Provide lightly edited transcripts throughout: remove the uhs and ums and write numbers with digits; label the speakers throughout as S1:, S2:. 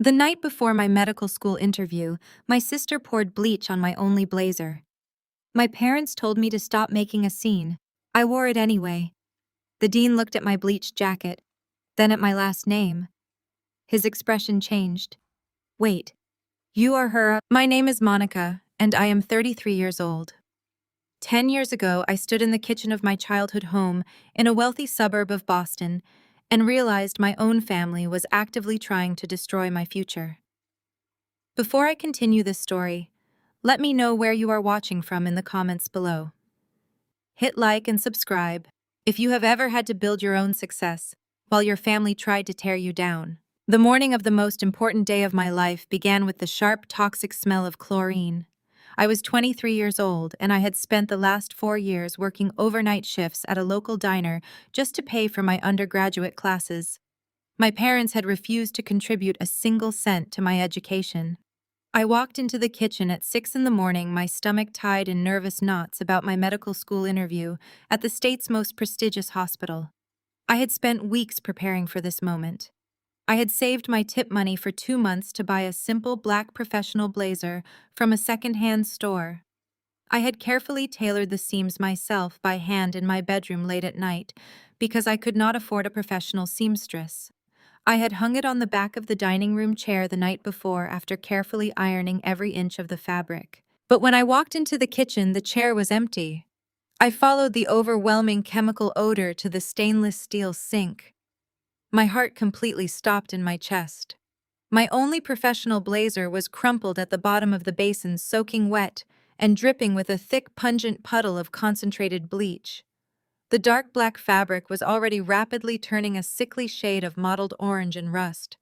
S1: The night before my medical school interview, my sister poured bleach on my only blazer. My parents told me to stop making a scene. I wore it anyway. The dean looked at my bleached jacket, then at my last name. His expression changed. Wait, you are her? My name is Monica, and I am 33 years old. 10 years ago, I stood in the kitchen of my childhood home in a wealthy suburb of Boston and realized my own family was actively trying to destroy my future. Before I continue this story, let me know where you are watching from in the comments below. Hit like and subscribe if you have ever had to build your own success while your family tried to tear you down. The morning of the most important day of my life began with the sharp, toxic smell of chlorine. I was 23 years old, and I had spent the last 4 years working overnight shifts at a local diner just to pay for my undergraduate classes. My parents had refused to contribute a single cent to my education. I walked into the kitchen at 6 in the morning, my stomach tied in nervous knots about my medical school interview at the state's most prestigious hospital. I had spent weeks preparing for this moment. I had saved my tip money for 2 months to buy a simple black professional blazer from a second-hand store. I had carefully tailored the seams myself by hand in my bedroom late at night because I could not afford a professional seamstress. I had hung it on the back of the dining room chair the night before after carefully ironing every inch of the fabric. But when I walked into the kitchen, the chair was empty. I followed the overwhelming chemical odor to the stainless steel sink. My heart completely stopped in my chest. My only professional blazer was crumpled at the bottom of the basin, soaking wet and dripping with a thick, pungent puddle of concentrated bleach. The dark black fabric was already rapidly turning a sickly shade of mottled orange and rust.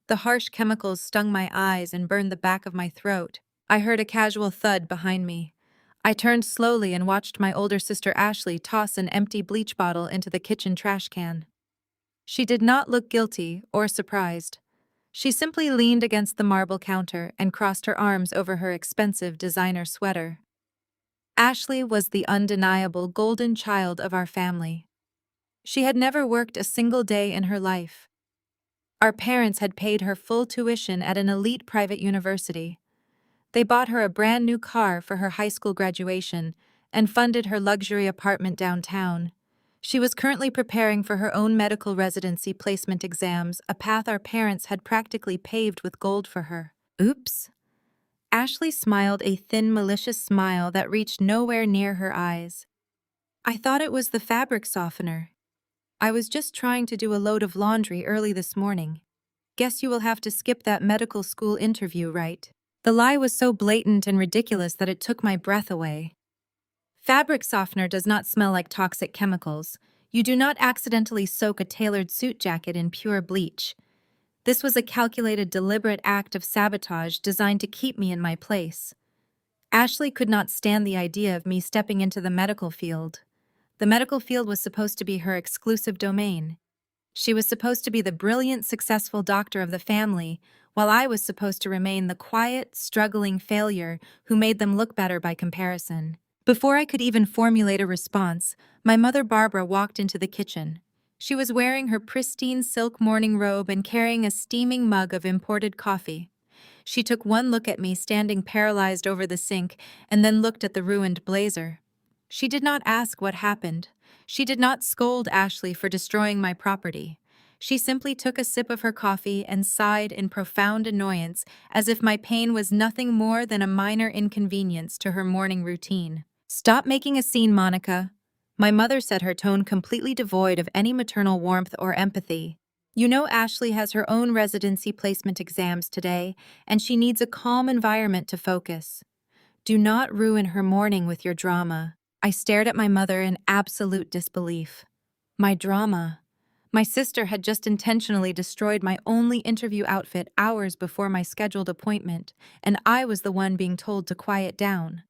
S1: The harsh chemicals stung my eyes and burned the back of my throat. I heard a casual thud behind me. I turned slowly and watched my older sister Ashley toss an empty bleach bottle into the kitchen trash can. She did not look guilty or surprised. She simply leaned against the marble counter and crossed her arms over her expensive designer sweater. Ashley was the undeniable golden child of our family. She had never worked a single day in her life. Our parents had paid her full tuition at an elite private university. They bought her a brand new car for her high school graduation and funded her luxury apartment downtown. She was currently preparing for her own medical residency placement exams, a path our parents had practically paved with gold for her. Oops. Ashley smiled a thin, malicious smile that reached nowhere near her eyes. I thought it was the fabric softener. I was just trying to do a load of laundry early this morning. Guess you will have to skip that medical school interview, right? The lie was so blatant and ridiculous that it took my breath away. Fabric softener does not smell like toxic chemicals. You do not accidentally soak a tailored suit jacket in pure bleach. This was a calculated, deliberate act of sabotage designed to keep me in my place. Ashley could not stand the idea of me stepping into the medical field. The medical field was supposed to be her exclusive domain. She was supposed to be the brilliant, successful doctor of the family, while I was supposed to remain the quiet, struggling failure who made them look better by comparison. Before I could even formulate a response, my mother Barbara walked into the kitchen. She was wearing her pristine silk morning robe and carrying a steaming mug of imported coffee. She took one look at me standing paralyzed over the sink and then looked at the ruined blazer. She did not ask what happened. She did not scold Ashley for destroying my property. She simply took a sip of her coffee and sighed in profound annoyance, as if my pain was nothing more than a minor inconvenience to her morning routine. "Stop making a scene, Monica," my mother said, her tone completely devoid of any maternal warmth or empathy. "You know Ashley has her own residency placement exams today, and she needs a calm environment to focus. Do not ruin her morning with your drama." I stared at my mother in absolute disbelief. My drama? My sister had just intentionally destroyed my only interview outfit hours before my scheduled appointment, and I was the one being told to quiet down.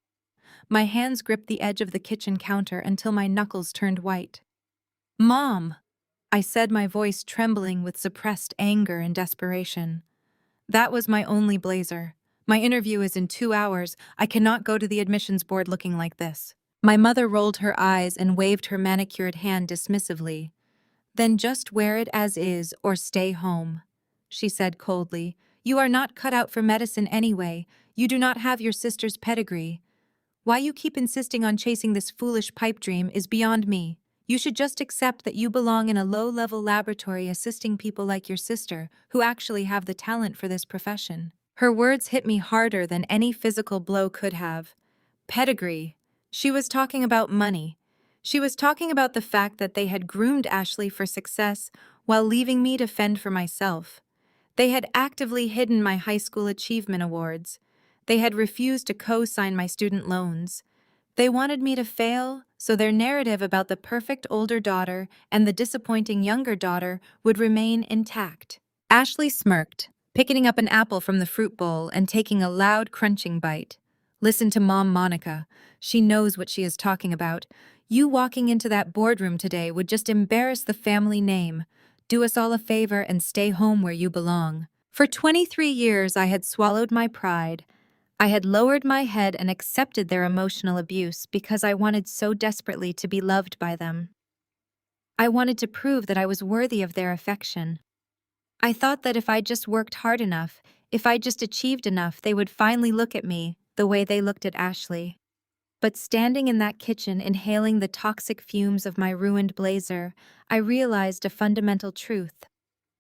S1: My hands gripped the edge of the kitchen counter until my knuckles turned white. "Mom," I said, my voice trembling with suppressed anger and desperation. "That was my only blazer. My interview is in 2 hours. I cannot go to the admissions board looking like this." My mother rolled her eyes and waved her manicured hand dismissively. "Then just wear it as is or stay home." she said coldly. "You are not cut out for medicine anyway. You do not have your sister's pedigree. Why you keep insisting on chasing this foolish pipe dream is beyond me. You should just accept that you belong in a low-level laboratory assisting people like your sister, who actually have the talent for this profession." Her words hit me harder than any physical blow could have. Pedigree. She was talking about money. She was talking about the fact that they had groomed Ashley for success while leaving me to fend for myself. They had actively hidden my high school achievement awards. They had refused to co-sign my student loans. They wanted me to fail, so their narrative about the perfect older daughter and the disappointing younger daughter would remain intact. Ashley smirked, picking up an apple from the fruit bowl and taking a loud, crunching bite. "Listen to Mom Monica. She knows what she is talking about. You walking into that boardroom today would just embarrass the family name. Do us all a favor and stay home where you belong." For 23 years, I had swallowed my pride. I had lowered my head and accepted their emotional abuse because I wanted so desperately to be loved by them. I wanted to prove that I was worthy of their affection. I thought that if I just worked hard enough, if I just achieved enough, they would finally look at me the way they looked at Ashley. But standing in that kitchen, inhaling the toxic fumes of my ruined blazer, I realized a fundamental truth.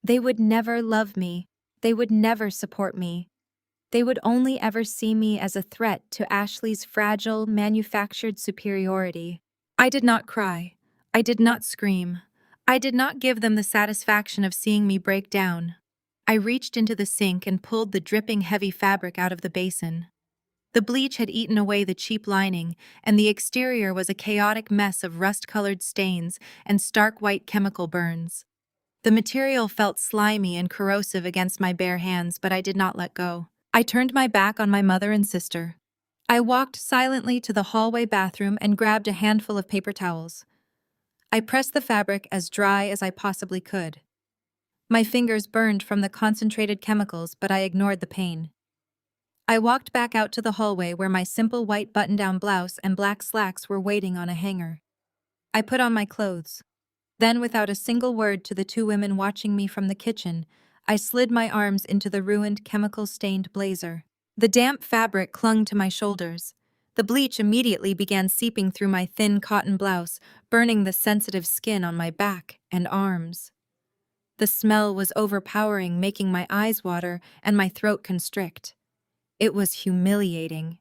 S1: They would never love me. They would never support me. They would only ever see me as a threat to Ashley's fragile, manufactured superiority. I did not cry. I did not scream. I did not give them the satisfaction of seeing me break down. I reached into the sink and pulled the dripping heavy fabric out of the basin. The bleach had eaten away the cheap lining, and the exterior was a chaotic mess of rust-colored stains and stark white chemical burns. The material felt slimy and corrosive against my bare hands, but I did not let go. I turned my back on my mother and sister. I walked silently to the hallway bathroom and grabbed a handful of paper towels. I pressed the fabric as dry as I possibly could. My fingers burned from the concentrated chemicals, but I ignored the pain. I walked back out to the hallway where my simple white button-down blouse and black slacks were waiting on a hanger. I put on my clothes. Then, without a single word to the two women watching me from the kitchen, I slid my arms into the ruined, chemical-stained blazer. The damp fabric clung to my shoulders. The bleach immediately began seeping through my thin cotton blouse, burning the sensitive skin on my back and arms. The smell was overpowering, making my eyes water and my throat constrict. It was humiliating.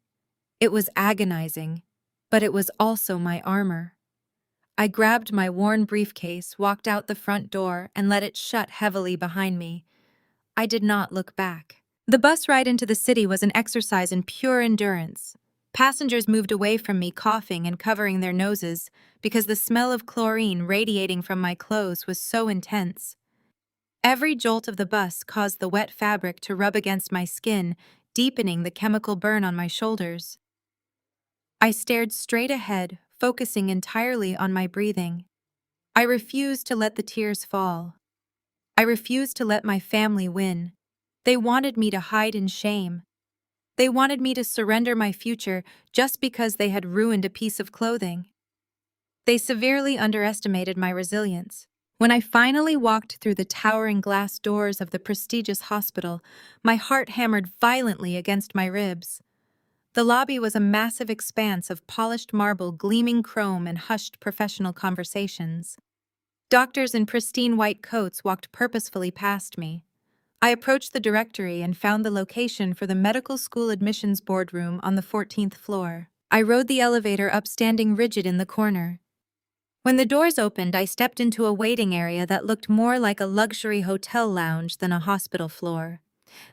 S1: It was agonizing. But it was also my armor. I grabbed my worn briefcase, walked out the front door, and let it shut heavily behind me. I did not look back. The bus ride into the city was an exercise in pure endurance. Passengers moved away from me, coughing and covering their noses, because the smell of chlorine radiating from my clothes was so intense. Every jolt of the bus caused the wet fabric to rub against my skin, deepening the chemical burn on my shoulders. I stared straight ahead, focusing entirely on my breathing. I refused to let the tears fall. I refused to let my family win. They wanted me to hide in shame. They wanted me to surrender my future just because they had ruined a piece of clothing. They severely underestimated my resilience. When I finally walked through the towering glass doors of the prestigious hospital, my heart hammered violently against my ribs. The lobby was a massive expanse of polished marble, gleaming chrome, and hushed professional conversations. Doctors in pristine white coats walked purposefully past me. I approached the directory and found the location for the medical school admissions boardroom on the 14th floor. I rode the elevator up, standing rigid in the corner. When the doors opened, I stepped into a waiting area that looked more like a luxury hotel lounge than a hospital floor.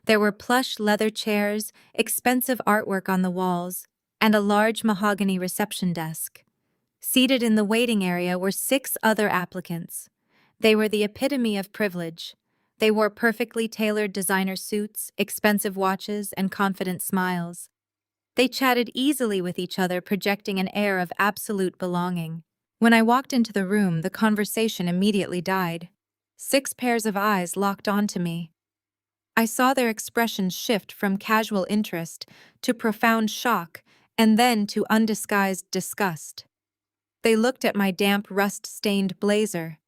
S1: There were plush leather chairs, expensive artwork on the walls, and a large mahogany reception desk. Seated in the waiting area were 6 other applicants. They were the epitome of privilege. They wore perfectly tailored designer suits, expensive watches, and confident smiles. They chatted easily with each other, projecting an air of absolute belonging. When I walked into the room, the conversation immediately died. 6 pairs of eyes locked onto me. I saw their expressions shift from casual interest to profound shock and then to undisguised disgust. They looked at my damp, rust-stained blazer.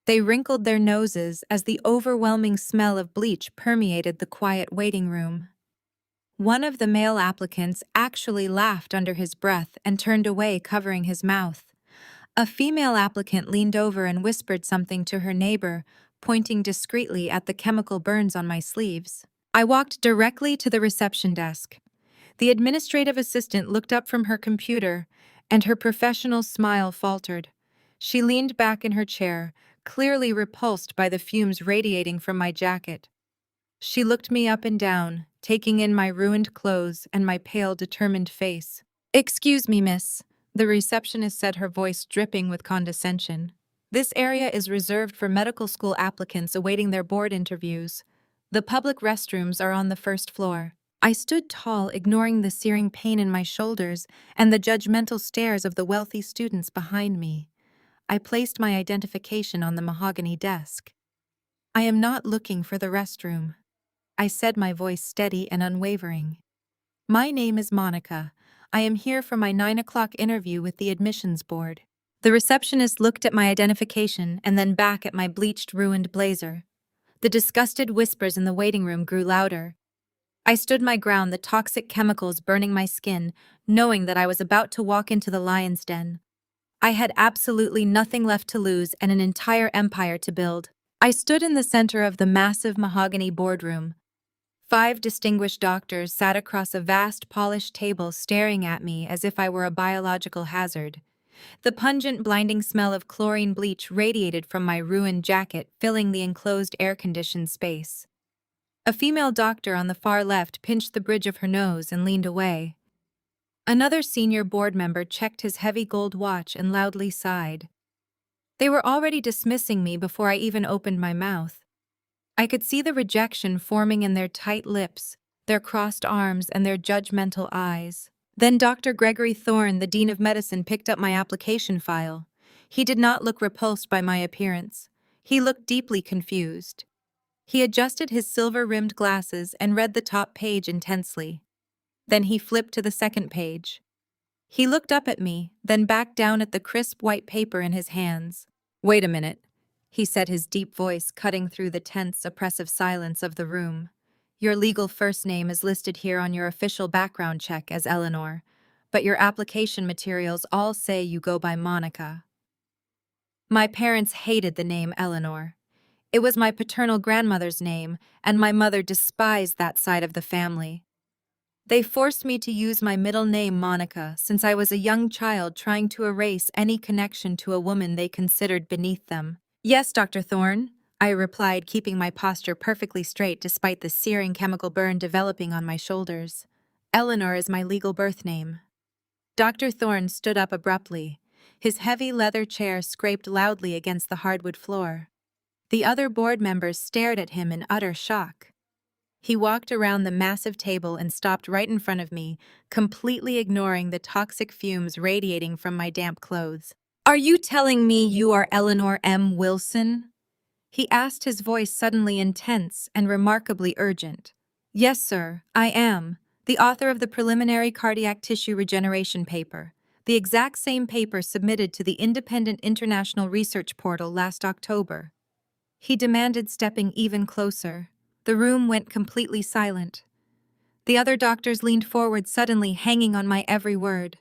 S1: They wrinkled their noses as the overwhelming smell of bleach permeated the quiet waiting room. One of the male applicants actually laughed under his breath and turned away, covering his mouth. A female applicant leaned over and whispered something to her neighbor, pointing discreetly at the chemical burns on my sleeves. I walked directly to the reception desk. The administrative assistant looked up from her computer, and her professional smile faltered. She leaned back in her chair, clearly repulsed by the fumes radiating from my jacket. She looked me up and down, taking in my ruined clothes and my pale, determined face. "Excuse me, miss," the receptionist said, her voice dripping with condescension. "This area is reserved for medical school applicants awaiting their board interviews. The public restrooms are on the first floor." I stood tall, ignoring the searing pain in my shoulders and the judgmental stares of the wealthy students behind me. I placed my identification on the mahogany desk. "I am not looking for the restroom," I said, my voice steady and unwavering. "My name is Monica. I am here for my 9 o'clock interview with the admissions board." The receptionist looked at my identification and then back at my bleached, ruined blazer. The disgusted whispers in the waiting room grew louder. I stood my ground, the toxic chemicals burning my skin, knowing that I was about to walk into the lion's den. I had absolutely nothing left to lose and an entire empire to build. I stood in the center of the massive mahogany boardroom. 5 distinguished doctors sat across a vast, polished table staring at me as if I were a biological hazard. The pungent, blinding smell of chlorine bleach radiated from my ruined jacket, filling the enclosed, air-conditioned space. A female doctor on the far left pinched the bridge of her nose and leaned away. Another senior board member checked his heavy gold watch and loudly sighed. They were already dismissing me before I even opened my mouth. I could see the rejection forming in their tight lips, their crossed arms, and their judgmental eyes. Then Dr. Gregory Thorne, the Dean of Medicine, picked up my application file. He did not look repulsed by my appearance. He looked deeply confused. He adjusted his silver-rimmed glasses and read the top page intensely. Then he flipped to the second page. He looked up at me, then back down at the crisp white paper in his hands. "Wait a minute," he said, his deep voice cutting through the tense, oppressive silence of the room. "Your legal first name is listed here on your official background check as Eleanor, but your application materials all say you go by Monica." My parents hated the name Eleanor. It was my paternal grandmother's name, and my mother despised that side of the family. They forced me to use my middle name, Monica, since I was a young child trying to erase any connection to a woman they considered beneath them. "Yes, Dr. Thorne," I replied, keeping my posture perfectly straight despite the searing chemical burn developing on my shoulders. "Eleanor is my legal birth name." Dr. Thorne stood up abruptly. His heavy leather chair scraped loudly against the hardwood floor. The other board members stared at him in utter shock. He walked around the massive table and stopped right in front of me, completely ignoring the toxic fumes radiating from my damp clothes. "Are you telling me you are Eleanor M. Wilson?" he asked, his voice suddenly intense and remarkably urgent. "Yes, sir, I am, the author of the preliminary cardiac tissue regeneration paper, the exact same paper submitted to the Independent International Research Portal last October," he demanded, stepping even closer. The room went completely silent. The other doctors leaned forward, suddenly hanging on my every word.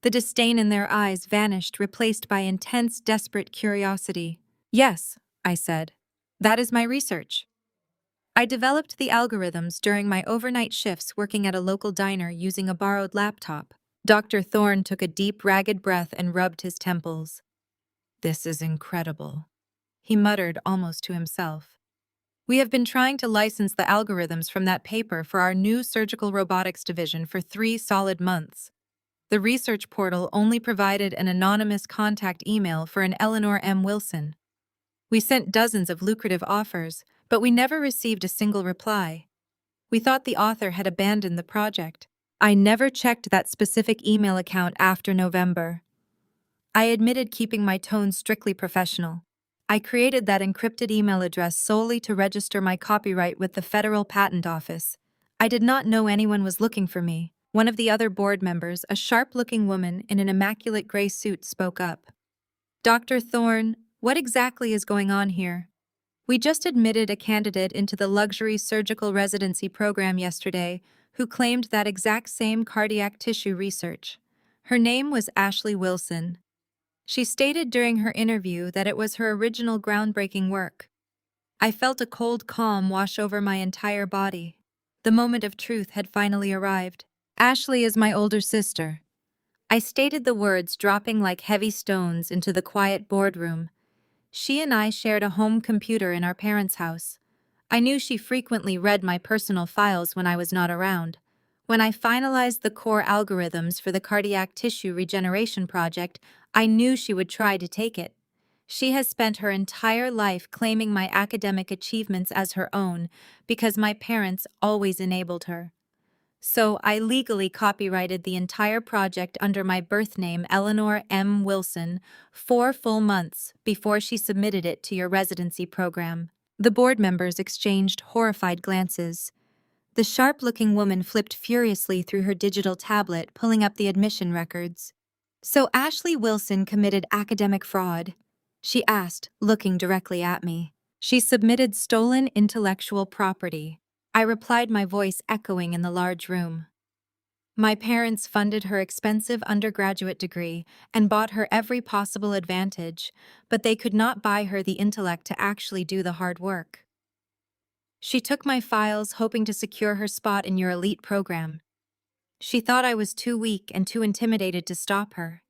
S1: The disdain in their eyes vanished, replaced by intense, desperate curiosity. "Yes," I said. "That is my research. I developed the algorithms during my overnight shifts working at a local diner using a borrowed laptop." Dr. Thorne took a deep, ragged breath and rubbed his temples. "This is incredible," he muttered almost to himself. "We have been trying to license the algorithms from that paper for our new surgical robotics division for 3 solid months. The research portal only provided an anonymous contact email for an Eleanor M. Wilson. We sent dozens of lucrative offers, but we never received a single reply. We thought the author had abandoned the project. I never checked that specific email account after November." I admitted, keeping my tone strictly professional. "I created that encrypted email address solely to register my copyright with the Federal Patent Office. I did not know anyone was looking for me." One of the other board members, a sharp-looking woman in an immaculate gray suit, spoke up. "Dr. Thorne, What exactly is going on here? We just admitted a candidate into the luxury surgical residency program yesterday who claimed that exact same cardiac tissue research. Her name was Ashley Wilson. She stated during her interview that it was her original groundbreaking work. I felt a cold calm wash over my entire body. The moment of truth had finally arrived. Ashley is my older sister. I stated the words dropping like heavy stones into the quiet boardroom. She and I shared a home computer in our parents' house. I knew she frequently read my personal files when I was not around. When I finalized the core algorithms for the cardiac tissue regeneration project, I knew she would try to take it. She has spent her entire life claiming my academic achievements as her own because my parents always enabled her. So I legally copyrighted the entire project under my birth name, Eleanor M. Wilson, 4 full months before she submitted it to your residency program. The board members exchanged horrified glances. The sharp-looking woman flipped furiously through her digital tablet, pulling up the admission records. So Ashley Wilson committed academic fraud? She asked, looking directly at me. She submitted stolen intellectual property. I replied, my voice echoing in the large room. My parents funded her expensive undergraduate degree and bought her every possible advantage, but they could not buy her the intellect to actually do the hard work. She took my files, hoping to secure her spot in your elite program. She thought I was too weak and too intimidated to stop her.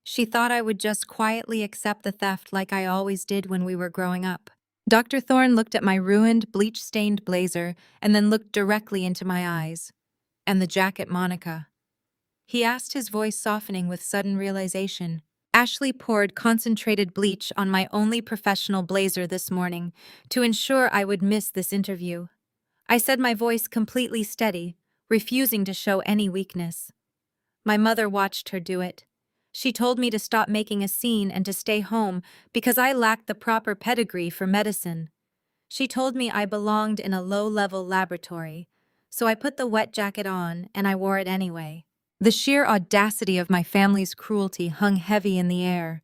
S1: She thought I would just quietly accept the theft like I always did when we were growing up. Dr. Thorne looked at my ruined, bleach-stained blazer and then looked directly into my eyes. And the jacket, Monica. He asked, his voice softening with sudden realization. Ashley poured concentrated bleach on my only professional blazer this morning to ensure I would miss this interview. I said, my voice completely steady, refusing to show any weakness. My mother watched her do it. She told me to stop making a scene and to stay home because I lacked the proper pedigree for medicine. She told me I belonged in a low-level laboratory, so I put the wet jacket on and I wore it anyway. The sheer audacity of my family's cruelty hung heavy in the air.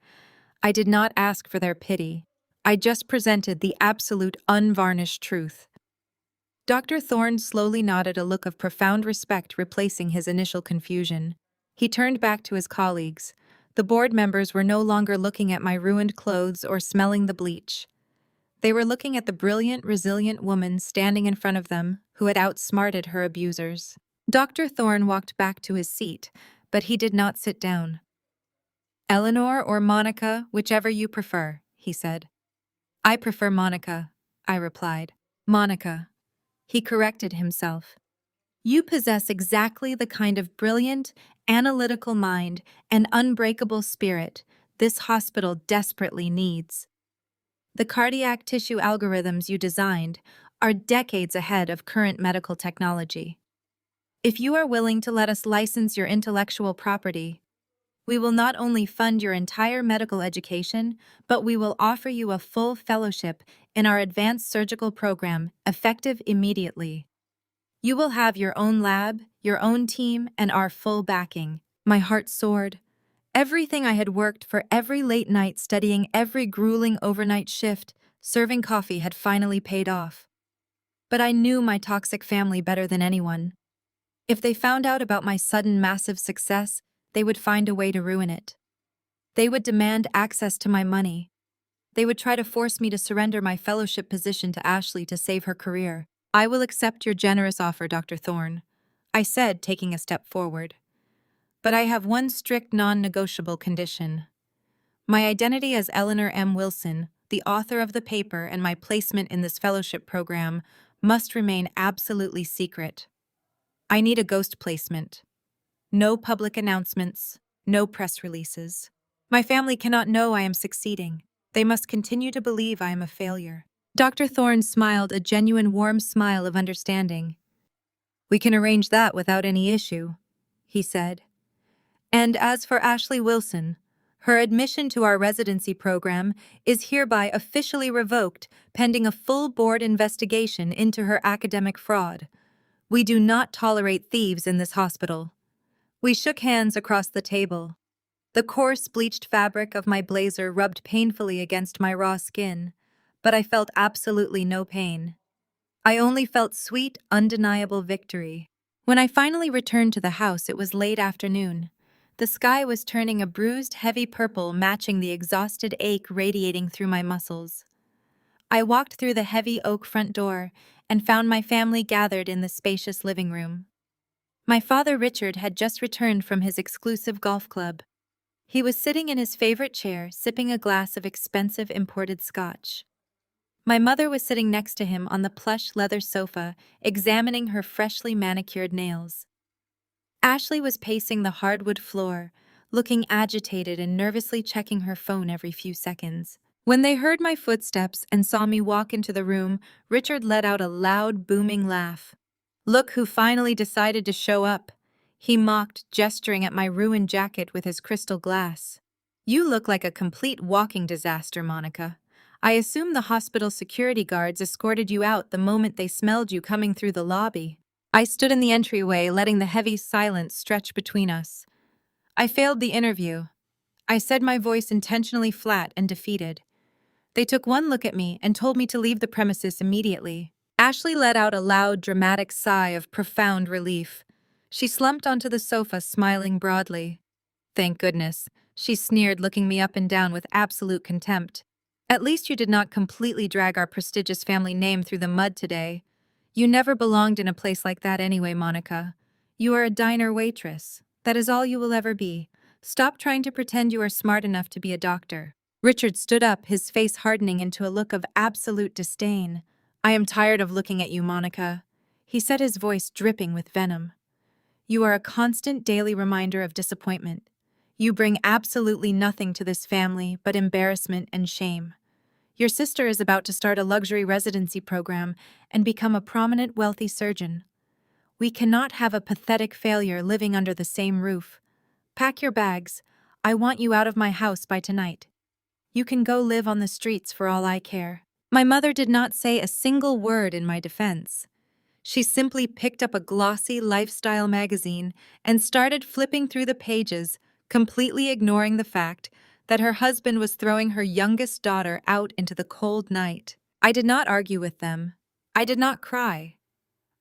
S1: I did not ask for their pity. I just presented the absolute unvarnished truth. Dr. Thorne slowly nodded, a look of profound respect replacing his initial confusion. He turned back to his colleagues. The board members were no longer looking at my ruined clothes or smelling the bleach. They were looking at the brilliant, resilient woman standing in front of them who had outsmarted her abusers. Dr. Thorne walked back to his seat, but he did not sit down. Eleanor or Monica, whichever you prefer, he said. I prefer Monica, I replied. Monica. He corrected himself. You possess exactly the kind of brilliant, analytical mind and unbreakable spirit this hospital desperately needs. The cardiac tissue algorithms you designed are decades ahead of current medical technology. If you are willing to let us license your intellectual property, we will not only fund your entire medical education, but we will offer you a full fellowship in our advanced surgical program, effective immediately. You will have your own lab, your own team, and our full backing. My heart soared. Everything I had worked for, every late night studying, every grueling overnight shift, serving coffee, had finally paid off. But I knew my toxic family better than anyone. If they found out about my sudden massive success, they would find a way to ruin it. They would demand access to my money. They would try to force me to surrender my fellowship position to Ashley to save her career. I will accept your generous offer, Dr. Thorne, I said, taking a step forward. But I have one strict non-negotiable condition. My identity as Eleanor M. Wilson, the author of the paper, and my placement in this fellowship program must remain absolutely secret. I need a ghost placement. No public announcements, no press releases. My family cannot know I am succeeding. They must continue to believe I am a failure. Dr. Thorne smiled, a genuine warm smile of understanding. We can arrange that without any issue, he said. And as for Ashley Wilson, her admission to our residency program is hereby officially revoked pending a full board investigation into her academic fraud. We do not tolerate thieves in this hospital. We shook hands across the table. The coarse, bleached fabric of my blazer rubbed painfully against my raw skin, but I felt absolutely no pain. I only felt sweet, undeniable victory. When I finally returned to the house, it was late afternoon. The sky was turning a bruised, heavy purple, matching the exhausted ache radiating through my muscles. I walked through the heavy oak front door and found my family gathered in the spacious living room. My father, Richard, had just returned from his exclusive golf club. He was sitting in his favorite chair, sipping a glass of expensive imported scotch. My mother was sitting next to him on the plush leather sofa, examining her freshly manicured nails. Ashley was pacing the hardwood floor, looking agitated and nervously checking her phone every few seconds. When they heard my footsteps and saw me walk into the room, Richard let out a loud, booming laugh. "Look who finally decided to show up," he mocked, gesturing at my ruined jacket with his crystal glass. "You look like a complete walking disaster, Monica. I assume the hospital security guards escorted you out the moment they smelled you coming through the lobby." I stood in the entryway, letting the heavy silence stretch between us. "I failed the interview," I said, my voice intentionally flat and defeated. "They took one look at me and told me to leave the premises immediately." Ashley let out a loud, dramatic sigh of profound relief. She slumped onto the sofa, smiling broadly. "Thank goodness," she sneered, looking me up and down with absolute contempt. "At least you did not completely drag our prestigious family name through the mud today. You never belonged in a place like that anyway, Monica. You are a diner waitress. That is all you will ever be. Stop trying to pretend you are smart enough to be a doctor." Richard stood up, his face hardening into a look of absolute disdain. "I am tired of looking at you, Monica," he said, his voice dripping with venom. "You are a constant daily reminder of disappointment. You bring absolutely nothing to this family but embarrassment and shame. Your sister is about to start a luxury residency program and become a prominent, wealthy surgeon. We cannot have a pathetic failure living under the same roof. Pack your bags. I want you out of my house by tonight. You can go live on the streets for all I care." My mother did not say a single word in my defense. She simply picked up a glossy lifestyle magazine and started flipping through the pages, completely ignoring the fact that her husband was throwing her youngest daughter out into the cold night. I did not argue with them. I did not cry.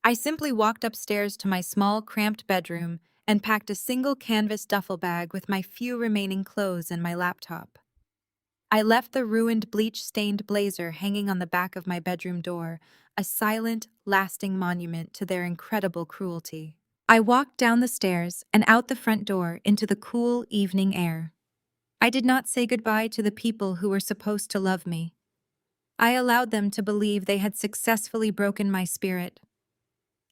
S1: I simply walked upstairs to my small, cramped bedroom and packed a single canvas duffel bag with my few remaining clothes and my laptop. I left the ruined, bleach-stained blazer hanging on the back of my bedroom door, a silent, lasting monument to their incredible cruelty. I walked down the stairs and out the front door into the cool evening air. I did not say goodbye to the people who were supposed to love me. I allowed them to believe they had successfully broken my spirit.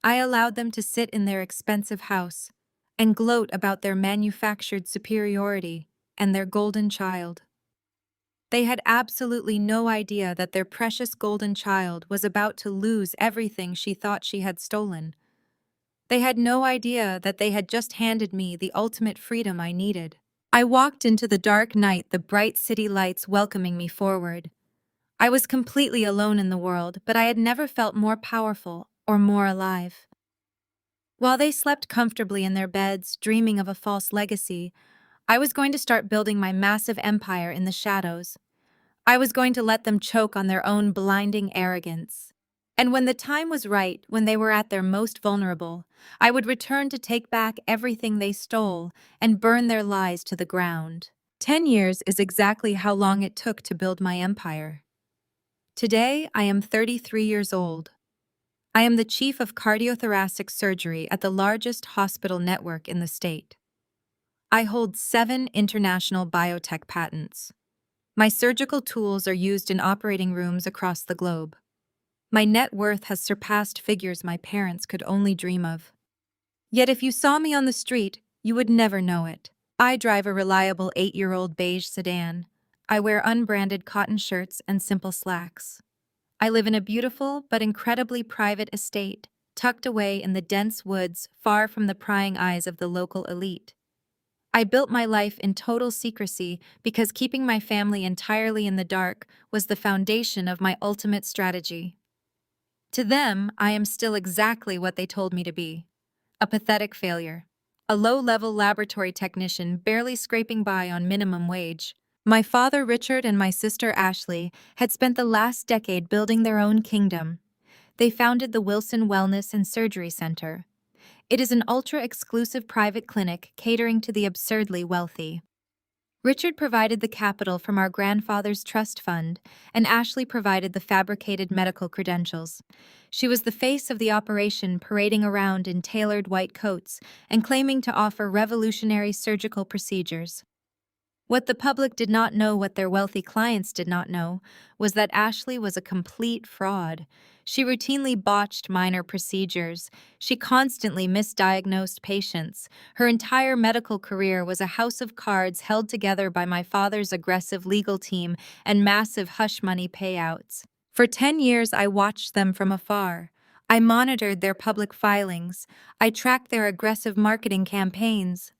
S1: I allowed them to sit in their expensive house and gloat about their manufactured superiority and their golden child. They had absolutely no idea that their precious golden child was about to lose everything she thought she had stolen. They had no idea that they had just handed me the ultimate freedom I needed. I walked into the dark night, the bright city lights welcoming me forward. I was completely alone in the world, but I had never felt more powerful or more alive. While they slept comfortably in their beds, dreaming of a false legacy, I was going to start building my massive empire in the shadows. I was going to let them choke on their own blinding arrogance. And when the time was right, when they were at their most vulnerable, I would return to take back everything they stole and burn their lies to the ground. 10 years is exactly how long it took to build my empire. Today, I am 33 years old. I am the chief of cardiothoracic surgery at the largest hospital network in the state. I hold 7 international biotech patents. My surgical tools are used in operating rooms across the globe. My net worth has surpassed figures my parents could only dream of. Yet if you saw me on the street, you would never know it. I drive a reliable 8-year-old beige sedan. I wear unbranded cotton shirts and simple slacks. I live in a beautiful but incredibly private estate, tucked away in the dense woods, far from the prying eyes of the local elite. I built my life in total secrecy because keeping my family entirely in the dark was the foundation of my ultimate strategy. To them, I am still exactly what they told me to be: a pathetic failure. a low-level laboratory technician barely scraping by on minimum wage. My father Richard and my sister Ashley had spent the last decade building their own kingdom. They founded the Wilson Wellness and Surgery Center. It is an ultra-exclusive private clinic catering to the absurdly wealthy. Richard provided the capital from our grandfather's trust fund, and Ashley provided the fabricated medical credentials. She was the face of the operation, parading around in tailored white coats and claiming to offer revolutionary surgical procedures. What the public did not know, what their wealthy clients did not know, was that Ashley was a complete fraud. She routinely botched minor procedures. She constantly misdiagnosed patients. Her entire medical career was a house of cards held together by my father's aggressive legal team and massive hush money payouts. For 10 years, I watched them from afar. I monitored their public filings. I tracked their aggressive marketing campaigns.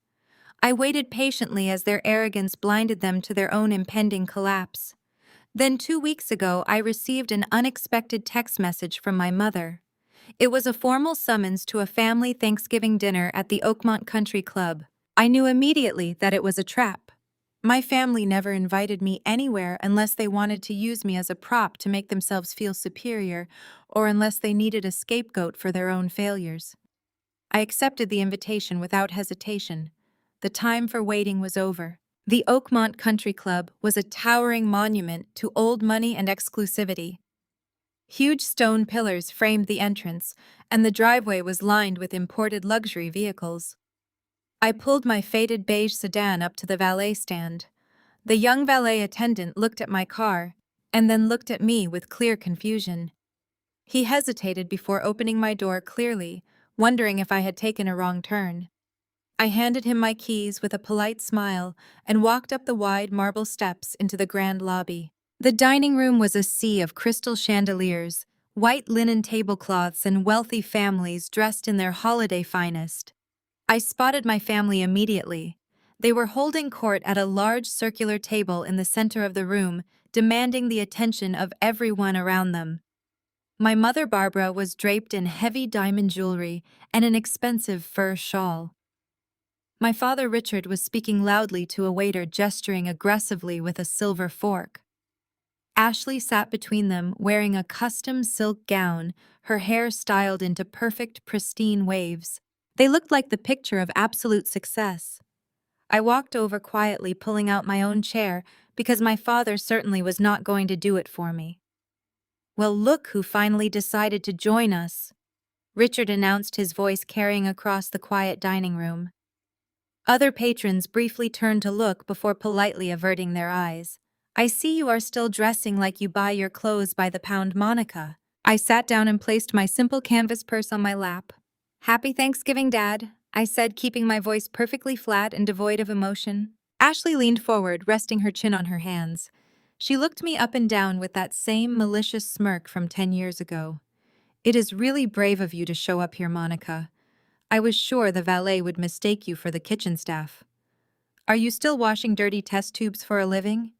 S1: I waited patiently as their arrogance blinded them to their own impending collapse. Then 2 weeks ago, I received an unexpected text message from my mother. It was a formal summons to a family Thanksgiving dinner at the Oakmont Country Club. I knew immediately that it was a trap. My family never invited me anywhere unless they wanted to use me as a prop to make themselves feel superior, or unless they needed a scapegoat for their own failures. I accepted the invitation without hesitation. The time for waiting was over. The Oakmont Country Club was a towering monument to old money and exclusivity. Huge stone pillars framed the entrance, and the driveway was lined with imported luxury vehicles. I pulled my faded beige sedan up to the valet stand. The young valet attendant looked at my car, and then looked at me with clear confusion. He hesitated before opening my door clearly, wondering if I had taken a wrong turn. I handed him my keys with a polite smile and walked up the wide marble steps into the grand lobby. The dining room was a sea of crystal chandeliers, white linen tablecloths, and wealthy families dressed in their holiday finest. I spotted my family immediately. They were holding court at a large circular table in the center of the room, demanding the attention of everyone around them. My mother Barbara was draped in heavy diamond jewelry and an expensive fur shawl. My father Richard was speaking loudly to a waiter, gesturing aggressively with a silver fork. Ashley sat between them, wearing a custom silk gown, her hair styled into perfect, pristine waves. They looked like the picture of absolute success. I walked over quietly, pulling out my own chair, because my father certainly was not going to do it for me. "Well, look who finally decided to join us," Richard announced, his voice carrying across the quiet dining room. Other patrons briefly turned to look before politely averting their eyes. "I see you are still dressing like you buy your clothes by the pound, Monica." I sat down and placed my simple canvas purse on my lap. "Happy Thanksgiving, Dad," I said, keeping my voice perfectly flat and devoid of emotion. Ashley leaned forward, resting her chin on her hands. She looked me up and down with that same malicious smirk from 10 years ago. "It is really brave of you to show up here, Monica. I was sure the valet would mistake you for the kitchen staff. Are you still washing dirty test tubes for a living?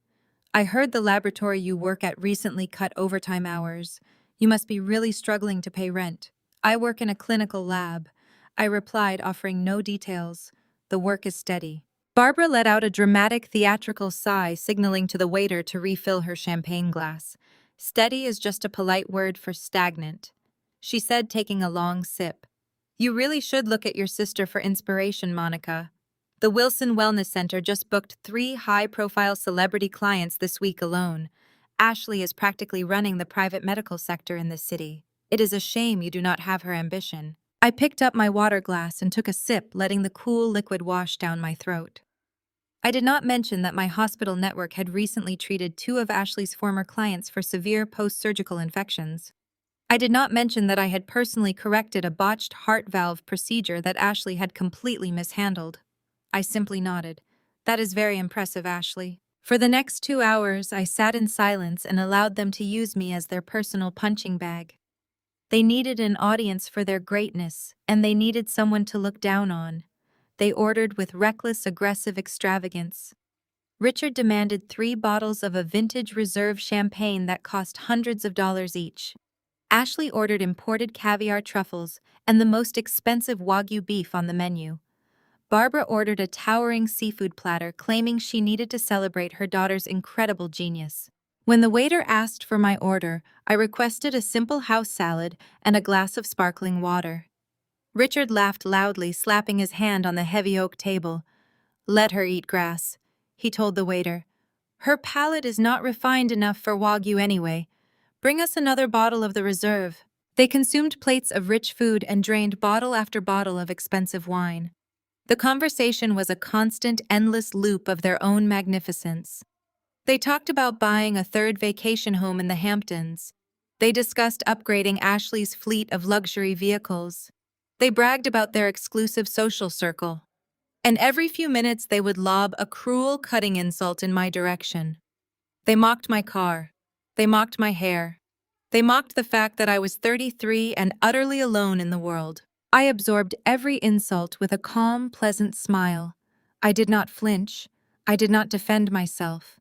S1: I heard the laboratory you work at recently cut overtime hours. You must be really struggling to pay rent." "I work in a clinical lab," I replied, offering no details. "The work is steady." Barbara let out a dramatic theatrical sigh, signaling to the waiter to refill her champagne glass. "Steady is just a polite word for stagnant," she said, taking a long sip. "You really should look at your sister for inspiration, Monica. The Wilson Wellness Center just booked 3 high-profile celebrity clients this week alone. Ashley is practically running the private medical sector in this city. It is a shame you do not have her ambition." I picked up my water glass and took a sip, letting the cool liquid wash down my throat. I did not mention that my hospital network had recently treated 2 of Ashley's former clients for severe post-surgical infections. I did not mention that I had personally corrected a botched heart valve procedure that Ashley had completely mishandled. I simply nodded. "That is very impressive, Ashley." For the next 2 hours, I sat in silence and allowed them to use me as their personal punching bag. They needed an audience for their greatness, and they needed someone to look down on. They ordered with reckless, aggressive extravagance. Richard demanded 3 bottles of a vintage reserve champagne that cost hundreds of dollars each. Ashley ordered imported caviar truffles and the most expensive Wagyu beef on the menu. Barbara ordered a towering seafood platter, claiming she needed to celebrate her daughter's incredible genius. When the waiter asked for my order, I requested a simple house salad and a glass of sparkling water. Richard laughed loudly, slapping his hand on the heavy oak table. "Let her eat grass," he told the waiter. "Her palate is not refined enough for Wagyu anyway. Bring us another bottle of the reserve." They consumed plates of rich food and drained bottle after bottle of expensive wine. The conversation was a constant, endless loop of their own magnificence. They talked about buying a third vacation home in the Hamptons. They discussed upgrading Ashley's fleet of luxury vehicles. They bragged about their exclusive social circle. And every few minutes they would lob a cruel, cutting insult in my direction. They mocked my car. They mocked my hair. They mocked the fact that I was 33 and utterly alone in the world. I absorbed every insult with a calm, pleasant smile. I did not flinch. I did not defend myself.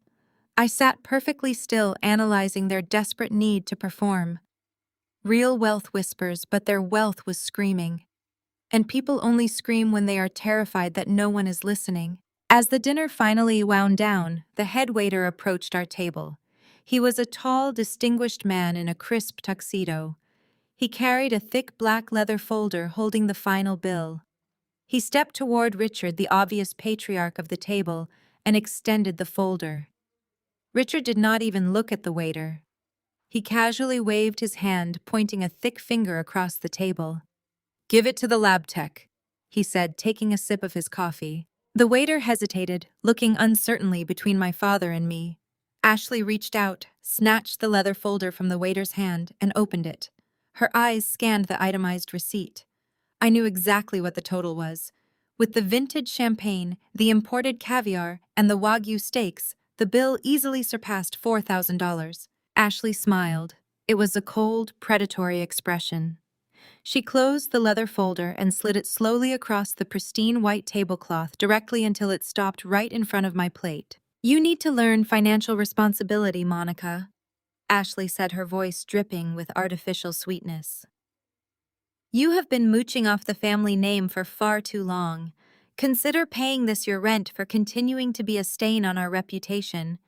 S1: I sat perfectly still, analyzing their desperate need to perform. Real wealth whispers, but their wealth was screaming. And people only scream when they are terrified that no one is listening. As the dinner finally wound down, the head waiter approached our table. He was a tall, distinguished man in a crisp tuxedo. He carried a thick black leather folder holding the final bill. He stepped toward Richard, the obvious patriarch of the table, and extended the folder. Richard did not even look at the waiter. He casually waved his hand, pointing a thick finger across the table. "Give it to the lab tech," he said, taking a sip of his coffee. The waiter hesitated, looking uncertainly between my father and me. Ashley reached out, snatched the leather folder from the waiter's hand, and opened it. Her eyes scanned the itemized receipt. I knew exactly what the total was. With the vintage champagne, the imported caviar, and the Wagyu steaks, the bill easily surpassed $4,000. Ashley smiled. It was a cold, predatory expression. She closed the leather folder and slid it slowly across the pristine white tablecloth directly until it stopped right in front of my plate. "You need to learn financial responsibility, Monica," Ashley said, her voice dripping with artificial sweetness. "You have been mooching off the family name for far too long. Consider paying this your rent for continuing to be a stain on our reputation.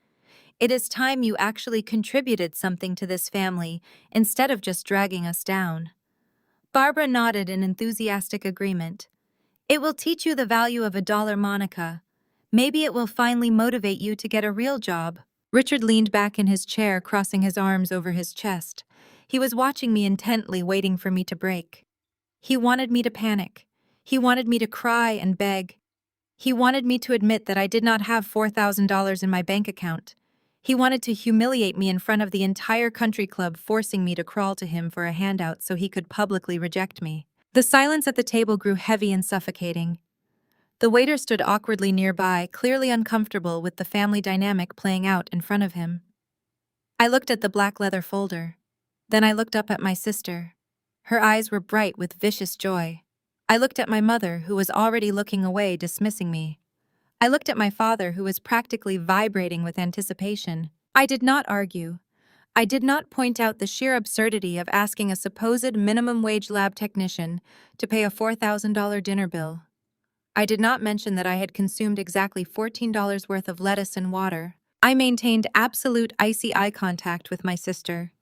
S1: It is time you actually contributed something to this family instead of just dragging us down." Barbara nodded in enthusiastic agreement. "It will teach you the value of $1, Monica. Maybe it will finally motivate you to get a real job." Richard leaned back in his chair, crossing his arms over his chest. He was watching me intently, waiting for me to break. He wanted me to panic. He wanted me to cry and beg. He wanted me to admit that I did not have $4,000 in my bank account. He wanted to humiliate me in front of the entire country club, forcing me to crawl to him for a handout so he could publicly reject me. The silence at the table grew heavy and suffocating. The waiter stood awkwardly nearby, clearly uncomfortable with the family dynamic playing out in front of him. I looked at the black leather folder. Then I looked up at my sister. Her eyes were bright with vicious joy. I looked at my mother, who was already looking away, dismissing me. I looked at my father, who was practically vibrating with anticipation. I did not argue. I did not point out the sheer absurdity of asking a supposed minimum wage lab technician to pay a $4,000 dinner bill. I did not mention that I had consumed exactly $14 worth of lettuce and water. I maintained absolute icy eye contact with my sister.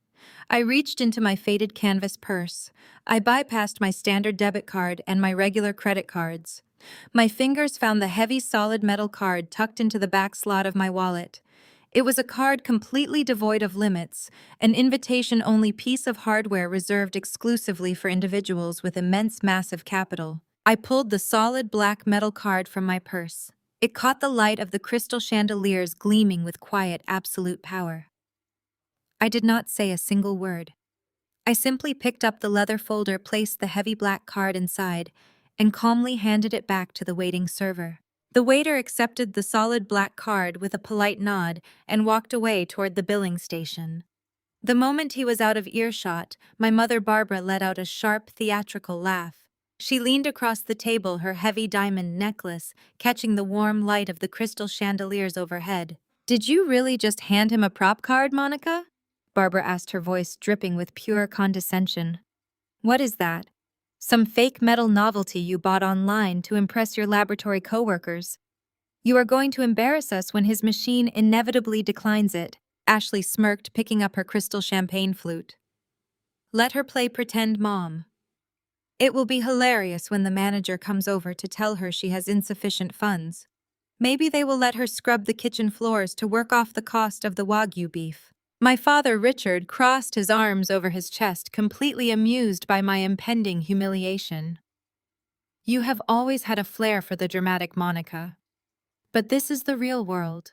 S1: I reached into my faded canvas purse. I bypassed my standard debit card and my regular credit cards. My fingers found the heavy, solid metal card tucked into the back slot of my wallet. It was a card completely devoid of limits, an invitation-only piece of hardware reserved exclusively for individuals with immense, massive capital. I pulled the solid black metal card from my purse. It caught the light of the crystal chandeliers gleaming with quiet, absolute power. I did not say a single word. I simply picked up the leather folder, placed the heavy black card inside, and calmly handed it back to the waiting server. The waiter accepted the solid black card with a polite nod and walked away toward the billing station. The moment he was out of earshot, my mother Barbara let out a sharp, theatrical laugh. She leaned across the table, her heavy diamond necklace catching the warm light of the crystal chandeliers overhead. "Did you really just hand him a prop card, Monica?" Barbara asked, her voice dripping with pure condescension. "What is that?" Some fake metal novelty you bought online to impress your laboratory coworkers. You are going to embarrass us when his machine inevitably declines it. Ashley smirked, picking up her crystal champagne flute. Let her play pretend mom. It will be hilarious when the manager comes over to tell her she has insufficient funds. Maybe they will let her scrub the kitchen floors to work off the cost of the Wagyu beef. My father, Richard, crossed his arms over his chest, completely amused by my impending humiliation. You have always had a flair for the dramatic, Monica. But this is the real world.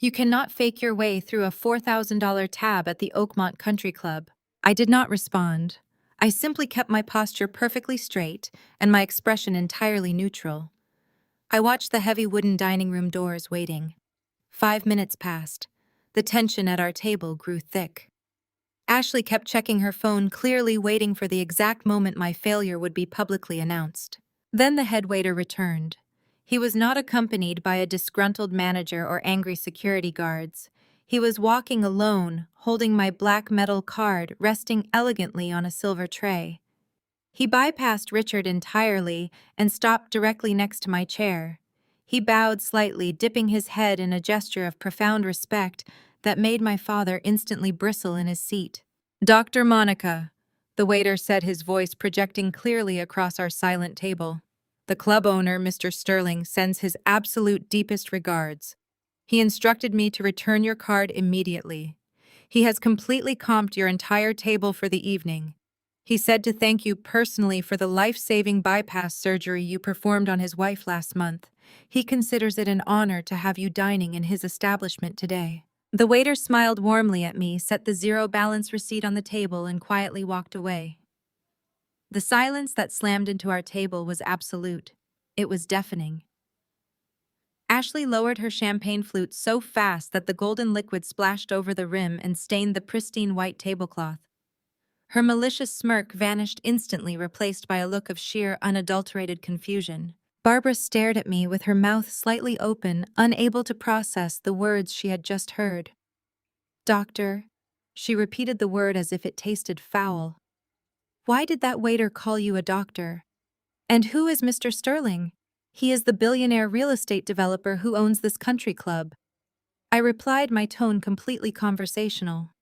S1: You cannot fake your way through a $4,000 tab at the Oakmont Country Club. I did not respond. I simply kept my posture perfectly straight and my expression entirely neutral. I watched the heavy wooden dining room doors waiting. 5 minutes passed. The tension at our table grew thick. Ashley kept checking her phone, clearly waiting for the exact moment my failure would be publicly announced. Then the head waiter returned. He was not accompanied by a disgruntled manager or angry security guards. He was walking alone, holding my black metal card resting elegantly on a silver tray. He bypassed Richard entirely and stopped directly next to my chair. He bowed slightly, dipping his head in a gesture of profound respect that made my father instantly bristle in his seat. Dr. Monica, the waiter said, his voice projecting clearly across our silent table. The club owner, Mr. Sterling, sends his absolute deepest regards. He instructed me to return your card immediately. He has completely comped your entire table for the evening. He said to thank you personally for the life-saving bypass surgery you performed on his wife last month. He considers it an honor to have you dining in his establishment today. The waiter smiled warmly at me, set the zero-balance receipt on the table, and quietly walked away. The silence that slammed into our table was absolute. It was deafening. Ashley lowered her champagne flute so fast that the golden liquid splashed over the rim and stained the pristine white tablecloth. Her malicious smirk vanished instantly, replaced by a look of sheer, unadulterated confusion. Barbara stared at me with her mouth slightly open, unable to process the words she had just heard. Doctor, she repeated the word as if it tasted foul. Why did that waiter call you a doctor? And who is Mr. Sterling? He is the billionaire real estate developer who owns this country club. I replied, my tone completely conversational.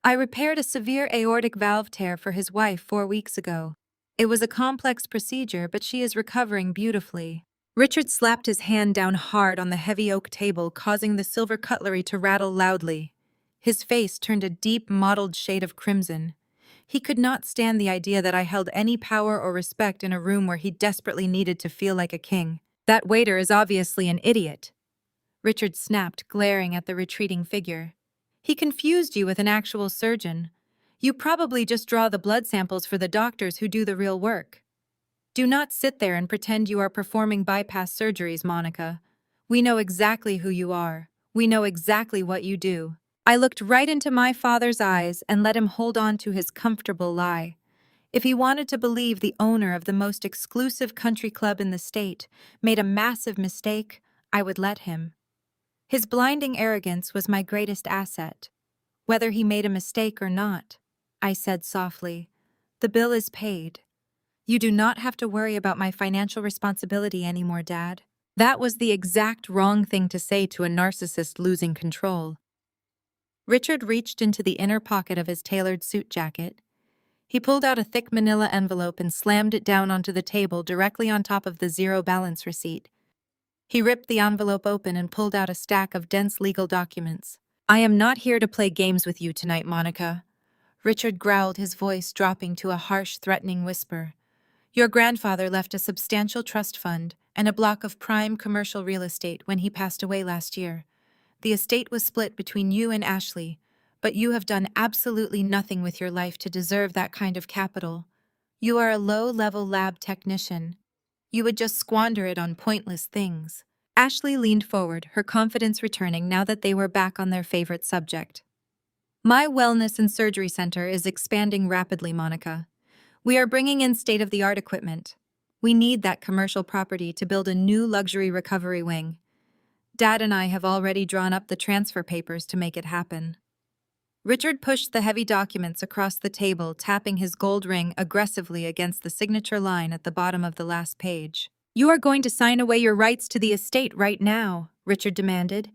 S1: I repaired a severe aortic valve tear for his wife 4 weeks ago. It was a complex procedure, but she is recovering beautifully. Richard slapped his hand down hard on the heavy oak table, causing the silver cutlery to rattle loudly. His face turned a deep, mottled shade of crimson. He could not stand the idea that I held any power or respect in a room where he desperately needed to feel like a king. That waiter is obviously an idiot, Richard snapped, glaring at the retreating figure. He confused you with an actual surgeon. You probably just draw the blood samples for the doctors who do the real work. Do not sit there and pretend you are performing bypass surgeries, Monica. We know exactly who you are. We know exactly what you do. I looked right into my father's eyes and let him hold on to his comfortable lie. If he wanted to believe the owner of the most exclusive country club in the state made a massive mistake, I would let him. His blinding arrogance was my greatest asset. Whether he made a mistake or not, I said softly, the bill is paid. You do not have to worry about my financial responsibility anymore, Dad. That was the exact wrong thing to say to a narcissist losing control. Richard reached into the inner pocket of his tailored suit jacket. He pulled out a thick manila envelope and slammed it down onto the table directly on top of the zero-balance receipt. He ripped the envelope open and pulled out a stack of dense legal documents. I am not here to play games with you tonight, Monica. Richard growled, his voice dropping to a harsh, threatening whisper. Your grandfather left a substantial trust fund and a block of prime commercial real estate when he passed away last year. The estate was split between you and Ashley, but you have done absolutely nothing with your life to deserve that kind of capital. You are a low-level lab technician. You would just squander it on pointless things. Ashley leaned forward, her confidence returning now that they were back on their favorite subject. My wellness and surgery center is expanding rapidly, Monica. We are bringing in state-of-the-art equipment. We need that commercial property to build a new luxury recovery wing. Dad and I have already drawn up the transfer papers to make it happen. Richard pushed the heavy documents across the table, tapping his gold ring aggressively against the signature line at the bottom of the last page. "You are going to sign away your rights to the estate right now," Richard demanded.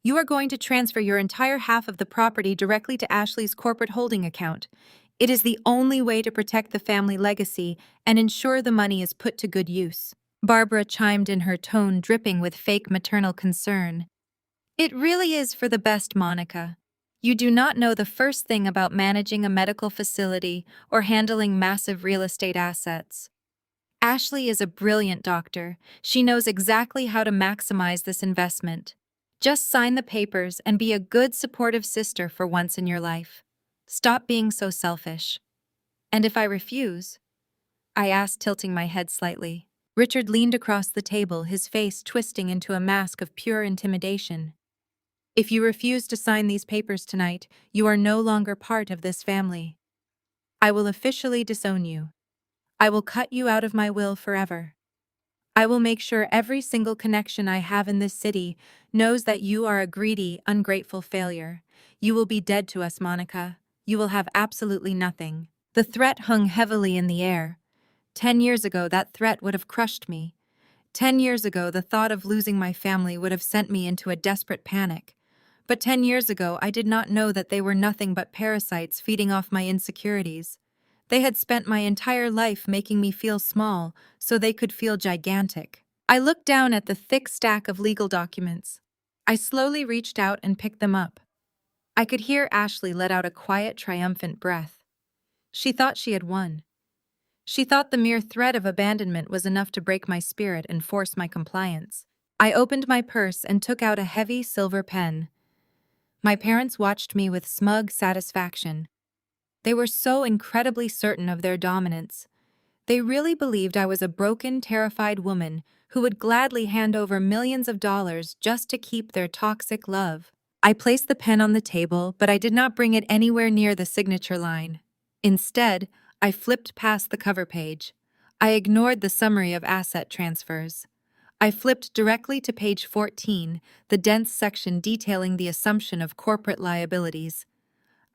S1: "You are going to transfer your entire half of the property directly to Ashley's corporate holding account. It is the only way to protect the family legacy and ensure the money is put to good use." Barbara chimed in, her tone dripping with fake maternal concern. "It really is for the best, Monica. You do not know the first thing about managing a medical facility or handling massive real estate assets. Ashley is a brilliant doctor. She knows exactly how to maximize this investment. Just sign the papers and be a good, supportive sister for once in your life. Stop being so selfish." "And if I refuse?" I asked, tilting my head slightly. Richard leaned across the table, his face twisting into a mask of pure intimidation. "If you refuse to sign these papers tonight, you are no longer part of this family. I will officially disown you. I will cut you out of my will forever. I will make sure every single connection I have in this city knows that you are a greedy, ungrateful failure. You will be dead to us, Monica. You will have absolutely nothing." The threat hung heavily in the air. 10 years ago, that threat would have crushed me. 10 years ago, the thought of losing my family would have sent me into a desperate panic. But 10 years ago, I did not know that they were nothing but parasites feeding off my insecurities. They had spent my entire life making me feel small so they could feel gigantic. I looked down at the thick stack of legal documents. I slowly reached out and picked them up. I could hear Ashley let out a quiet, triumphant breath. She thought she had won. She thought the mere threat of abandonment was enough to break my spirit and force my compliance. I opened my purse and took out a heavy silver pen. My parents watched me with smug satisfaction. They were so incredibly certain of their dominance. They really believed I was a broken, terrified woman who would gladly hand over millions of dollars just to keep their toxic love. I placed the pen on the table, but I did not bring it anywhere near the signature line. Instead, I flipped past the cover page. I ignored the summary of asset transfers. I flipped directly to page 14, the dense section detailing the assumption of corporate liabilities.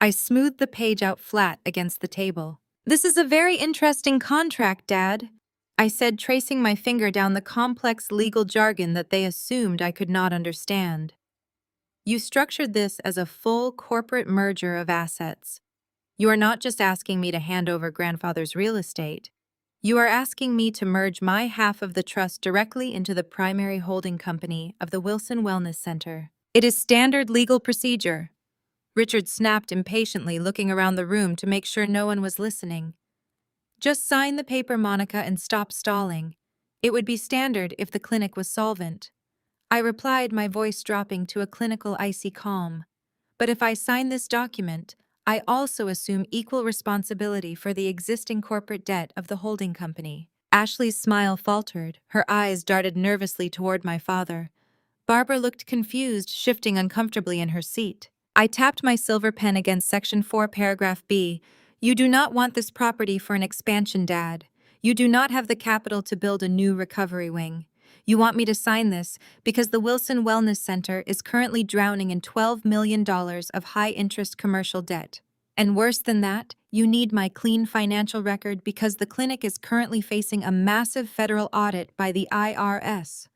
S1: I smoothed the page out flat against the table. "This is a very interesting contract, Dad," I said, tracing my finger down the complex legal jargon that they assumed I could not understand. "You structured this as a full corporate merger of assets. You are not just asking me to hand over grandfather's real estate. You are asking me to merge my half of the trust directly into the primary holding company of the Wilson Wellness Center. It is standard legal procedure." Richard snapped impatiently, looking around the room to make sure no one was listening. "Just sign the paper, Monica, and stop stalling. It would be standard if the clinic was solvent." I replied, my voice dropping to a clinical icy calm. "But if I sign this document, I also assume equal responsibility for the existing corporate debt of the holding company." Ashley's smile faltered. Her eyes darted nervously toward my father. Barbara looked confused, shifting uncomfortably in her seat. I tapped my silver pen against Section 4, Paragraph B. "You do not want this property for an expansion, Dad. You do not have the capital to build a new recovery wing. You want me to sign this because the Wilson Wellness Center is currently drowning in $12 million of high-interest commercial debt. And worse than that, you need my clean financial record because the clinic is currently facing a massive federal audit by the IRS.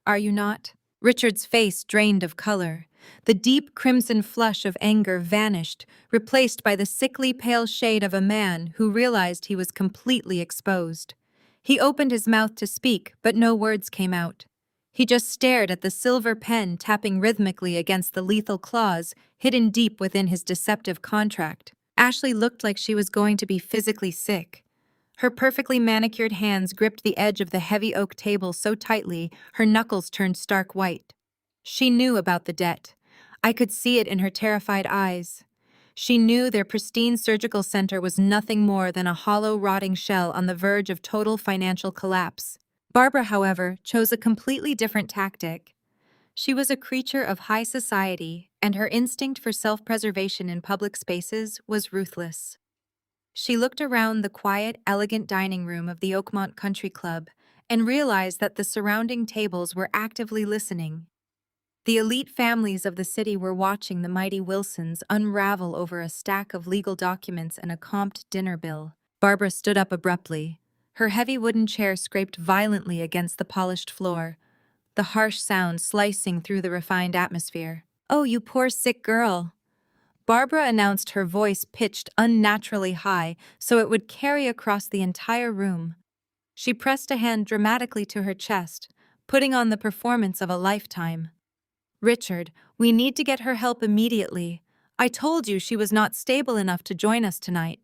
S1: Are you not?" Richard's face drained of color. The deep crimson flush of anger vanished, replaced by the sickly pale shade of a man who realized he was completely exposed. He opened his mouth to speak, but no words came out. He just stared at the silver pen tapping rhythmically against the lethal clause hidden deep within his deceptive contract. Ashley looked like she was going to be physically sick. Her perfectly manicured hands gripped the edge of the heavy oak table so tightly her knuckles turned stark white. She knew about the debt. I could see it in her terrified eyes. She knew their pristine surgical center was nothing more than a hollow, rotting shell on the verge of total financial collapse. Barbara, however, chose a completely different tactic. She was a creature of high society, and her instinct for self-preservation in public spaces was ruthless. She looked around the quiet, elegant dining room of the Oakmont Country Club and realized that the surrounding tables were actively listening. The elite families of the city were watching the mighty Wilsons unravel over a stack of legal documents and a comped dinner bill. Barbara stood up abruptly. Her heavy wooden chair scraped violently against the polished floor, the harsh sound slicing through the refined atmosphere. "Oh, you poor sick girl," Barbara announced, her voice pitched unnaturally high so it would carry across the entire room. She pressed a hand dramatically to her chest, putting on the performance of a lifetime. "Richard, we need to get her help immediately. I told you she was not stable enough to join us tonight.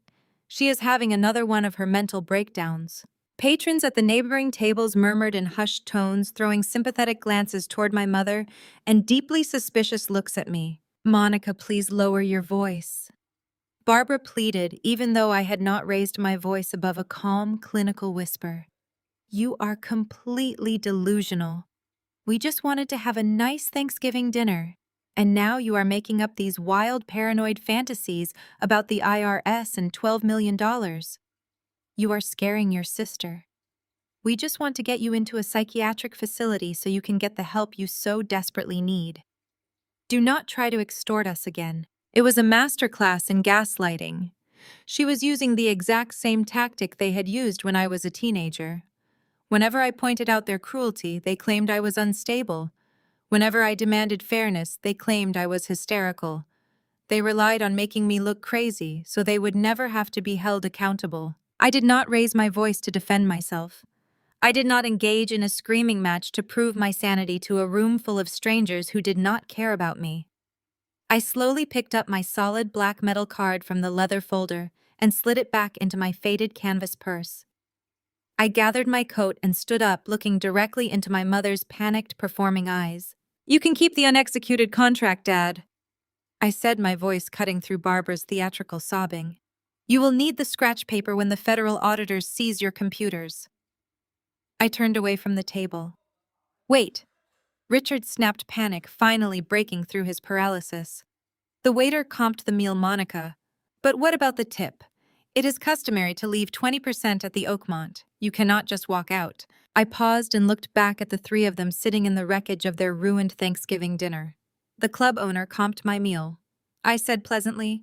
S1: She is having another one of her mental breakdowns." Patrons at the neighboring tables murmured in hushed tones, throwing sympathetic glances toward my mother and deeply suspicious looks at me. "Monica, please lower your voice," Barbara pleaded, even though I had not raised my voice above a calm, clinical whisper. "You are completely delusional. We just wanted to have a nice Thanksgiving dinner, and now you are making up these wild, paranoid fantasies about the IRS and $12 million. You are scaring your sister. We just want to get you into a psychiatric facility so you can get the help you so desperately need. Do not try to extort us again." It was a masterclass in gaslighting. She was using the exact same tactic they had used when I was a teenager. Whenever I pointed out their cruelty, they claimed I was unstable. Whenever I demanded fairness, they claimed I was hysterical. They relied on making me look crazy so they would never have to be held accountable. I did not raise my voice to defend myself. I did not engage in a screaming match to prove my sanity to a room full of strangers who did not care about me. I slowly picked up my solid black metal card from the leather folder and slid it back into my faded canvas purse. I gathered my coat and stood up, looking directly into my mother's panicked, performing eyes. "You can keep the unexecuted contract, Dad," I said, my voice cutting through Barbara's theatrical sobbing. "You will need the scratch paper when the federal auditors seize your computers." I turned away from the table. "Wait!" Richard snapped, panic finally breaking through his paralysis. The waiter comped the meal, "Monica. But what about the tip? It is customary to leave 20% at the Oakmont. You cannot just walk out." I paused and looked back at the three of them sitting in the wreckage of their ruined Thanksgiving dinner. "The club owner comped my meal," I said pleasantly.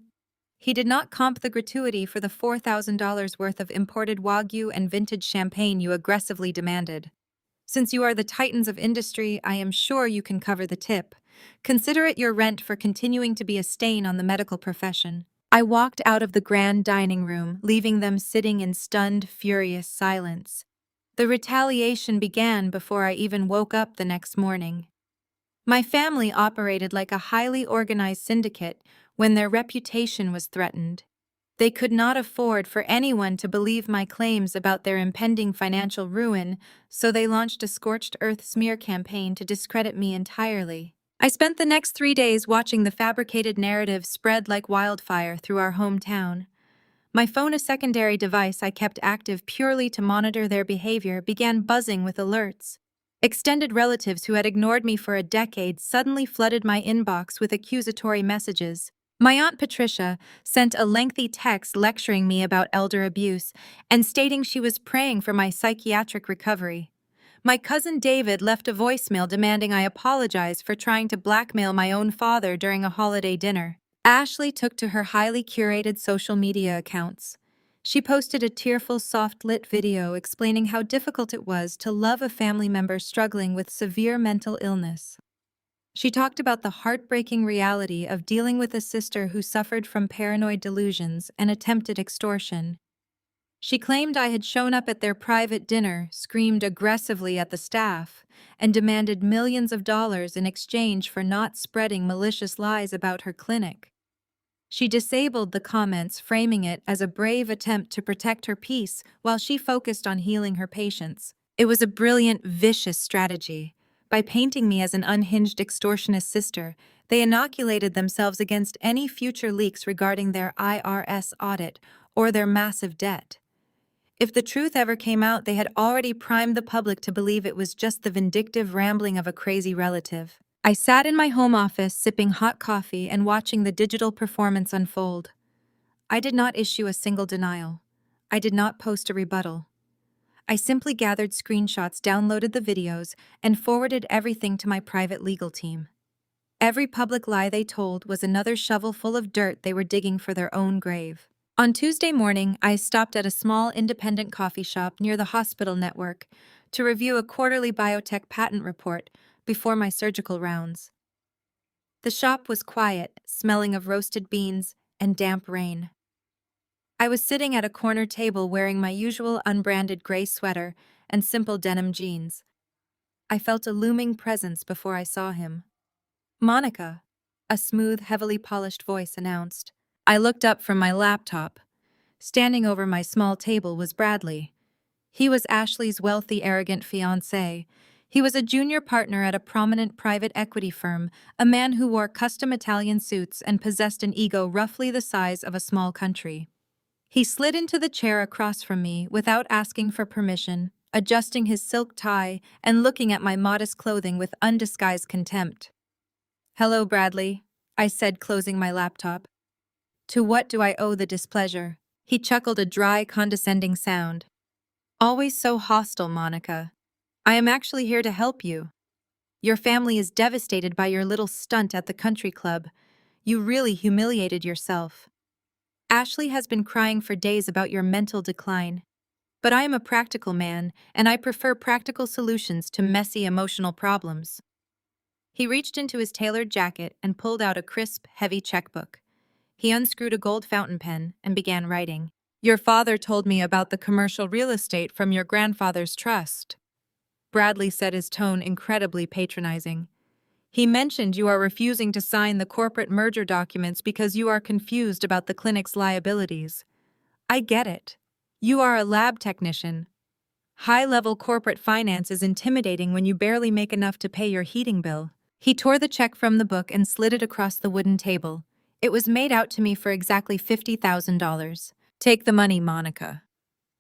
S1: "He did not comp the gratuity for the $4,000 worth of imported Wagyu and vintage champagne you aggressively demanded. Since you are the titans of industry, I am sure you can cover the tip. Consider it your rent for continuing to be a stain on the medical profession." I walked out of the grand dining room, leaving them sitting in stunned, furious silence. The retaliation began before I even woke up the next morning. My family operated like a highly organized syndicate when their reputation was threatened. They could not afford for anyone to believe my claims about their impending financial ruin, so they launched a scorched earth smear campaign to discredit me entirely. I spent the next 3 days watching the fabricated narrative spread like wildfire through our hometown. My phone, a secondary device I kept active purely to monitor their behavior, began buzzing with alerts. Extended relatives who had ignored me for a decade suddenly flooded my inbox with accusatory messages. My Aunt Patricia sent a lengthy text lecturing me about elder abuse and stating she was praying for my psychiatric recovery. My cousin David left a voicemail demanding I apologize for trying to blackmail my own father during a holiday dinner. Ashley took to her highly curated social media accounts. She posted a tearful, soft-lit video explaining how difficult it was to love a family member struggling with severe mental illness. She talked about the heartbreaking reality of dealing with a sister who suffered from paranoid delusions and attempted extortion. She claimed I had shown up at their private dinner, screamed aggressively at the staff, and demanded millions of dollars in exchange for not spreading malicious lies about her clinic. She disabled the comments, framing it as a brave attempt to protect her peace while she focused on healing her patients. It was a brilliant, vicious strategy. By painting me as an unhinged extortionist sister, they inoculated themselves against any future leaks regarding their IRS audit or their massive debt. If the truth ever came out, they had already primed the public to believe it was just the vindictive rambling of a crazy relative. I sat in my home office, sipping hot coffee and watching the digital performance unfold. I did not issue a single denial. I did not post a rebuttal. I simply gathered screenshots, downloaded the videos, and forwarded everything to my private legal team. Every public lie they told was another shovel full of dirt they were digging for their own grave. On Tuesday morning, I stopped at a small independent coffee shop near the hospital network to review a quarterly biotech patent report before my surgical rounds. The shop was quiet, smelling of roasted beans and damp rain. I was sitting at a corner table wearing my usual unbranded gray sweater and simple denim jeans. I felt a looming presence before I saw him. "Monica," a smooth, heavily polished voice announced. I looked up from my laptop. Standing over my small table was Bradley. He was Ashley's wealthy, arrogant fiancé. He was a junior partner at a prominent private equity firm, a man who wore custom Italian suits and possessed an ego roughly the size of a small country. He slid into the chair across from me without asking for permission, adjusting his silk tie and looking at my modest clothing with undisguised contempt. "Hello, Bradley," I said, closing my laptop. "To what do I owe the displeasure?" He chuckled a dry, condescending sound. "Always so hostile, Monica. I am actually here to help you. Your family is devastated by your little stunt at the country club. You really humiliated yourself. Ashley has been crying for days about your mental decline. But I am a practical man, and I prefer practical solutions to messy emotional problems." He reached into his tailored jacket and pulled out a crisp, heavy checkbook. He unscrewed a gold fountain pen and began writing. "Your father told me about the commercial real estate from your grandfather's trust." Bradley said, his tone incredibly patronizing. "He mentioned you are refusing to sign the corporate merger documents because you are confused about the clinic's liabilities. I get it. You are a lab technician. High-level corporate finance is intimidating when you barely make enough to pay your heating bill." He tore the check from the book and slid it across the wooden table. "It was made out to me for exactly $50,000. Take the money, Monica."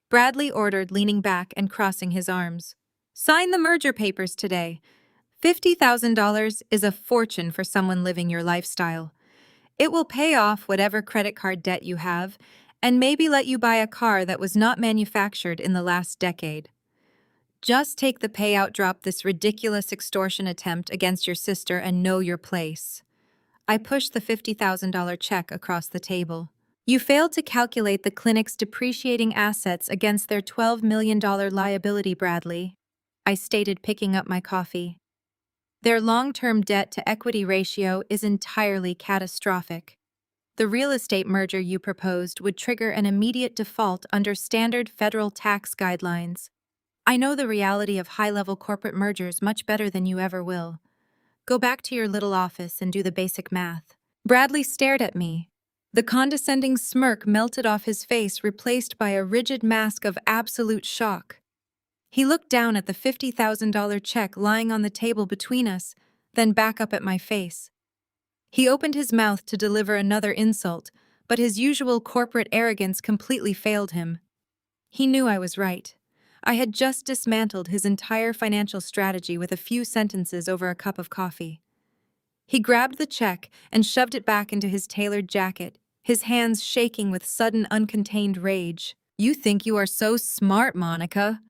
S1: Bradley ordered, leaning back and crossing his arms. "Sign the merger papers today. $50,000 is a fortune for someone living your lifestyle. It will pay off whatever credit card debt you have, and maybe let you buy a car that was not manufactured in the last decade. Just take the payout, drop this ridiculous extortion attempt against your sister, and know your place." I pushed the $50,000 check across the table. "You failed to calculate the clinic's depreciating assets against their $12 million liability, Bradley," I stated, picking up my coffee. "Their long-term debt-to-equity ratio is entirely catastrophic. The real estate merger you proposed would trigger an immediate default under standard federal tax guidelines. I know the reality of high-level corporate mergers much better than you ever will. Go back to your little office and do the basic math." Bradley stared at me. The condescending smirk melted off his face, replaced by a rigid mask of absolute shock. He looked down at the $50,000 check lying on the table between us, then back up at my face. He opened his mouth to deliver another insult, but his usual corporate arrogance completely failed him. He knew I was right. I had just dismantled his entire financial strategy with a few sentences over a cup of coffee. He grabbed the check and shoved it back into his tailored jacket, his hands shaking with sudden, uncontained rage. "You think you are so smart, Monica?"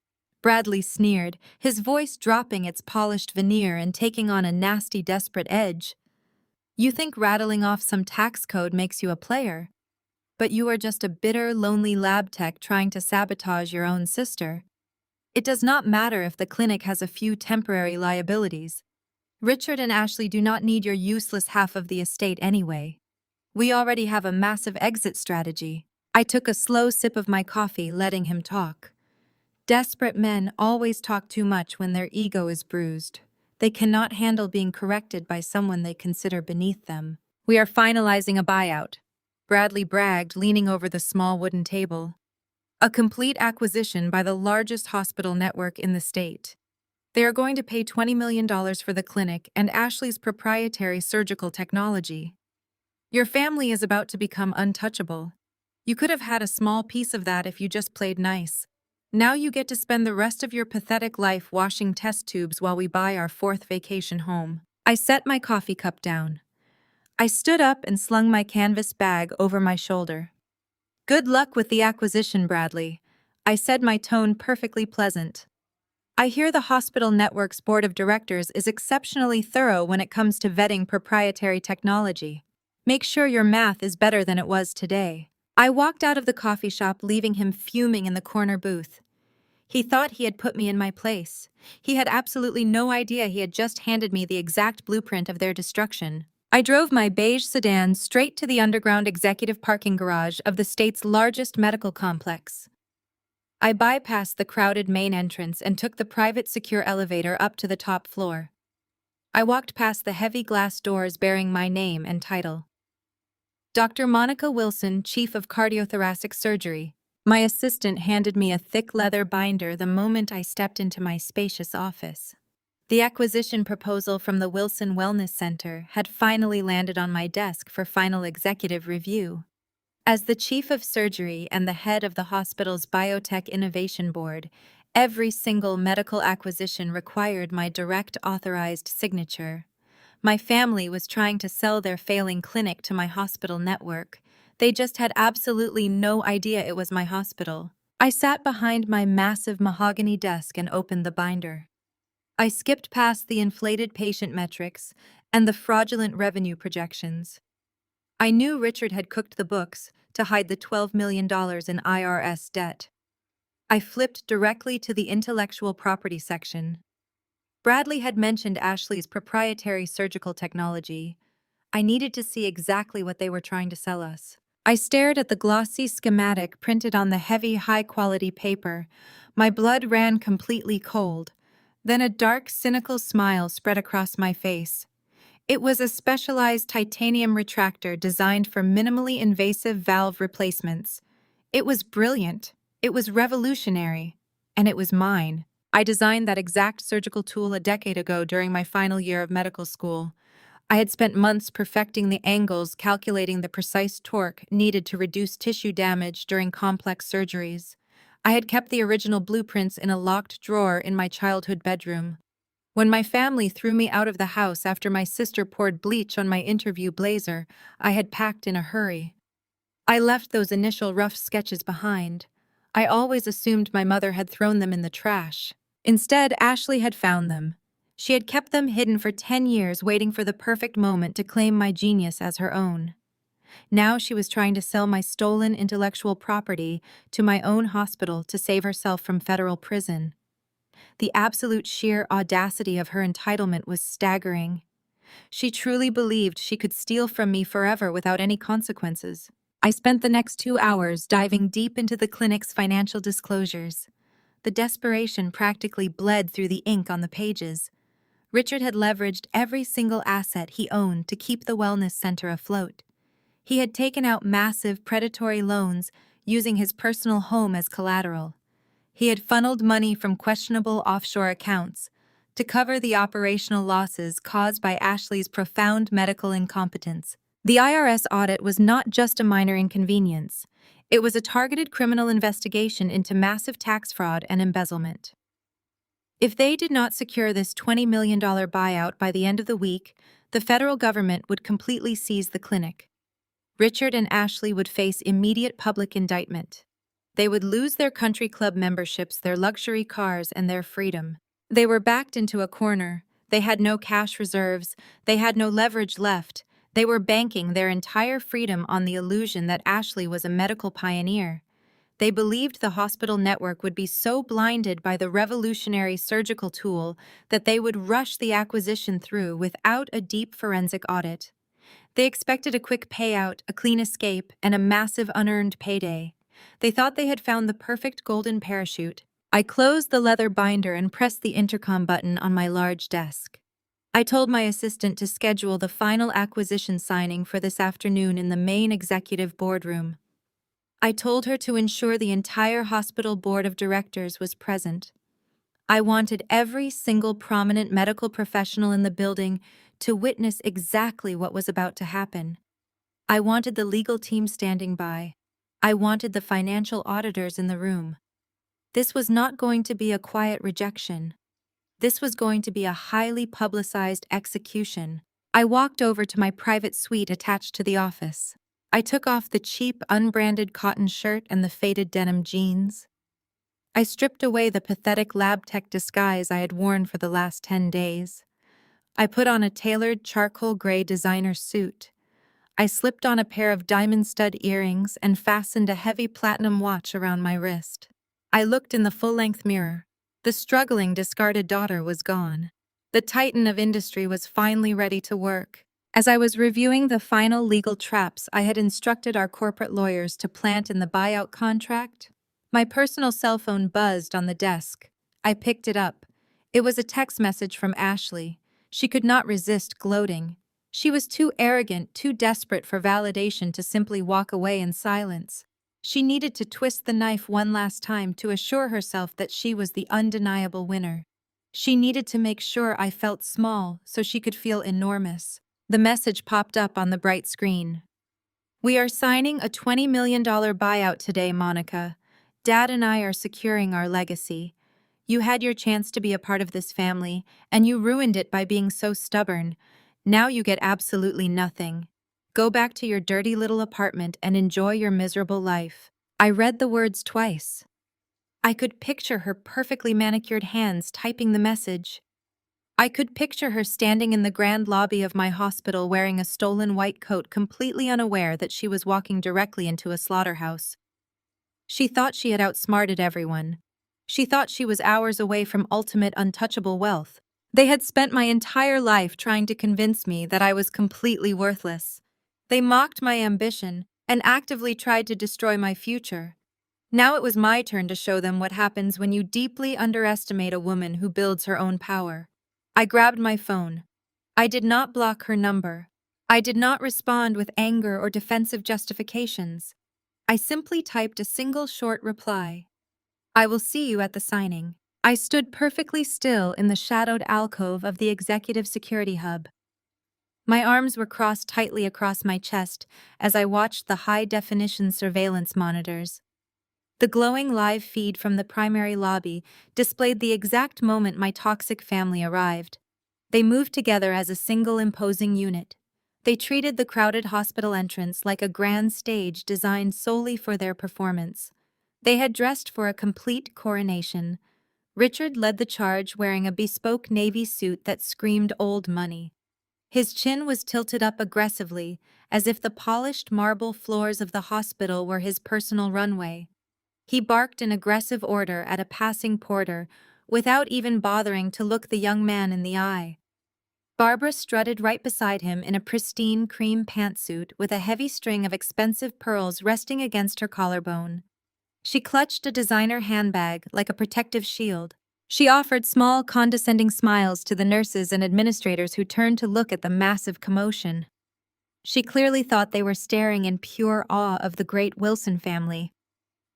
S1: Bradley sneered, his voice dropping its polished veneer and taking on a nasty, desperate edge. "You think rattling off some tax code makes you a player? But you are just a bitter, lonely lab tech trying to sabotage your own sister. It does not matter if the clinic has a few temporary liabilities. Richard and Ashley do not need your useless half of the estate anyway. We already have a massive exit strategy." I took a slow sip of my coffee, letting him talk. Desperate men always talk too much when their ego is bruised. They cannot handle being corrected by someone they consider beneath them. "We are finalizing a buyout," Bradley bragged, leaning over the small wooden table. "A complete acquisition by the largest hospital network in the state. They are going to pay $20 million for the clinic and Ashley's proprietary surgical technology. Your family is about to become untouchable. You could have had a small piece of that if you just played nice. Now you get to spend the rest of your pathetic life washing test tubes while we buy our fourth vacation home." I set my coffee cup down. I stood up and slung my canvas bag over my shoulder. "Good luck with the acquisition, Bradley," I said, my tone perfectly pleasant. I hear the hospital network's board of directors is exceptionally thorough when it comes to vetting proprietary technology. Make sure your math is better than it was today. I walked out of the coffee shop, leaving him fuming in the corner booth. He thought he had put me in my place. He had absolutely no idea he had just handed me the exact blueprint of their destruction. I drove my beige sedan straight to the underground executive parking garage of the state's largest medical complex. I bypassed the crowded main entrance and took the private secure elevator up to the top floor. I walked past the heavy glass doors bearing my name and title. Dr. Monica Wilson, Chief of Cardiothoracic Surgery. My assistant handed me a thick leather binder the moment I stepped into my spacious office. The acquisition proposal from the Wilson Wellness Center had finally landed on my desk for final executive review. As the chief of surgery and the head of the hospital's Biotech Innovation Board, every single medical acquisition required my direct authorized signature. My family was trying to sell their failing clinic to my hospital network. They just had absolutely no idea it was my hospital. I sat behind my massive mahogany desk and opened the binder. I skipped past the inflated patient metrics and the fraudulent revenue projections. I knew Richard had cooked the books to hide the $12 million in IRS debt. I flipped directly to the intellectual property section. Bradley had mentioned Ashley's proprietary surgical technology. I needed to see exactly what they were trying to sell us. I stared at the glossy schematic printed on the heavy, high-quality paper. My blood ran completely cold. Then a dark, cynical smile spread across my face. It was a specialized titanium retractor designed for minimally invasive valve replacements. It was brilliant. It was revolutionary. And it was mine. I designed that exact surgical tool a decade ago during my final year of medical school. I had spent months perfecting the angles, calculating the precise torque needed to reduce tissue damage during complex surgeries. I had kept the original blueprints in a locked drawer in my childhood bedroom. When my family threw me out of the house after my sister poured bleach on my interview blazer, I had packed in a hurry. I left those initial rough sketches behind. I always assumed my mother had thrown them in the trash. Instead, Ashley had found them. She had kept them hidden for 10 years, waiting for the perfect moment to claim my genius as her own. Now she was trying to sell my stolen intellectual property to my own hospital to save herself from federal prison. The absolute sheer audacity of her entitlement was staggering. She truly believed she could steal from me forever without any consequences. I spent the next 2 hours diving deep into the clinic's financial disclosures. The desperation practically bled through the ink on the pages. Richard had leveraged every single asset he owned to keep the wellness center afloat. He had taken out massive predatory loans using his personal home as collateral. He had funneled money from questionable offshore accounts to cover the operational losses caused by Ashley's profound medical incompetence. The IRS audit was not just a minor inconvenience. It was a targeted criminal investigation into massive tax fraud and embezzlement. If they did not secure this $20 million buyout by the end of the week, the federal government would completely seize the clinic. Richard and Ashley would face immediate public indictment. They would lose their country club memberships, their luxury cars, and their freedom. They were backed into a corner. They had no cash reserves. They had no leverage left. They were banking their entire freedom on the illusion that Ashley was a medical pioneer. They believed the hospital network would be so blinded by the revolutionary surgical tool that they would rush the acquisition through without a deep forensic audit. They expected a quick payout, a clean escape, and a massive unearned payday. They thought they had found the perfect golden parachute. I closed the leather binder and pressed the intercom button on my large desk. I told my assistant to schedule the final acquisition signing for this afternoon in the main executive boardroom. I told her to ensure the entire hospital board of directors was present. I wanted every single prominent medical professional in the building to witness exactly what was about to happen. I wanted the legal team standing by. I wanted the financial auditors in the room. This was not going to be a quiet rejection. This was going to be a highly publicized execution. I walked over to my private suite attached to the office. I took off the cheap, unbranded cotton shirt and the faded denim jeans. I stripped away the pathetic lab tech disguise I had worn for the last 10 days. I put on a tailored charcoal gray designer suit. I slipped on a pair of diamond stud earrings and fastened a heavy platinum watch around my wrist. I looked in the full-length mirror. The struggling, discarded daughter was gone. The titan of industry was finally ready to work. As I was reviewing the final legal traps I had instructed our corporate lawyers to plant in the buyout contract, my personal cell phone buzzed on the desk. I picked it up. It was a text message from Ashley. She could not resist gloating. She was too arrogant, too desperate for validation to simply walk away in silence. She needed to twist the knife one last time to assure herself that she was the undeniable winner. She needed to make sure I felt small so she could feel enormous. The message popped up on the bright screen. "We are signing a $20 million buyout today, Monica. Dad and I are securing our legacy. You had your chance to be a part of this family, and you ruined it by being so stubborn. Now you get absolutely nothing. Go back to your dirty little apartment and enjoy your miserable life." I read the words twice. I could picture her perfectly manicured hands typing the message. I could picture her standing in the grand lobby of my hospital wearing a stolen white coat, completely unaware that she was walking directly into a slaughterhouse. She thought she had outsmarted everyone. She thought she was hours away from ultimate untouchable wealth. They had spent my entire life trying to convince me that I was completely worthless. They mocked my ambition and actively tried to destroy my future. Now it was my turn to show them what happens when you deeply underestimate a woman who builds her own power. I grabbed my phone. I did not block her number. I did not respond with anger or defensive justifications. I simply typed a single short reply. "I will see you at the signing." I stood perfectly still in the shadowed alcove of the executive security hub. My arms were crossed tightly across my chest as I watched the high-definition surveillance monitors. The glowing live feed from the primary lobby displayed the exact moment my toxic family arrived. They moved together as a single imposing unit. They treated the crowded hospital entrance like a grand stage designed solely for their performance. They had dressed for a complete coronation. Richard led the charge wearing a bespoke navy suit that screamed old money. His chin was tilted up aggressively, as if the polished marble floors of the hospital were his personal runway. He barked an aggressive order at a passing porter, without even bothering to look the young man in the eye. Barbara strutted right beside him in a pristine cream pantsuit with a heavy string of expensive pearls resting against her collarbone. She clutched a designer handbag like a protective shield. She offered small, condescending smiles to the nurses and administrators who turned to look at the massive commotion. She clearly thought they were staring in pure awe of the great Wilson family.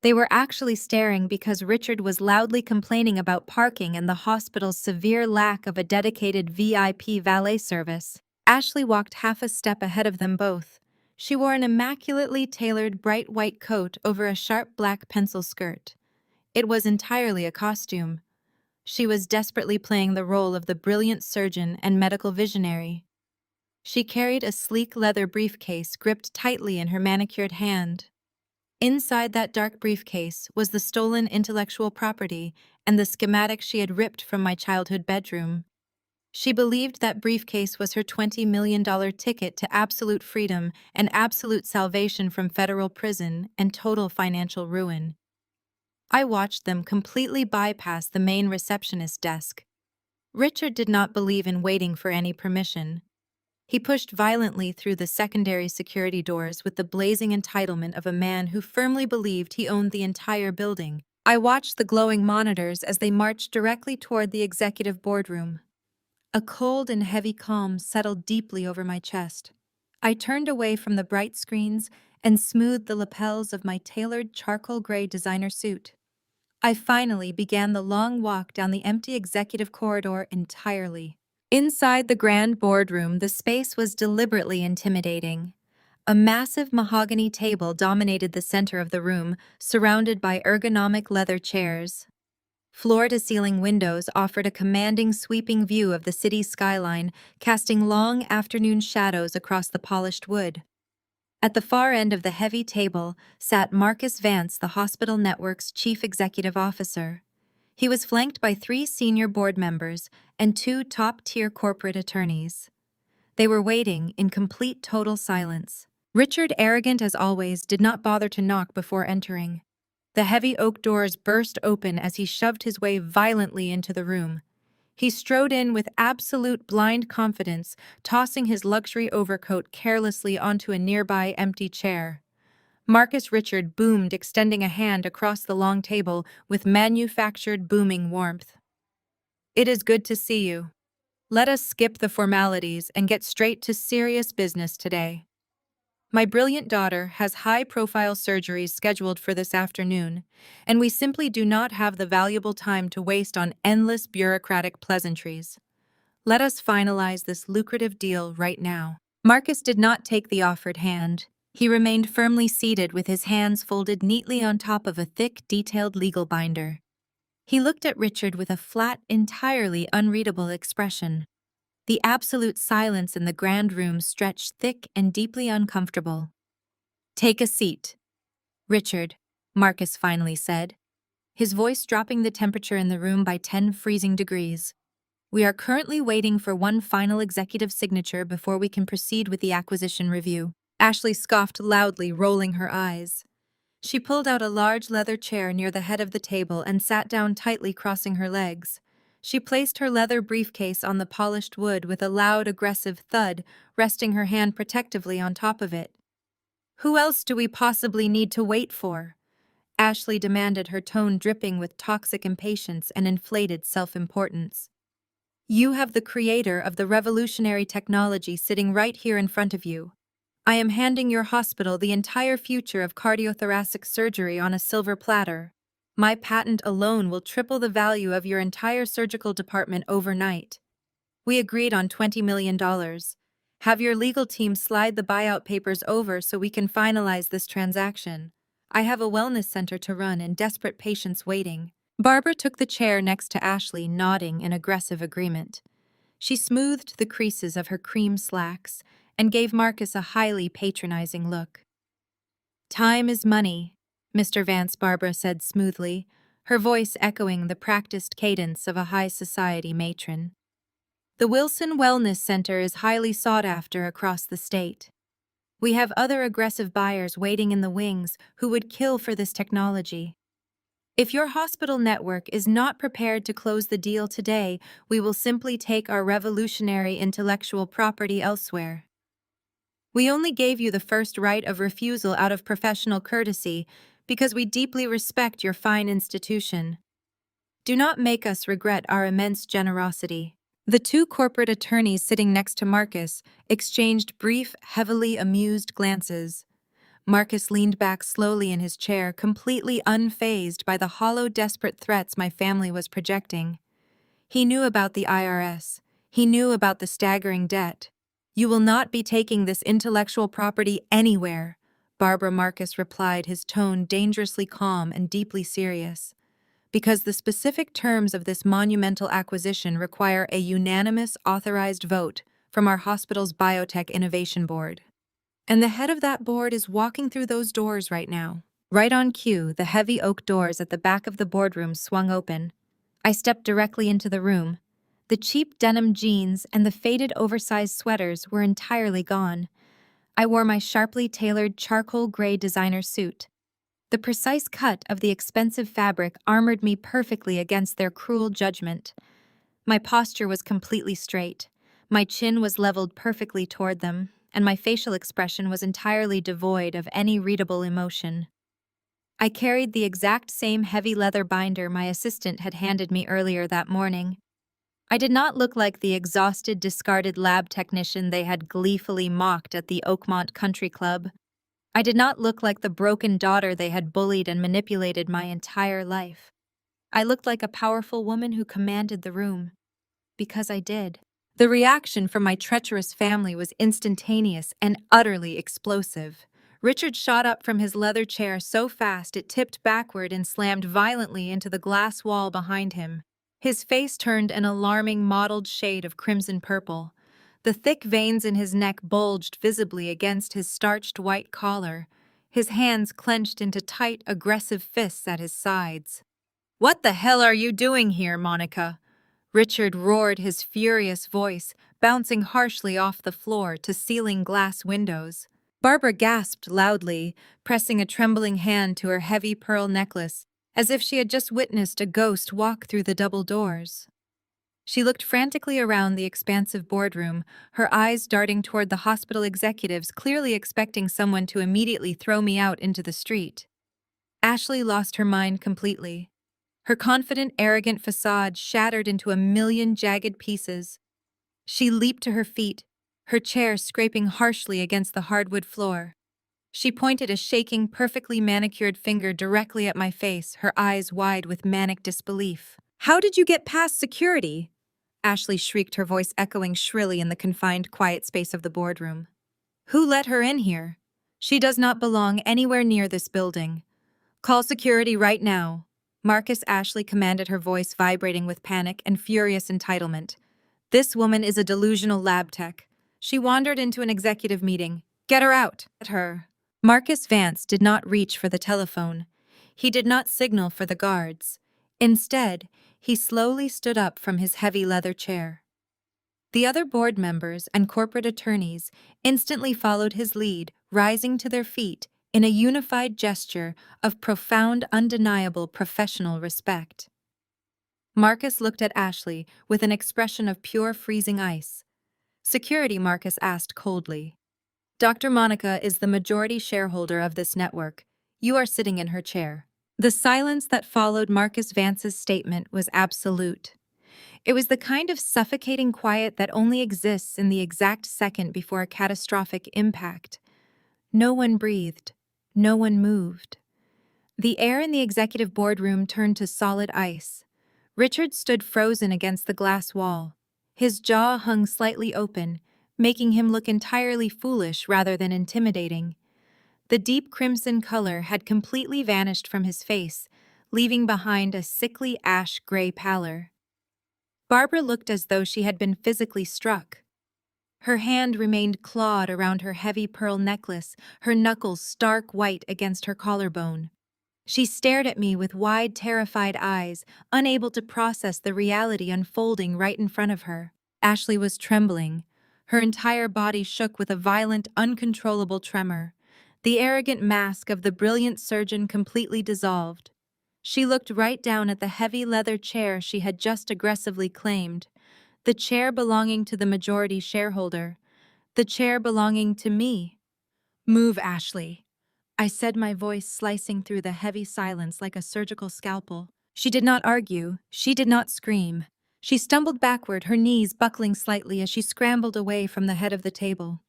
S1: They were actually staring because Richard was loudly complaining about parking and the hospital's severe lack of a dedicated VIP valet service. Ashley walked half a step ahead of them both. She wore an immaculately tailored bright white coat over a sharp black pencil skirt. It was entirely a costume. She was desperately playing the role of the brilliant surgeon and medical visionary. She carried a sleek leather briefcase gripped tightly in her manicured hand. Inside that dark briefcase was the stolen intellectual property and the schematic she had ripped from my childhood bedroom. She believed that briefcase was her $20 million ticket to absolute freedom and absolute salvation from federal prison and total financial ruin. I watched them completely bypass the main receptionist desk. Richard did not believe in waiting for any permission. He pushed violently through the secondary security doors with the blazing entitlement of a man who firmly believed he owned the entire building. I watched the glowing monitors as they marched directly toward the executive boardroom. A cold and heavy calm settled deeply over my chest. I turned away from the bright screens and smoothed the lapels of my tailored charcoal gray designer suit. I finally began the long walk down the empty executive corridor entirely. Inside the grand boardroom, the space was deliberately intimidating. A massive mahogany table dominated the center of the room, surrounded by ergonomic leather chairs. Floor-to-ceiling windows offered a commanding, sweeping view of the city's skyline, casting long afternoon shadows across the polished wood. At the far end of the heavy table sat Marcus Vance, the hospital network's chief executive officer. He was flanked by 3 senior board members and 2 top-tier corporate attorneys. They were waiting in complete total silence. Richard, arrogant as always, did not bother to knock before entering. The heavy oak doors burst open as he shoved his way violently into the room. He strode in with absolute blind confidence, tossing his luxury overcoat carelessly onto a nearby empty chair. Marcus Richard boomed, extending a hand across the long table with manufactured booming warmth. "It is good to see you. Let us skip the formalities and get straight to serious business today. My brilliant daughter has high-profile surgeries scheduled for this afternoon, and we simply do not have the valuable time to waste on endless bureaucratic pleasantries. Let us finalize this lucrative deal right now." Marcus did not take the offered hand. He remained firmly seated with his hands folded neatly on top of a thick, detailed legal binder. He looked at Richard with a flat, entirely unreadable expression. The absolute silence in the grand room stretched thick and deeply uncomfortable. "Take a seat, Richard," Marcus finally said, his voice dropping the temperature in the room by 10 freezing degrees. "We are currently waiting for one final executive signature before we can proceed with the acquisition review." Ashley scoffed loudly, rolling her eyes. She pulled out a large leather chair near the head of the table and sat down tightly, crossing her legs. She placed her leather briefcase on the polished wood with a loud, aggressive thud, resting her hand protectively on top of it. "Who else do we possibly need to wait for?" Ashley demanded, her tone dripping with toxic impatience and inflated self-importance. "You have the creator of the revolutionary technology sitting right here in front of you. I am handing your hospital the entire future of cardiothoracic surgery on a silver platter. My patent alone will triple the value of your entire surgical department overnight. We agreed on $20 million. Have your legal team slide the buyout papers over so we can finalize this transaction. I have a wellness center to run and desperate patients waiting." Barbara took the chair next to Ashley, nodding in aggressive agreement. She smoothed the creases of her cream slacks and gave Marcus a highly patronizing look. "Time is money," Mr. Vance, Barbara said smoothly, her voice echoing the practiced cadence of a high society matron. "The Wilson Wellness Center is highly sought after across the state. We have other aggressive buyers waiting in the wings who would kill for this technology. If your hospital network is not prepared to close the deal today, we will simply take our revolutionary intellectual property elsewhere. We only gave you the first right of refusal out of professional courtesy because we deeply respect your fine institution. Do not make us regret our immense generosity." The 2 corporate attorneys sitting next to Marcus exchanged brief, heavily amused glances. Marcus leaned back slowly in his chair, completely unfazed by the hollow, desperate threats my family was projecting. He knew about the IRS. He knew about the staggering debt. "You will not be taking this intellectual property anywhere," Barbara Marcus replied, his tone dangerously calm and deeply serious. "Because the specific terms of this monumental acquisition require a unanimous authorized vote from our hospital's Biotech Innovation Board. And the head of that board is walking through those doors right now." Right on cue, the heavy oak doors at the back of the boardroom swung open. I stepped directly into the room. The cheap denim jeans and the faded oversized sweaters were entirely gone. I wore my sharply tailored charcoal gray designer suit. The precise cut of the expensive fabric armored me perfectly against their cruel judgment. My posture was completely straight. My chin was leveled perfectly toward them, and my facial expression was entirely devoid of any readable emotion. I carried the exact same heavy leather binder my assistant had handed me earlier that morning. I did not look like the exhausted, discarded lab technician they had gleefully mocked at the Oakmont Country Club. I did not look like the broken daughter they had bullied and manipulated my entire life. I looked like a powerful woman who commanded the room. Because I did. The reaction from my treacherous family was instantaneous and utterly explosive. Richard shot up from his leather chair so fast it tipped backward and slammed violently into the glass wall behind him. His face turned an alarming mottled shade of crimson purple. The thick veins in his neck bulged visibly against his starched white collar, his hands clenched into tight, aggressive fists at his sides. "What the hell are you doing here, Monica?" Richard roared, his furious voice bouncing harshly off the floor to ceiling glass windows. Barbara gasped loudly, pressing a trembling hand to her heavy pearl necklace, as if she had just witnessed a ghost walk through the double doors. She looked frantically around the expansive boardroom, her eyes darting toward the hospital executives, clearly expecting someone to immediately throw me out into the street. Ashley lost her mind completely. Her confident, arrogant facade shattered into a million jagged pieces. She leaped to her feet, her chair scraping harshly against the hardwood floor. She pointed a shaking, perfectly manicured finger directly at my face, her eyes wide with manic disbelief. "How did you get past security?" Ashley shrieked, her voice echoing shrilly in the confined, quiet space of the boardroom. "Who let her in here? She does not belong anywhere near this building. Call security right now." Marcus Ashley commanded, her voice vibrating with panic and furious entitlement. "This woman is a delusional lab tech. She wandered into an executive meeting. Get her out." Get her. Marcus Vance did not reach for the telephone. He did not signal for the guards. Instead, he slowly stood up from his heavy leather chair. The other board members and corporate attorneys instantly followed his lead, rising to their feet in a unified gesture of profound, undeniable professional respect. Marcus looked at Ashley with an expression of pure freezing ice. "Security," Marcus asked coldly. "Dr. Monica is the majority shareholder of this network. You are sitting in her chair." The silence that followed Marcus Vance's statement was absolute. It was the kind of suffocating quiet that only exists in the exact second before a catastrophic impact. No one breathed. No one moved. The air in the executive boardroom turned to solid ice. Richard stood frozen against the glass wall. His jaw hung slightly open, making him look entirely foolish rather than intimidating. The deep crimson color had completely vanished from his face, leaving behind a sickly ash-gray pallor. Barbara looked as though she had been physically struck. Her hand remained clawed around her heavy pearl necklace, her knuckles stark white against her collarbone. She stared at me with wide, terrified eyes, unable to process the reality unfolding right in front of her. Ashley was trembling. Her entire body shook with a violent, uncontrollable tremor. The arrogant mask of the brilliant surgeon completely dissolved. She looked right down at the heavy leather chair she had just aggressively claimed, the chair belonging to the majority shareholder, the chair belonging to me. "Move, Ashley," I said, my voice slicing through the heavy silence like a surgical scalpel. She did not argue. She did not scream. She stumbled backward, her knees buckling slightly as she scrambled away from the head of the table.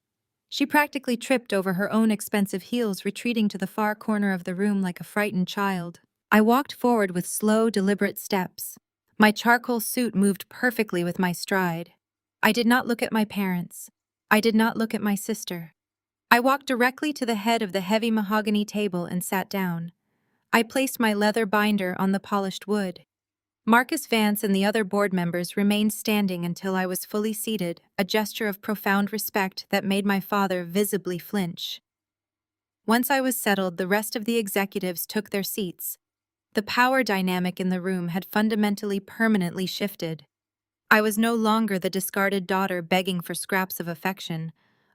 S1: She practically tripped over her own expensive heels, retreating to the far corner of the room like a frightened child. I walked forward with slow, deliberate steps. My charcoal suit moved perfectly with my stride. I did not look at my parents. I did not look at my sister. I walked directly to the head of the heavy mahogany table and sat down. I placed my leather binder on the polished wood. Marcus Vance and the other board members remained standing until I was fully seated, a gesture of profound respect that made my father visibly flinch. Once I was settled, the rest of the executives took their seats. The power dynamic in the room had fundamentally, permanently shifted. I was no longer the discarded daughter begging for scraps of affection.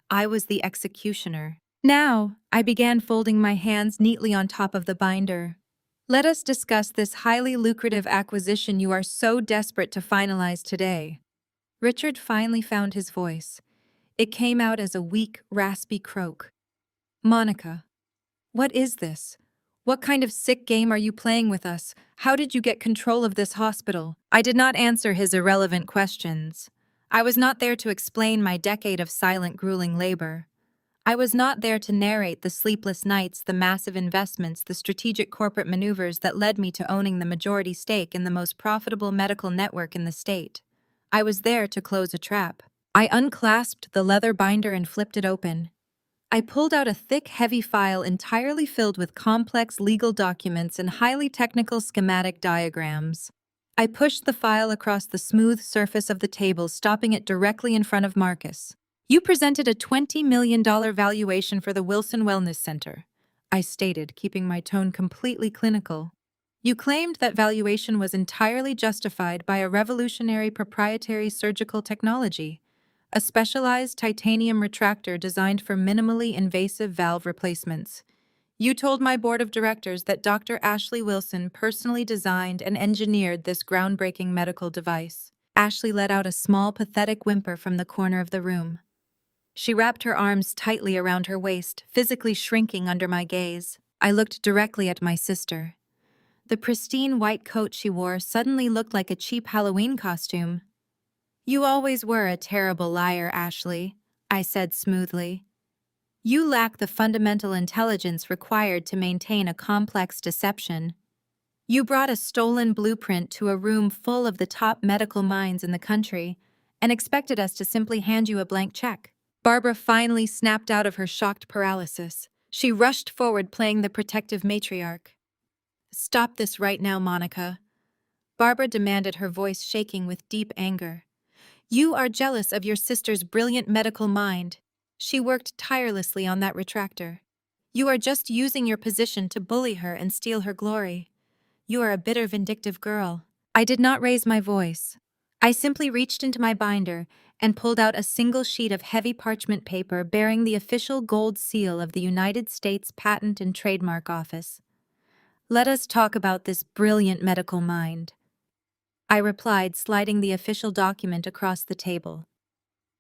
S1: I was the executioner. "Now," I began, folding my hands neatly on top of the binder, "let us discuss this highly lucrative acquisition you are so desperate to finalize today." Richard finally found his voice. It came out as a weak, raspy croak. "Monica, what is this? What kind of sick game are you playing with us? How did you get control of this hospital?" I did not answer his irrelevant questions. I was not there to explain my decade of silent, grueling labor. I was not there to narrate the sleepless nights, the massive investments, the strategic corporate maneuvers that led me to owning the majority stake in the most profitable medical network in the state. I was there to close a trap. I unclasped the leather binder and flipped it open. I pulled out a thick, heavy file entirely filled with complex legal documents and highly technical schematic diagrams. I pushed the file across the smooth surface of the table, stopping it directly in front of Marcus. You presented a $20 million valuation for the Wilson Wellness Center, I stated, keeping my tone completely clinical. You claimed that valuation was entirely justified by a revolutionary proprietary surgical technology, a specialized titanium retractor designed for minimally invasive valve replacements. You told my board of directors that Dr. Ashley Wilson personally designed and engineered this groundbreaking medical device. Ashley let out a small, pathetic whimper from the corner of the room. She wrapped her arms tightly around her waist, physically shrinking under my gaze. I looked directly at my sister. The pristine white coat she wore suddenly looked like a cheap Halloween costume. You always were a terrible liar, Ashley, I said smoothly. You lack the fundamental intelligence required to maintain a complex deception. You brought a stolen blueprint to a room full of the top medical minds in the country and expected us to simply hand you a blank check. Barbara finally snapped out of her shocked paralysis. She rushed forward, playing the protective matriarch. Stop this right now, Monica, Barbara demanded, her voice shaking with deep anger. You are jealous of your sister's brilliant medical mind. She worked tirelessly on that retractor. You are just using your position to bully her and steal her glory. You are a bitter, vindictive girl. I did not raise my voice. I simply reached into my binder and pulled out a single sheet of heavy parchment paper bearing the official gold seal of the United States Patent and Trademark Office. Let us talk about this brilliant medical mind, I replied, sliding the official document across the table.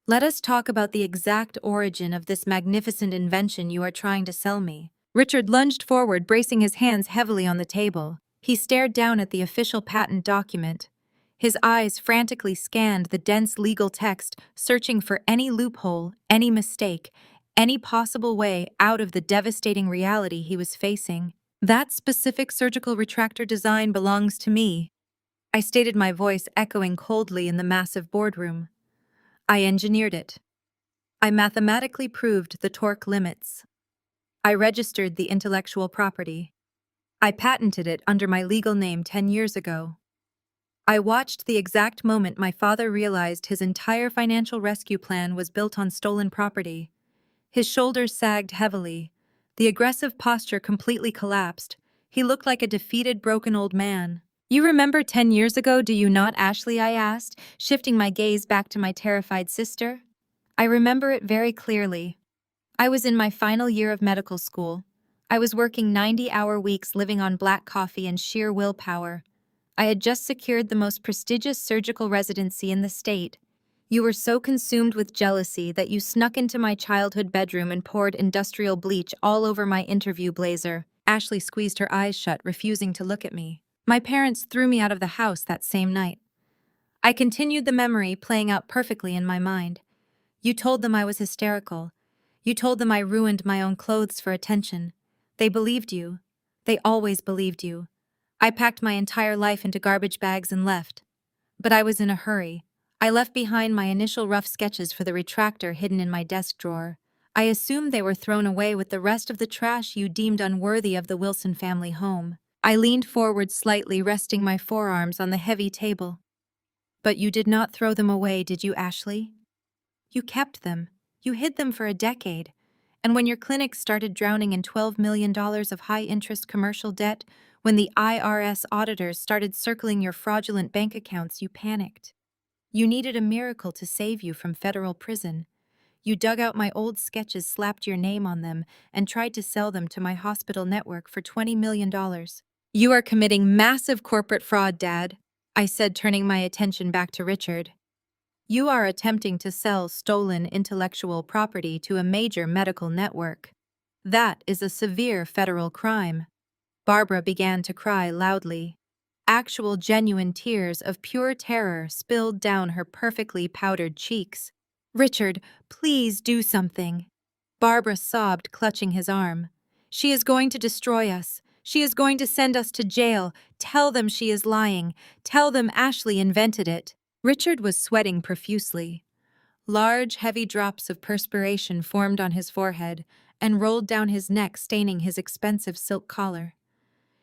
S1: Let us talk about the exact origin of this magnificent invention you are trying to sell me. Richard lunged forward, bracing his hands heavily on the table. He stared down at the official patent document. His eyes frantically scanned the dense legal text, searching for any loophole, any mistake, any possible way out of the devastating reality he was facing. That specific surgical retractor design belongs to me, I stated, my voice echoing coldly in the massive boardroom. I engineered it. I mathematically proved the torque limits. I registered the intellectual property. I patented it under my legal name 10 years ago. I watched the exact moment my father realized his entire financial rescue plan was built on stolen property. His shoulders sagged heavily. The aggressive posture completely collapsed. He looked like a defeated, broken old man. You remember 10 years ago, do you not, Ashley? I asked, shifting my gaze back to my terrified sister. I remember it very clearly. I was in my final year of medical school. I was working 90-hour weeks, living on black coffee and sheer willpower. I had just secured the most prestigious surgical residency in the state. You were so consumed with jealousy that you snuck into my childhood bedroom and poured industrial bleach all over my interview blazer. Ashley squeezed her eyes shut, refusing to look at me. My parents threw me out of the house that same night. I continued the memory playing out perfectly in my mind. You told them I was hysterical. You told them I ruined my own clothes for attention. They believed you. They always believed you. I packed my entire life into garbage bags and left. But I was in a hurry. I left behind my initial rough sketches for the retractor hidden in my desk drawer. I assumed they were thrown away with the rest of the trash you deemed unworthy of the Wilson family home. I leaned forward slightly, resting my forearms on the heavy table. But you did not throw them away, did you, Ashley? You kept them. You hid them for a decade. And when your clinic started drowning in $12 million of high-interest commercial debt, when the IRS auditors started circling your fraudulent bank accounts, you panicked. You needed a miracle to save you from federal prison. You dug out my old sketches, slapped your name on them, and tried to sell them to my hospital network for $20 million. You are committing massive corporate fraud, Dad, I said, turning my attention back to Richard. You are attempting to sell stolen intellectual property to a major medical network. That is a severe federal crime. Barbara began to cry loudly. Actual genuine tears of pure terror spilled down her perfectly powdered cheeks. Richard, please do something. Barbara sobbed, clutching his arm. She is going to destroy us. She is going to send us to jail. Tell them she is lying. Tell them Ashley invented it. Richard was sweating profusely. Large, heavy drops of perspiration formed on his forehead and rolled down his neck, staining his expensive silk collar.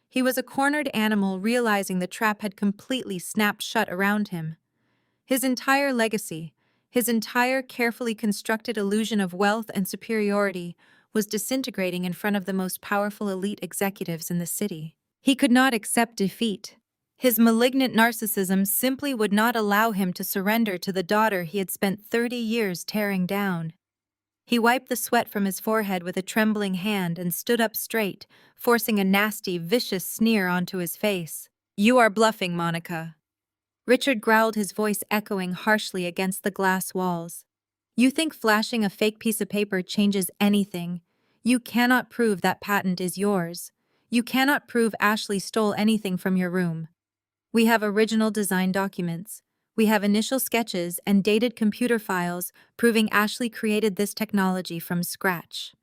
S1: He was a cornered animal realizing the trap had completely snapped shut around him. His entire legacy, his entire carefully constructed illusion of wealth and superiority was disintegrating in front of the most powerful elite executives in the city. He could not accept defeat. His malignant narcissism simply would not allow him to surrender to the daughter he had spent 30 years tearing down. He wiped the sweat from his forehead with a trembling hand and stood up straight, forcing a nasty, vicious sneer onto his face. "You are bluffing, Monica." Richard growled, his voice echoing harshly against the glass walls. "You think flashing a fake piece of paper changes anything. You cannot prove that patent is yours. You cannot prove Ashley stole anything from your room. We have original design documents. We have initial sketches and dated computer files proving Ashley created this technology from scratch.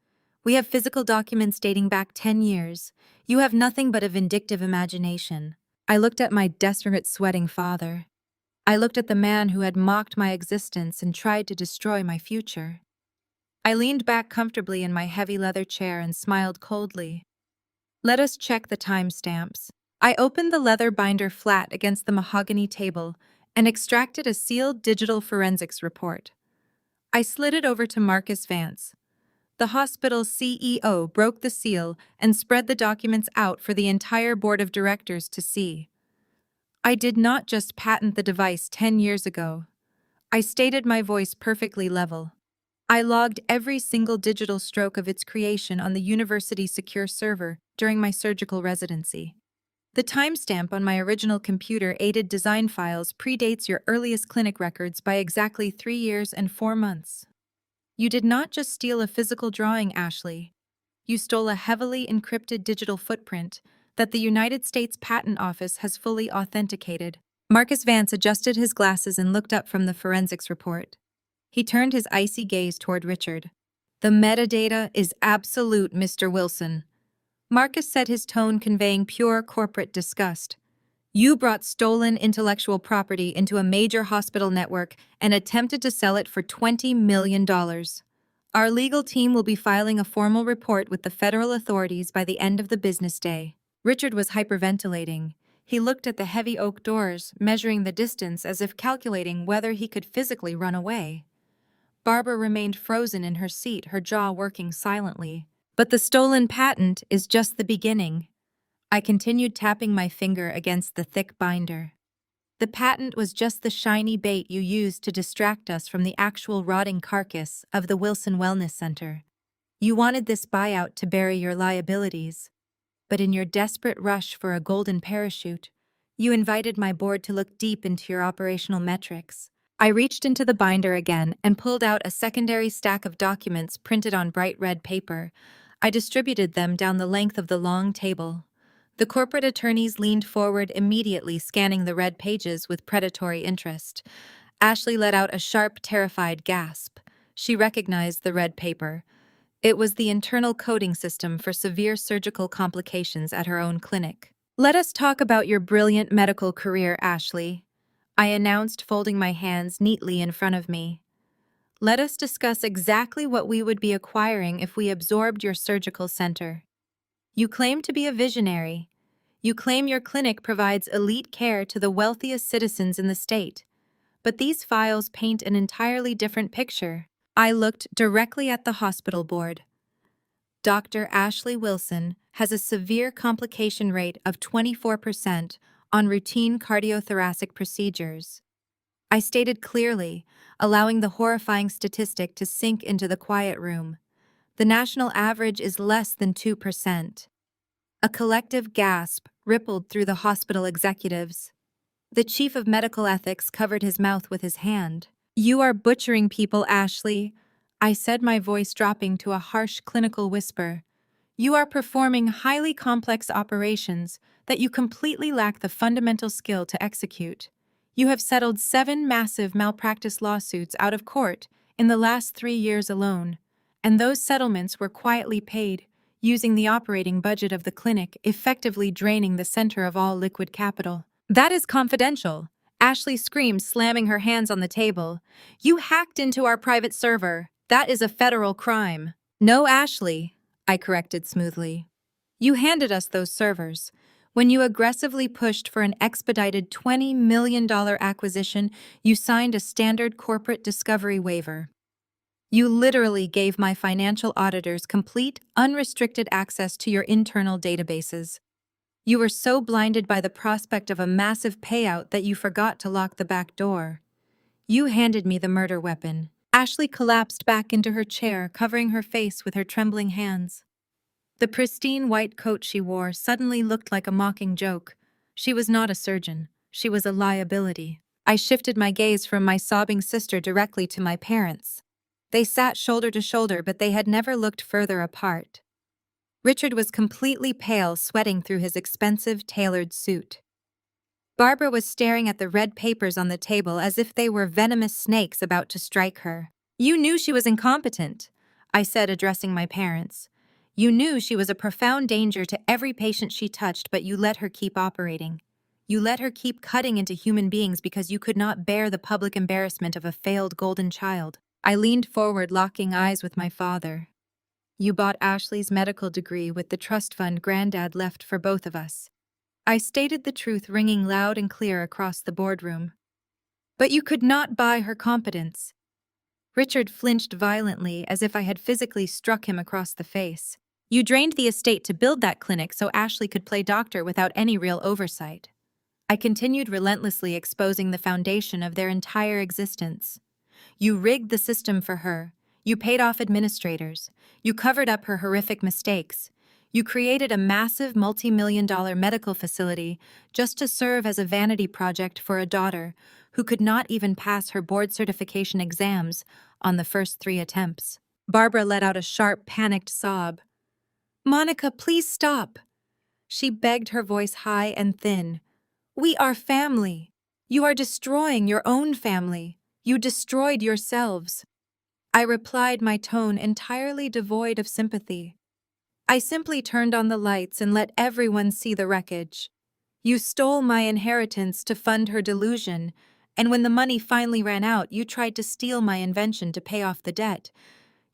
S1: We have physical documents dating back 10 years. You have nothing but a vindictive imagination." I looked at my desperate, sweating father. I looked at the man who had mocked my existence and tried to destroy my future. I leaned back comfortably in my heavy leather chair and smiled coldly. "Let us check the timestamps." I opened the leather binder flat against the mahogany table and extracted a sealed digital forensics report. I slid it over to Marcus Vance. The hospital's CEO broke the seal and spread the documents out for the entire board of directors to see. I did not just patent the device 10 years ago. I stated my voice perfectly level. I logged every single digital stroke of its creation on the university's secure server during my surgical residency. The timestamp on my original computer-aided design files predates your earliest clinic records by exactly 3 years and 4 months. You did not just steal a physical drawing, Ashley. You stole a heavily encrypted digital footprint that the United States Patent Office has fully authenticated. Marcus Vance adjusted his glasses and looked up from the forensics report. He turned his icy gaze toward Richard. "The metadata is absolute, Mr. Wilson." Marcus said, his tone conveying pure corporate disgust. "You brought stolen intellectual property into a major hospital network and attempted to sell it for $20 million. Our legal team will be filing a formal report with the federal authorities by the end of the business day." Richard was hyperventilating. He looked at the heavy oak doors, measuring the distance as if calculating whether he could physically run away. Barbara remained frozen in her seat, her jaw working silently. "But the stolen patent is just the beginning." I continued tapping my finger against the thick binder. "The patent was just the shiny bait you used to distract us from the actual rotting carcass of the Wilson Wellness Center. You wanted this buyout to bury your liabilities. But in your desperate rush for a golden parachute, you invited my board to look deep into your operational metrics." I reached into the binder again and pulled out a secondary stack of documents printed on bright red paper. I distributed them down the length of the long table. The corporate attorneys leaned forward immediately, scanning the red pages with predatory interest. Ashley let out a sharp, terrified gasp. She recognized the red paper. It was the internal coding system for severe surgical complications at her own clinic. "Let us talk about your brilliant medical career, Ashley," I announced, folding my hands neatly in front of me. "Let us discuss exactly what we would be acquiring if we absorbed your surgical center. You claim to be a visionary. You claim your clinic provides elite care to the wealthiest citizens in the state. But these files paint an entirely different picture." I looked directly at the hospital board. "Dr. Ashley Wilson has a severe complication rate of 24% on routine cardiothoracic procedures." I stated clearly, allowing the horrifying statistic to sink into the quiet room. "The national average is less than 2%. A collective gasp rippled through the hospital executives. The chief of medical ethics covered his mouth with his hand. "You are butchering people, Ashley," I said, my voice dropping to a harsh clinical whisper. "You are performing highly complex operations that you completely lack the fundamental skill to execute. You have settled 7 massive malpractice lawsuits out of court in the last 3 years alone, and those settlements were quietly paid, using the operating budget of the clinic, effectively draining the center of all liquid capital." "That is confidential," Ashley screamed, slamming her hands on the table. "You hacked into our private server. That is a federal crime." "No, Ashley," I corrected smoothly. "You handed us those servers. When you aggressively pushed for an expedited $20 million acquisition, you signed a standard corporate discovery waiver. You literally gave my financial auditors complete, unrestricted access to your internal databases. You were so blinded by the prospect of a massive payout that you forgot to lock the back door. You handed me the murder weapon. Ashley collapsed back into her chair, covering her face with her trembling hands. The pristine white coat she wore suddenly looked like a mocking joke. She was not a surgeon. She was a liability. I shifted my gaze from my sobbing sister directly to my parents. They sat shoulder to shoulder, but they had never looked further apart. Richard was completely pale, sweating through his expensive, tailored suit. Barbara was staring at the red papers on the table as if they were venomous snakes about to strike her. "You knew she was incompetent," I said, addressing my parents. "You knew she was a profound danger to every patient she touched, but you let her keep operating. You let her keep cutting into human beings because you could not bear the public embarrassment of a failed golden child." I leaned forward, locking eyes with my father. "You bought Ashley's medical degree with the trust fund Granddad left for both of us." I stated the truth, ringing loud and clear across the boardroom. "But you could not buy her competence." Richard flinched violently, as if I had physically struck him across the face. "You drained the estate to build that clinic so Ashley could play doctor without any real oversight." I continued, relentlessly exposing the foundation of their entire existence. "You rigged the system for her. You paid off administrators. You covered up her horrific mistakes. You created a massive multi-million-dollar medical facility just to serve as a vanity project for a daughter who could not even pass her board certification exams on the first 3 attempts." Barbara let out a sharp, panicked sob. "Monica, please stop." She begged, her voice high and thin. "We are family. You are destroying your own family. You destroyed yourselves." I replied, my tone entirely devoid of sympathy. "I simply turned on the lights and let everyone see the wreckage. You stole my inheritance to fund her delusion, and when the money finally ran out, you tried to steal my invention to pay off the debt.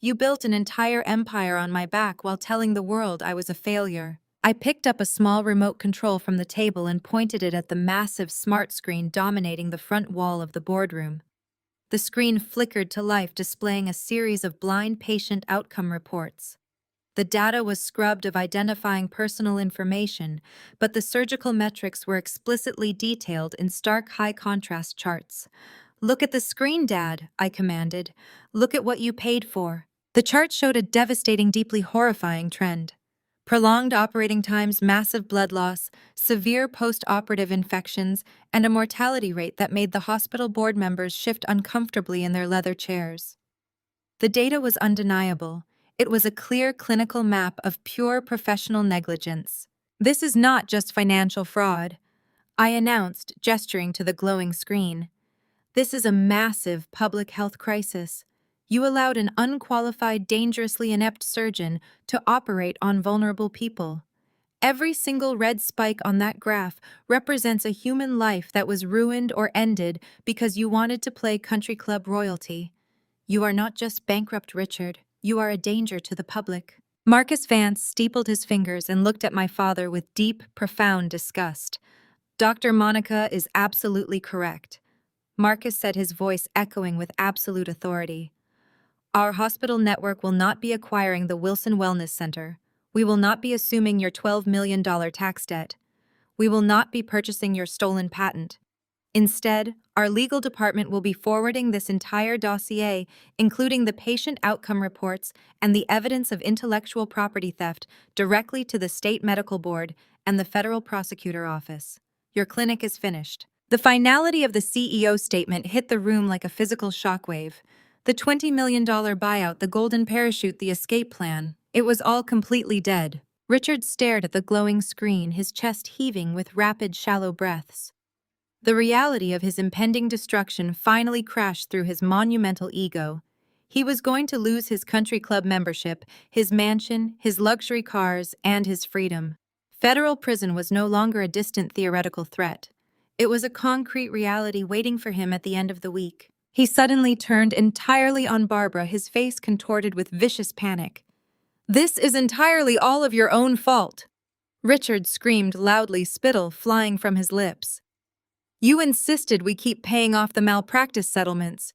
S1: You built an entire empire on my back while telling the world I was a failure." I picked up a small remote control from the table and pointed it at the massive smart screen dominating the front wall of the boardroom. The screen flickered to life, displaying a series of blind patient outcome reports. The data was scrubbed of identifying personal information, but the surgical metrics were explicitly detailed in stark high-contrast charts. "Look at the screen, Dad," I commanded. "Look at what you paid for." The chart showed a devastating, deeply horrifying trend. Prolonged operating times, massive blood loss, severe post-operative infections, and a mortality rate that made the hospital board members shift uncomfortably in their leather chairs. The data was undeniable. It was a clear clinical map of pure professional negligence. "This is not just financial fraud," I announced, gesturing to the glowing screen. "This is a massive public health crisis. You allowed an unqualified, dangerously inept surgeon to operate on vulnerable people. Every single red spike on that graph represents a human life that was ruined or ended because you wanted to play country club royalty. You are not just bankrupt, Richard. You are a danger to the public." Marcus Vance steepled his fingers and looked at my father with deep, profound disgust. "Dr. Monica is absolutely correct," Marcus said, his voice echoing with absolute authority. "Our hospital network will not be acquiring the Wilson Wellness Center. We will not be assuming your $12 million tax debt. We will not be purchasing your stolen patent. Instead, our legal department will be forwarding this entire dossier, including the patient outcome reports and the evidence of intellectual property theft, directly to the State Medical Board and the Federal Prosecutor Office. Your clinic is finished." The finality of the CEO statement hit the room like a physical shockwave. The $20 million buyout, the golden parachute, the escape plan. It was all completely dead. Richard stared at the glowing screen, his chest heaving with rapid, shallow breaths. The reality of his impending destruction finally crashed through his monumental ego. He was going to lose his country club membership, his mansion, his luxury cars, and his freedom. Federal prison was no longer a distant theoretical threat. It was a concrete reality waiting for him at the end of the week. He suddenly turned entirely on Barbara, his face contorted with vicious panic. "This is entirely all of your own fault." Richard screamed loudly, spittle flying from his lips. You insisted we keep paying off the malpractice settlements.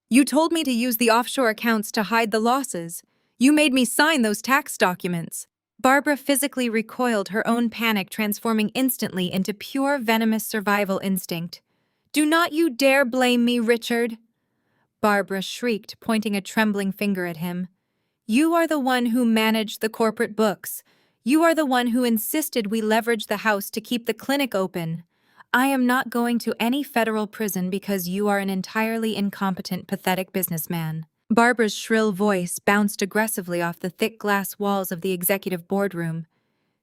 S1: You told me to use the offshore accounts to hide the losses. You made me sign those tax documents. Barbara physically recoiled, her own panic transforming instantly into pure venomous survival instinct. Do not you dare blame me, Richard! Barbara shrieked, pointing a trembling finger at him. You are the one who managed the corporate books. You are the one who insisted we leverage the house to keep the clinic open. I am not going to any federal prison because you are an entirely incompetent, pathetic businessman. Barbara's shrill voice bounced aggressively off the thick glass walls of the executive boardroom.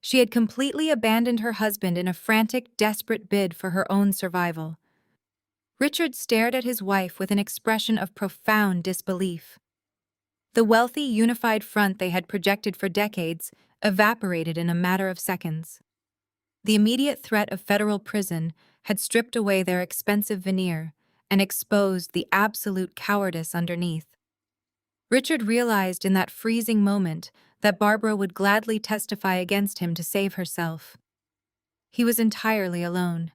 S1: She had completely abandoned her husband in a frantic, desperate bid for her own survival. Richard stared at his wife with an expression of profound disbelief. The wealthy, unified front they had projected for decades evaporated in a matter of seconds. The immediate threat of federal prison had stripped away their expensive veneer and exposed the absolute cowardice underneath. Richard realized in that freezing moment that Barbara would gladly testify against him to save herself. He was entirely alone.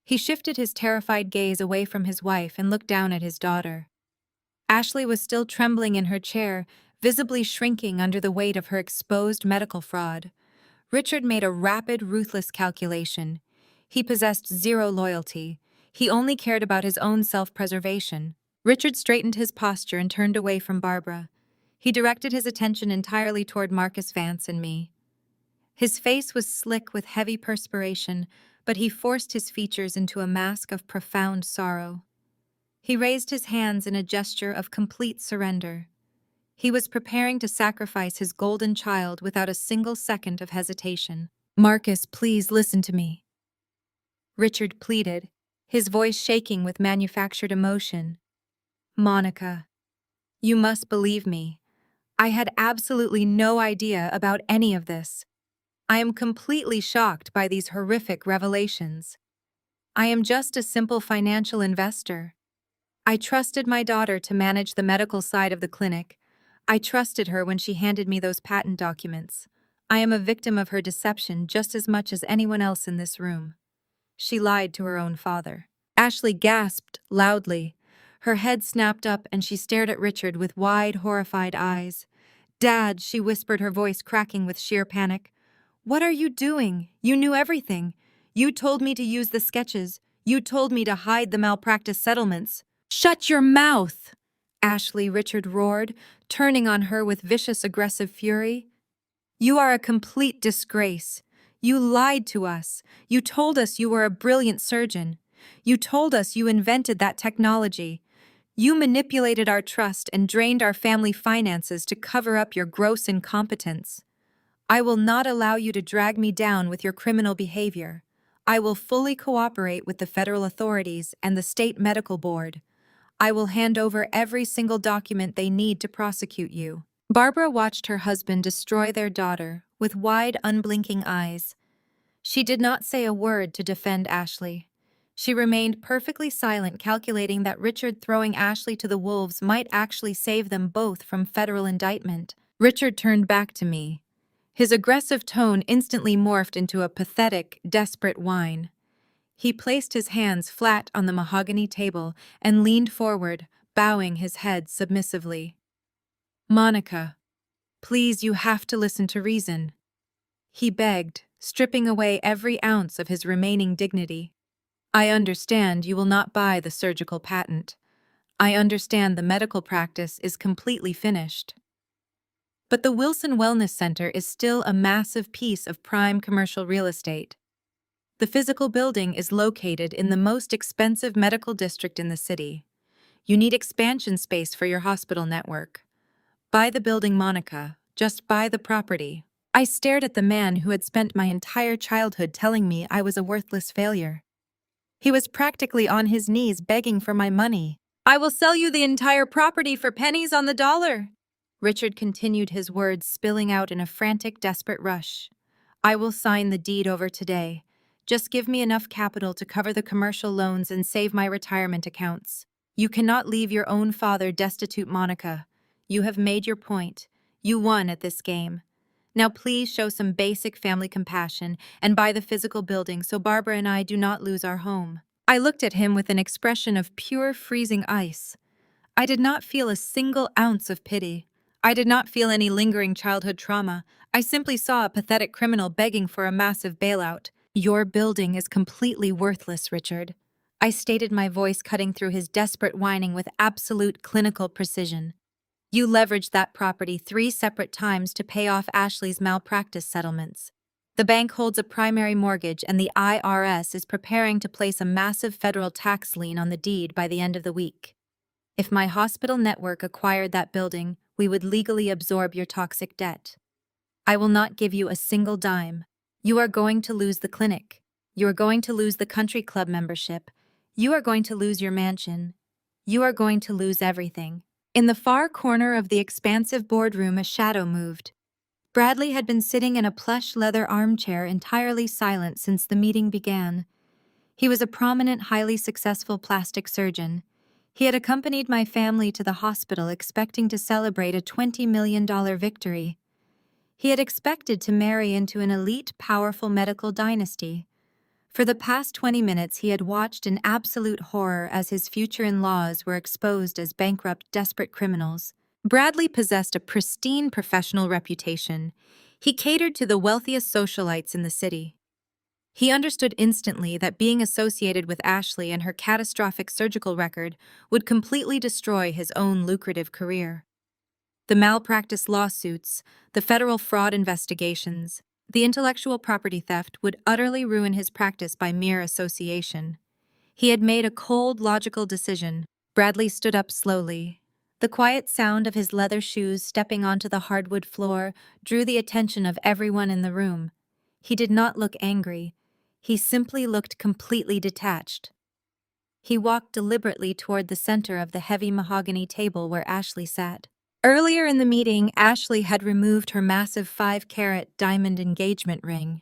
S1: He shifted his terrified gaze away from his wife and looked down at his daughter. Ashley was still trembling in her chair, visibly shrinking under the weight of her exposed medical fraud. Richard made a rapid, ruthless calculation. He possessed zero loyalty. He only cared about his own self-preservation. Richard straightened his posture and turned away from Barbara. He directed his attention entirely toward Marcus Vance and me. His face was slick with heavy perspiration, but he forced his features into a mask of profound sorrow. He raised his hands in a gesture of complete surrender. He was preparing to sacrifice his golden child without a single second of hesitation. Marcus, please listen to me, Richard pleaded, his voice shaking with manufactured emotion. Monica, you must believe me. I had absolutely no idea about any of this. I am completely shocked by these horrific revelations. I am just a simple financial investor. I trusted my daughter to manage the medical side of the clinic. I trusted her when she handed me those patent documents. I am a victim of her deception just as much as anyone else in this room. She lied to her own father. Ashley gasped loudly. Her head snapped up and she stared at Richard with wide, horrified eyes. Dad, she whispered, her voice cracking with sheer panic. What are you doing? You knew everything. You told me to use the sketches. You told me to hide the malpractice settlements. Shut your mouth! Ashley, Richard roared, turning on her with vicious, aggressive fury. You are a complete disgrace. You lied to us. You told us you were a brilliant surgeon. You told us you invented that technology. You manipulated our trust and drained our family finances to cover up your gross incompetence. I will not allow you to drag me down with your criminal behavior. I will fully cooperate with the federal authorities and the state medical board. I will hand over every single document they need to prosecute you. Barbara watched her husband destroy their daughter with wide, unblinking eyes. She did not say a word to defend Ashley. She remained perfectly silent, calculating that Richard throwing Ashley to the wolves might actually save them both from federal indictment. Richard turned back to me. His aggressive tone instantly morphed into a pathetic, desperate whine. He placed his hands flat on the mahogany table and leaned forward, bowing his head submissively. Monica, please, you have to listen to reason, he begged, stripping away every ounce of his remaining dignity. I understand you will not buy the surgical patent. I understand the medical practice is completely finished. But the Wilson Wellness Center is still a massive piece of prime commercial real estate. The physical building is located in the most expensive medical district in the city. You need expansion space for your hospital network. Buy the building, Monica. Just buy the property. I stared at the man who had spent my entire childhood telling me I was a worthless failure. He was practically on his knees begging for my money. I will sell you the entire property for pennies on the dollar. Richard continued, his words spilling out in a frantic, desperate rush. I will sign the deed over today. Just give me enough capital to cover the commercial loans and save my retirement accounts. You cannot leave your own father destitute, Monica. You have made your point. You won at this game. Now please show some basic family compassion and buy the physical building so Barbara and I do not lose our home." I looked at him with an expression of pure freezing ice. I did not feel a single ounce of pity. I did not feel any lingering childhood trauma. I simply saw a pathetic criminal begging for a massive bailout. "Your building is completely worthless, Richard." I stated, my voice cutting through his desperate whining with absolute clinical precision. "You leveraged that property 3 separate times to pay off Ashley's malpractice settlements. The bank holds a primary mortgage and the IRS is preparing to place a massive federal tax lien on the deed by the end of the week. If my hospital network acquired that building, we would legally absorb your toxic debt. I will not give you a single dime. You are going to lose the clinic. You are going to lose the country club membership. You are going to lose your mansion. You are going to lose everything." In the far corner of the expansive boardroom, a shadow moved. Bradley had been sitting in a plush leather armchair, entirely silent since the meeting began. He was a prominent, highly successful plastic surgeon. He had accompanied my family to the hospital expecting to celebrate a $20 million victory. He had expected to marry into an elite, powerful medical dynasty. For the past 20 minutes, he had watched in absolute horror as his future in-laws were exposed as bankrupt, desperate criminals. Bradley possessed a pristine professional reputation. He catered to the wealthiest socialites in the city. He understood instantly that being associated with Ashley and her catastrophic surgical record would completely destroy his own lucrative career. The malpractice lawsuits, the federal fraud investigations, the intellectual property theft would utterly ruin his practice by mere association. He had made a cold, logical decision. Bradley stood up slowly. The quiet sound of his leather shoes stepping onto the hardwood floor drew the attention of everyone in the room. He did not look angry. He simply looked completely detached. He walked deliberately toward the center of the heavy mahogany table where Ashley sat. Earlier in the meeting, Ashley had removed her massive 5-carat diamond engagement ring.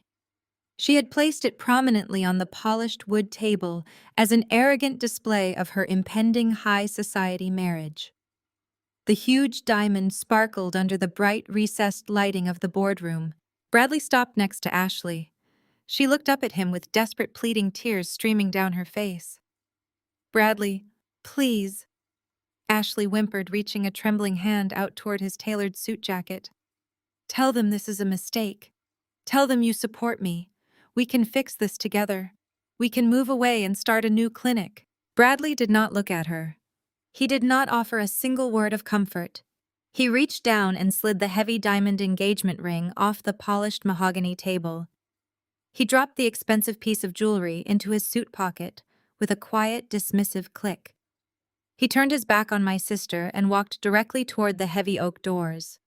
S1: She had placed it prominently on the polished wood table as an arrogant display of her impending high society marriage. The huge diamond sparkled under the bright recessed lighting of the boardroom. Bradley stopped next to Ashley. She looked up at him with desperate pleading, tears streaming down her face. "Bradley, please," Ashley whimpered, reaching a trembling hand out toward his tailored suit jacket. "Tell them this is a mistake. Tell them you support me. We can fix this together. We can move away and start a new clinic." Bradley did not look at her. He did not offer a single word of comfort. He reached down and slid the heavy diamond engagement ring off the polished mahogany table. He dropped the expensive piece of jewelry into his suit pocket with a quiet, dismissive click. He turned his back on my sister and walked directly toward the heavy oak doors.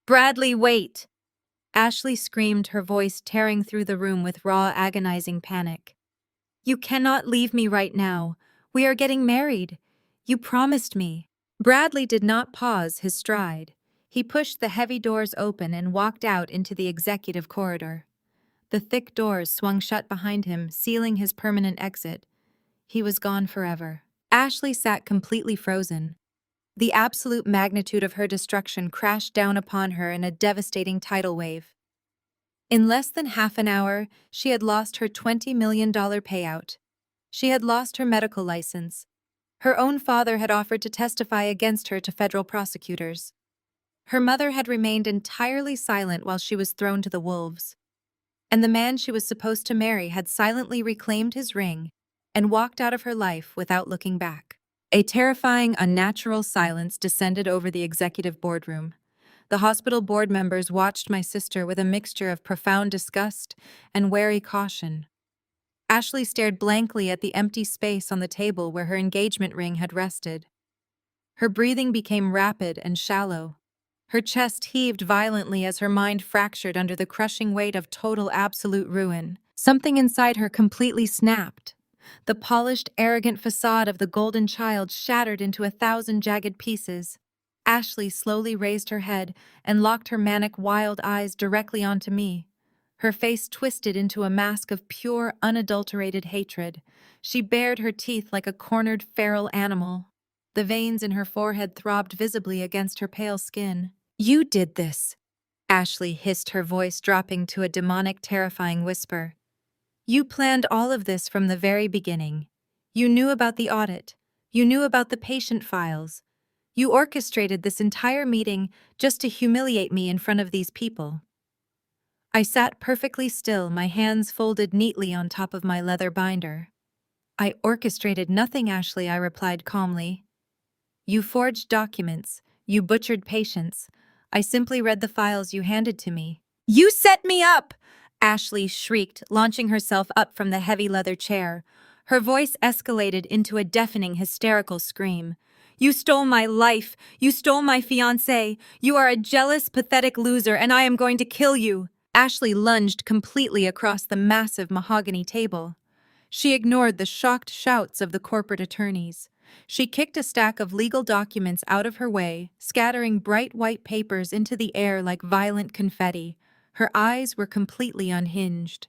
S1: "Bradley, wait!" Ashley screamed, her voice tearing through the room with raw, agonizing panic. "You cannot leave me right now. We are getting married. You promised me." Bradley did not pause his stride. He pushed the heavy doors open and walked out into the executive corridor. The thick doors swung shut behind him, sealing his permanent exit. He was gone forever. Ashley sat completely frozen. The absolute magnitude of her destruction crashed down upon her in a devastating tidal wave. In less than half an hour, she had lost her $20 million payout. She had lost her medical license. Her own father had offered to testify against her to federal prosecutors. Her mother had remained entirely silent while she was thrown to the wolves. And the man she was supposed to marry had silently reclaimed his ring and walked out of her life without looking back. A terrifying, unnatural silence descended over the executive boardroom. The hospital board members watched my sister with a mixture of profound disgust and wary caution. Ashley stared blankly at the empty space on the table where her engagement ring had rested. Her breathing became rapid and shallow. Her chest heaved violently as her mind fractured under the crushing weight of total, absolute ruin. Something inside her completely snapped. The polished, arrogant facade of the golden child shattered into 1,000 jagged pieces. Ashley slowly raised her head and locked her manic, wild eyes directly onto me. Her face twisted into a mask of pure, unadulterated hatred. She bared her teeth like a cornered, feral animal. The veins in her forehead throbbed visibly against her pale skin. "You did this," Ashley hissed, her voice dropping to a demonic, terrifying whisper. You planned all of this from the very beginning. You knew about the audit. You knew about the patient files. You orchestrated this entire meeting just to humiliate me in front of these people. I sat perfectly still, my hands folded neatly on top of my leather binder. I orchestrated nothing, Ashley, I replied calmly. You forged documents. You butchered patients. I simply read the files you handed to me. You set me up! Ashley shrieked, launching herself up from the heavy leather chair. Her voice escalated into a deafening, hysterical scream. You stole my life. You stole my fiancé. You are a jealous, pathetic loser, and I am going to kill you. Ashley lunged completely across the massive mahogany table. She ignored the shocked shouts of the corporate attorneys. She kicked a stack of legal documents out of her way, scattering bright white papers into the air like violent confetti. Her eyes were completely unhinged.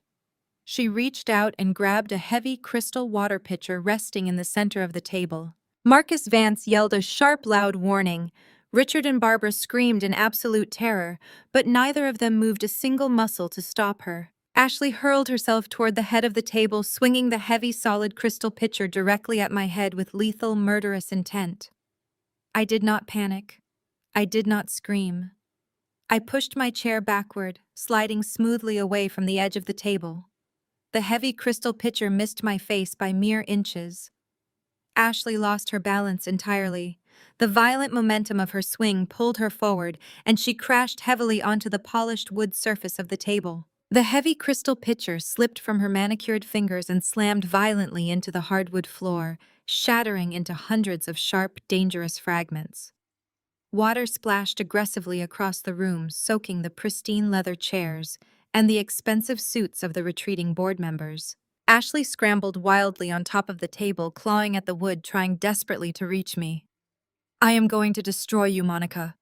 S1: She reached out and grabbed a heavy crystal water pitcher resting in the center of the table. Marcus Vance yelled a sharp, loud warning. Richard and Barbara screamed in absolute terror, but neither of them moved a single muscle to stop her. Ashley hurled herself toward the head of the table, swinging the heavy, solid crystal pitcher directly at my head with lethal, murderous intent. I did not panic. I did not scream. I pushed my chair backward, sliding smoothly away from the edge of the table. The heavy crystal pitcher missed my face by mere inches. Ashley lost her balance entirely. The violent momentum of her swing pulled her forward, and she crashed heavily onto the polished wood surface of the table. The heavy crystal pitcher slipped from her manicured fingers and slammed violently into the hardwood floor, shattering into hundreds of sharp, dangerous fragments. Water splashed aggressively across the room, soaking the pristine leather chairs and the expensive suits of the retreating board members. Ashley scrambled wildly on top of the table, clawing at the wood, trying desperately to reach me. I am going to destroy you, Monica,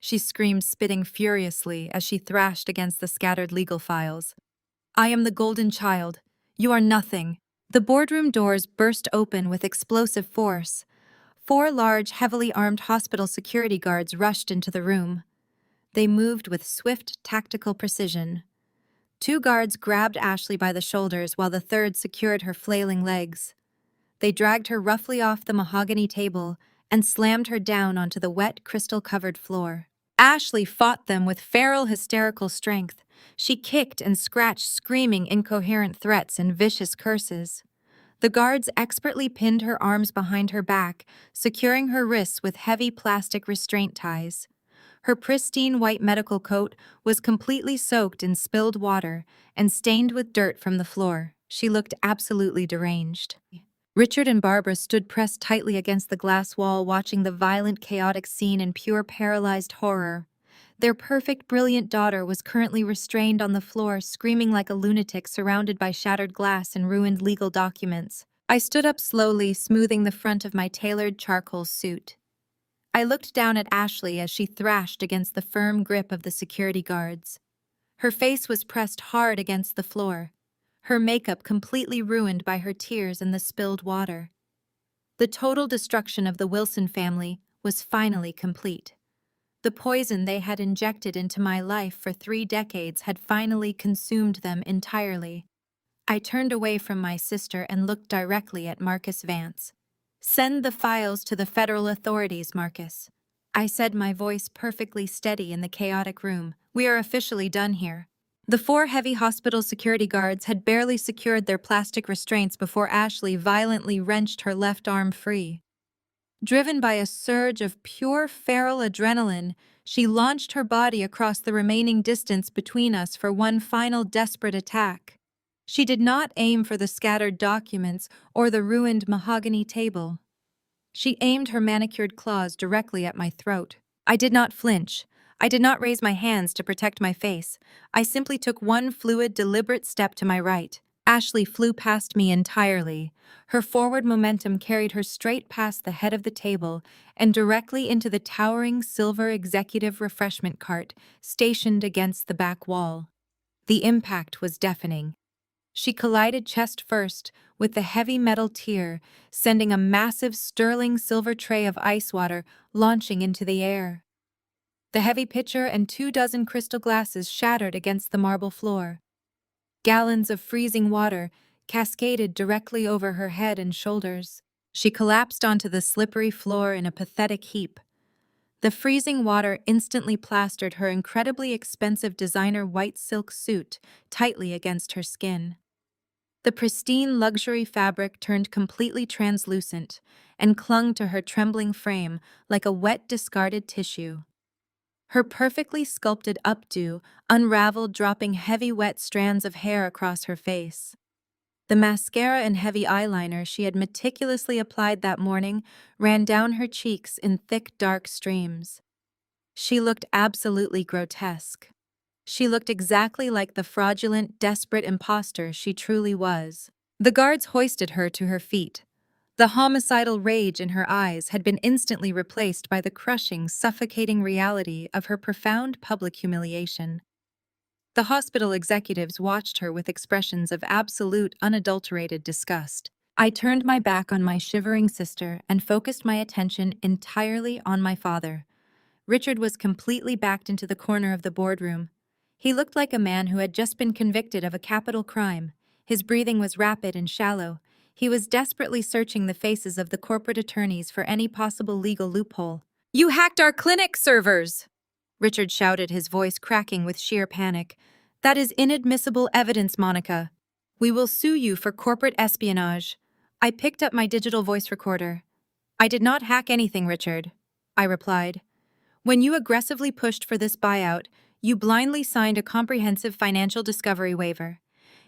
S1: she screamed, spitting furiously as she thrashed against the scattered legal files. I am the golden child. You are nothing. The boardroom doors burst open with explosive force. 4 large, heavily armed hospital security guards rushed into the room. They moved with swift, tactical precision. 2 guards grabbed Ashley by the shoulders while the third secured her flailing legs. They dragged her roughly off the mahogany table and slammed her down onto the wet, crystal-covered floor. Ashley fought them with feral, hysterical strength. She kicked and scratched, screaming incoherent threats and vicious curses. The guards expertly pinned her arms behind her back, securing her wrists with heavy plastic restraint ties. Her pristine white medical coat was completely soaked in spilled water and stained with dirt from the floor. She looked absolutely deranged. Richard and Barbara stood pressed tightly against the glass wall, watching the violent, chaotic scene in pure, paralyzed horror. Their perfect, brilliant daughter was currently restrained on the floor, screaming like a lunatic, surrounded by shattered glass and ruined legal documents. I stood up slowly, smoothing the front of my tailored charcoal suit. I looked down at Ashley as she thrashed against the firm grip of the security guards. Her face was pressed hard against the floor, her makeup completely ruined by her tears and the spilled water. The total destruction of the Wilson family was finally complete. The poison they had injected into my life for 3 decades had finally consumed them entirely. I turned away from my sister and looked directly at Marcus Vance. Send the files to the federal authorities, Marcus. I said, my voice perfectly steady in the chaotic room. We are officially done here. The 4 heavy hospital security guards had barely secured their plastic restraints before Ashley violently wrenched her left arm free. Driven by a surge of pure feral adrenaline, she launched her body across the remaining distance between us for one final desperate attack. She did not aim for the scattered documents or the ruined mahogany table. She aimed her manicured claws directly at my throat. I did not flinch. I did not raise my hands to protect my face. I simply took one fluid, deliberate step to my right. Ashley flew past me entirely. Her forward momentum carried her straight past the head of the table and directly into the towering silver executive refreshment cart stationed against the back wall. The impact was deafening. She collided chest first with the heavy metal tier, sending a massive sterling silver tray of ice water launching into the air. The heavy pitcher and 24 crystal glasses shattered against the marble floor. Gallons of freezing water cascaded directly over her head and shoulders. She collapsed onto the slippery floor in a pathetic heap. The freezing water instantly plastered her incredibly expensive designer white silk suit tightly against her skin. The pristine luxury fabric turned completely translucent and clung to her trembling frame like a wet, discarded tissue. Her perfectly sculpted updo unraveled, dropping heavy, wet strands of hair across her face. The mascara and heavy eyeliner she had meticulously applied that morning ran down her cheeks in thick, dark streams. She looked absolutely grotesque. She looked exactly like the fraudulent, desperate imposter she truly was. The guards hoisted her to her feet. The homicidal rage in her eyes had been instantly replaced by the crushing, suffocating reality of her profound public humiliation. The hospital executives watched her with expressions of absolute, unadulterated disgust. I turned my back on my shivering sister and focused my attention entirely on my father. Richard was completely backed into the corner of the boardroom. He looked like a man who had just been convicted of a capital crime. His breathing was rapid and shallow. He was desperately searching the faces of the corporate attorneys for any possible legal loophole. "You hacked our clinic servers!" Richard shouted, his voice cracking with sheer panic. "That is inadmissible evidence, Monica. We will sue you for corporate espionage." I picked up my digital voice recorder. "I did not hack anything, Richard," I replied. "When you aggressively pushed for this buyout, you blindly signed a comprehensive financial discovery waiver.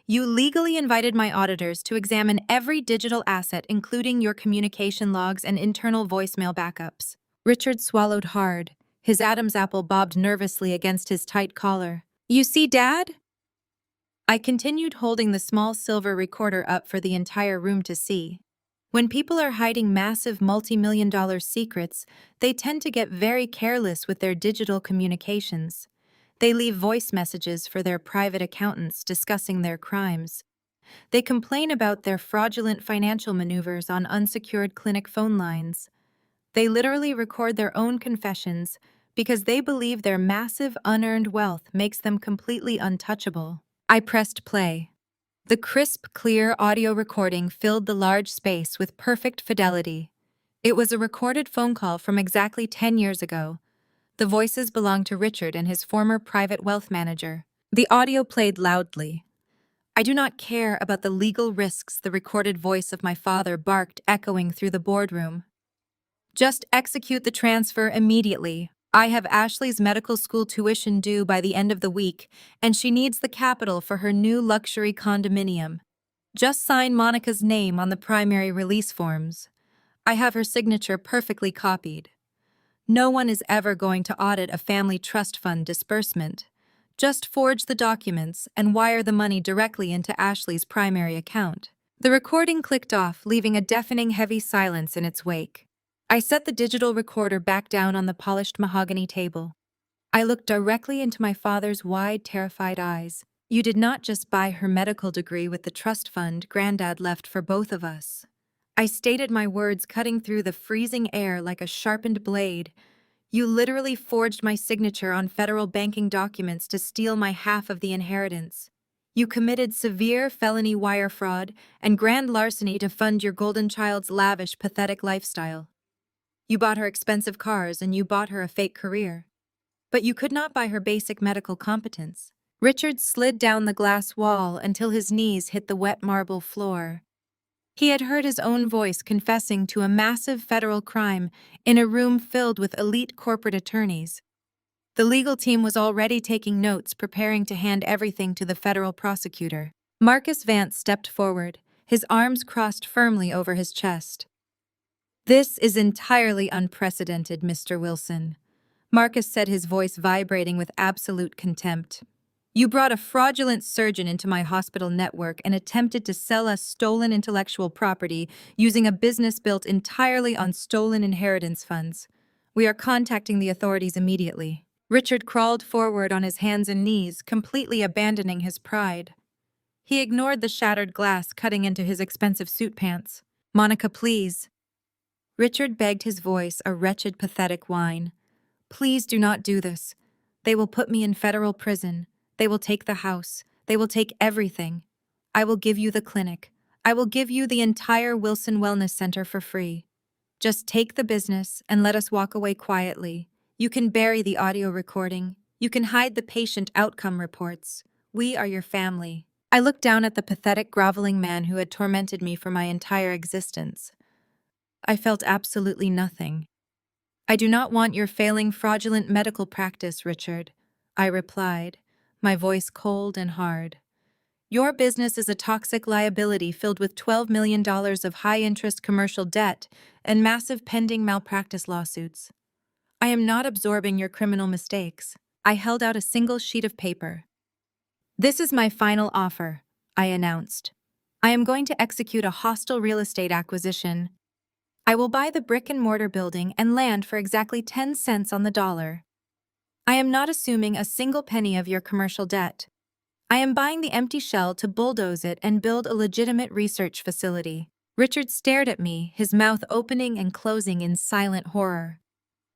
S1: You legally invited my auditors to examine every digital asset, including your communication logs and internal voicemail backups." Richard swallowed hard. His Adam's apple bobbed nervously against his tight collar. "You see, Dad?" I continued, holding the small silver recorder up for the entire room to see. When people are hiding massive multi-million-dollar secrets, they tend to get very careless with their digital communications. They leave voice messages for their private accountants discussing their crimes. They complain about their fraudulent financial maneuvers on unsecured clinic phone lines. They literally record their own confessions because they believe their massive unearned wealth makes them completely untouchable. I pressed play. The crisp, clear audio recording filled the large space with perfect fidelity. It was a recorded phone call from exactly 10 years ago. The voices belonged to Richard and his former private wealth manager. The audio played loudly. I do not care about the legal risks, the recorded voice of my father barked, echoing through the boardroom. "Just execute the transfer immediately. I have Ashley's medical school tuition due by the end of the week, and she needs the capital for her new luxury condominium. Just sign Monica's name on the primary release forms. I have her signature perfectly copied. No one is ever going to audit a family trust fund disbursement. Just forge the documents and wire the money directly into Ashley's primary account." The recording clicked off, leaving a deafening heavy silence in its wake. I set the digital recorder back down on the polished mahogany table. I looked directly into my father's wide, terrified eyes. "You did not just buy her medical degree with the trust fund Granddad left for both of us." I stated, my words cutting through the freezing air like a sharpened blade. "You literally forged my signature on federal banking documents to steal my half of the inheritance. You committed severe felony wire fraud and grand larceny to fund your golden child's lavish, pathetic lifestyle. You bought her expensive cars and you bought her a fake career. But you could not buy her basic medical competence." Richard slid down the glass wall until his knees hit the wet marble floor. He had heard his own voice confessing to a massive federal crime in a room filled with elite corporate attorneys. The legal team was already taking notes, preparing to hand everything to the federal prosecutor. Marcus Vance stepped forward, his arms crossed firmly over his chest. "This is entirely unprecedented, Mr. Wilson," Marcus said, his voice vibrating with absolute contempt. "You brought a fraudulent surgeon into my hospital network and attempted to sell us stolen intellectual property using a business built entirely on stolen inheritance funds. We are contacting the authorities immediately." Richard crawled forward on his hands and knees, completely abandoning his pride. He ignored the shattered glass cutting into his expensive suit pants. "Monica, please." Richard begged, his voice a wretched, pathetic whine. Please do not do this. They will put me in federal prison. They will take the house. They will take everything. I will give you the clinic. I will give you the entire Wilson Wellness Center for free. Just take the business and let us walk away quietly. You can bury the audio recording. You can hide the patient outcome reports. We are your family. I looked down at the pathetic, groveling man who had tormented me for my entire existence. I felt absolutely nothing. I do not want your failing, fraudulent medical practice, Richard, I replied, my voice cold and hard. Your business is a toxic liability filled with $12 million of high-interest commercial debt and massive pending malpractice lawsuits. I am not absorbing your criminal mistakes. I held out a single sheet of paper. This is my final offer, I announced. I am going to execute a hostile real estate acquisition. I will buy the brick-and-mortar building and land for exactly 10 cents on the dollar. I am not assuming a single penny of your commercial debt. I am buying the empty shell to bulldoze it and build a legitimate research facility. Richard stared at me, his mouth opening and closing in silent horror.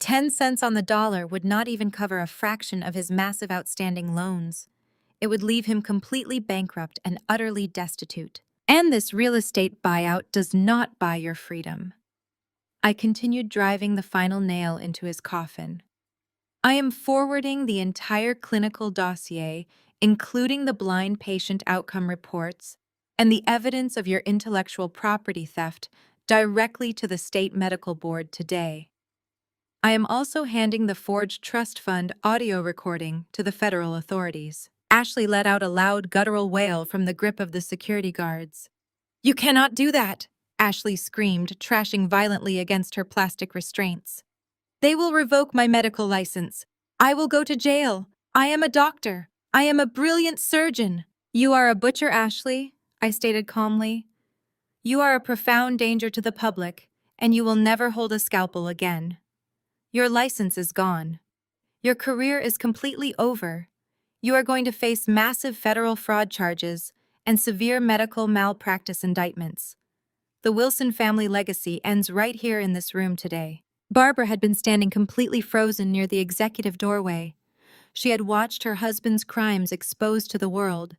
S1: 10 cents on the dollar would not even cover a fraction of his massive outstanding loans. It would leave him completely bankrupt and utterly destitute. And this real estate buyout does not buy your freedom. I continued driving the final nail into his coffin. I am forwarding the entire clinical dossier, including the blind patient outcome reports and the evidence of your intellectual property theft, directly to the state medical board today. I am also handing the forged trust fund audio recording to the federal authorities. Ashley let out a loud guttural wail from the grip of the security guards. You cannot do that, Ashley screamed, trashing violently against her plastic restraints. They will revoke my medical license. I will go to jail. I am a doctor. I am a brilliant surgeon. You are a butcher, Ashley, I stated calmly. You are a profound danger to the public, and you will never hold a scalpel again. Your license is gone. Your career is completely over. You are going to face massive federal fraud charges and severe medical malpractice indictments. The Wilson family legacy ends right here in this room today. Barbara had been standing completely frozen near the executive doorway. She had watched her husband's crimes exposed to the world.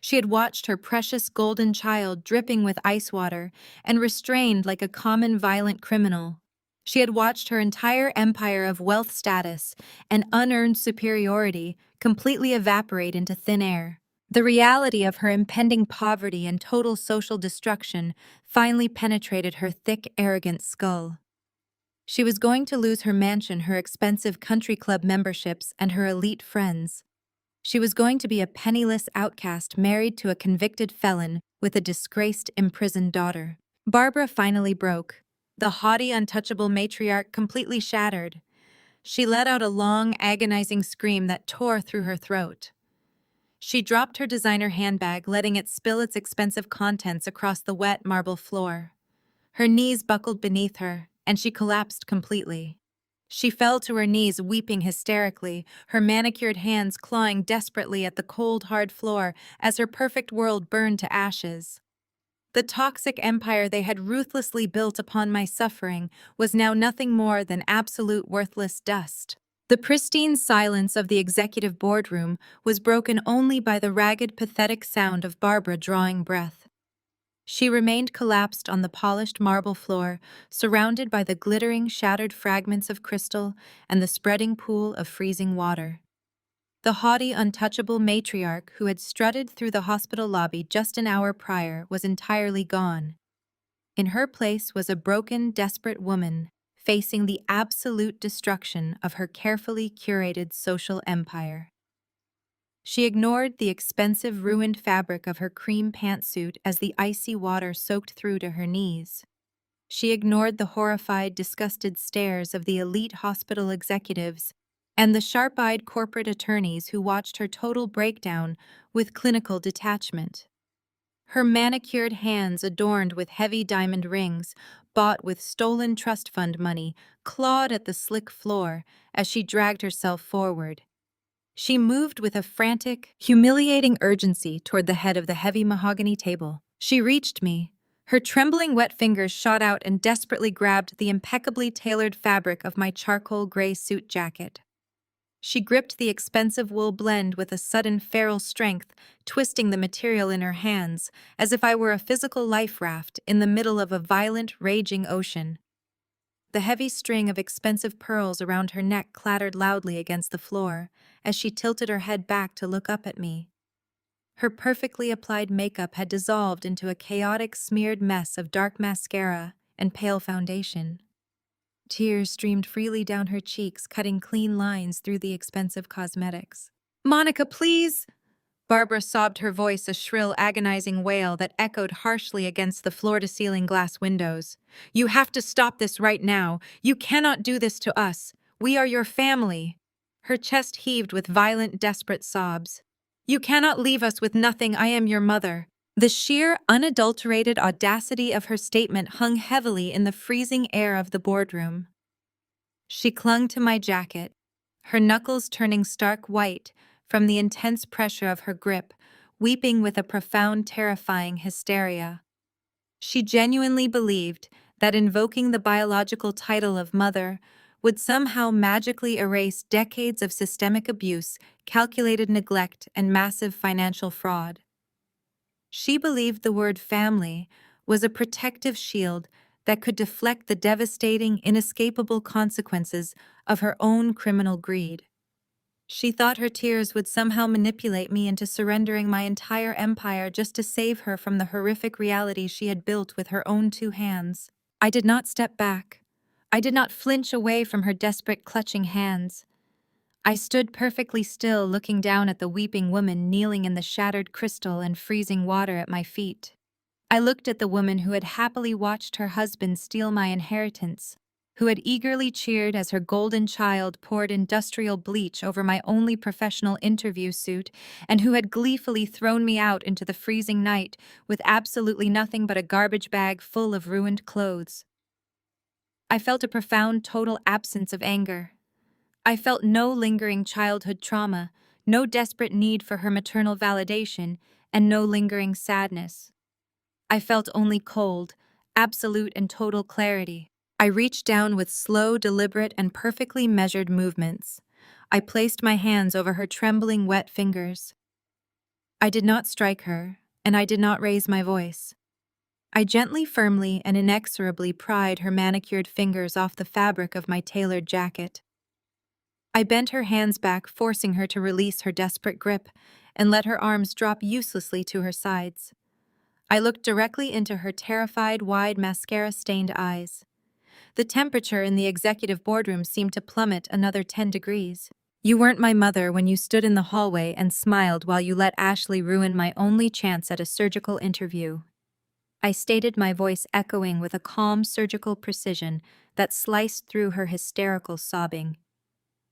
S1: She had watched her precious golden child dripping with ice water and restrained like a common violent criminal. She had watched her entire empire of wealth status and unearned superiority completely evaporate into thin air. The reality of her impending poverty and total social destruction finally penetrated her thick, arrogant skull. She was going to lose her mansion, her expensive country club memberships, and her elite friends. She was going to be a penniless outcast married to a convicted felon with a disgraced, imprisoned daughter. Barbara finally broke. The haughty, untouchable matriarch completely shattered. She let out a long, agonizing scream that tore through her throat. She dropped her designer handbag, letting it spill its expensive contents across the wet marble floor. Her knees buckled beneath her, and she collapsed completely. She fell to her knees, weeping hysterically, her manicured hands clawing desperately at the cold, hard floor as her perfect world burned to ashes. The toxic empire they had ruthlessly built upon my suffering was now nothing more than absolute worthless dust. The pristine silence of the executive boardroom was broken only by the ragged, pathetic sound of Barbara drawing breath. She remained collapsed on the polished marble floor, surrounded by the glittering, shattered fragments of crystal and the spreading pool of freezing water. The haughty, untouchable matriarch who had strutted through the hospital lobby just an hour prior was entirely gone. In her place was a broken, desperate woman, facing the absolute destruction of her carefully curated social empire. She ignored the expensive, ruined fabric of her cream pantsuit as the icy water soaked through to her knees. She ignored the horrified, disgusted stares of the elite hospital executives and the sharp-eyed corporate attorneys who watched her total breakdown with clinical detachment. Her manicured hands, adorned with heavy diamond rings, bought with stolen trust fund money, clawed at the slick floor as she dragged herself forward. She moved with a frantic, humiliating urgency toward the head of the heavy mahogany table. She reached me, Her trembling wet fingers shot out and desperately grabbed the impeccably tailored fabric of my charcoal gray suit jacket. She gripped the expensive wool blend with a sudden feral strength, twisting the material in her hands, as if I were a physical life raft in the middle of a violent, raging ocean. The heavy string of expensive pearls around her neck clattered loudly against the floor as she tilted her head back to look up at me. Her perfectly applied makeup had dissolved into a chaotic, smeared mess of dark mascara and pale foundation. Tears streamed freely down her cheeks, cutting clean lines through the expensive cosmetics. "Monica, please!" Barbara sobbed, her voice a shrill, agonizing wail that echoed harshly against the floor-to-ceiling glass windows. "You have to stop this right now. You cannot do this to us. We are your family." Her chest heaved with violent, desperate sobs. "You cannot leave us with nothing. I am your mother." The sheer, unadulterated audacity of her statement hung heavily in the freezing air of the boardroom. She clung to my jacket, her knuckles turning stark white from the intense pressure of her grip, weeping with a profound, terrifying hysteria. She genuinely believed that invoking the biological title of mother would somehow magically erase decades of systemic abuse, calculated neglect, and massive financial fraud. She believed the word family was a protective shield that could deflect the devastating, inescapable consequences of her own criminal greed. She thought her tears would somehow manipulate me into surrendering my entire empire just to save her from the horrific reality she had built with her own two hands. I did not step back. I did not flinch away from her desperate, clutching hands. I stood perfectly still, looking down at the weeping woman kneeling in the shattered crystal and freezing water at my feet. I looked at the woman who had happily watched her husband steal my inheritance, who had eagerly cheered as her golden child poured industrial bleach over my only professional interview suit, and who had gleefully thrown me out into the freezing night with absolutely nothing but a garbage bag full of ruined clothes. I felt a profound, total absence of anger. I felt no lingering childhood trauma, no desperate need for her maternal validation, and no lingering sadness. I felt only cold, absolute and total clarity. I reached down with slow, deliberate, and perfectly measured movements. I placed my hands over her trembling, wet fingers. I did not strike her, and I did not raise my voice. I gently, firmly, and inexorably pried her manicured fingers off the fabric of my tailored jacket. I bent her hands back, forcing her to release her desperate grip, and let her arms drop uselessly to her sides. I looked directly into her terrified, wide, mascara-stained eyes. The temperature in the executive boardroom seemed to plummet another 10 degrees. "You weren't my mother when you stood in the hallway and smiled while you let Ashley ruin my only chance at a surgical interview." I stated, my voice echoing with a calm, surgical precision that sliced through her hysterical sobbing.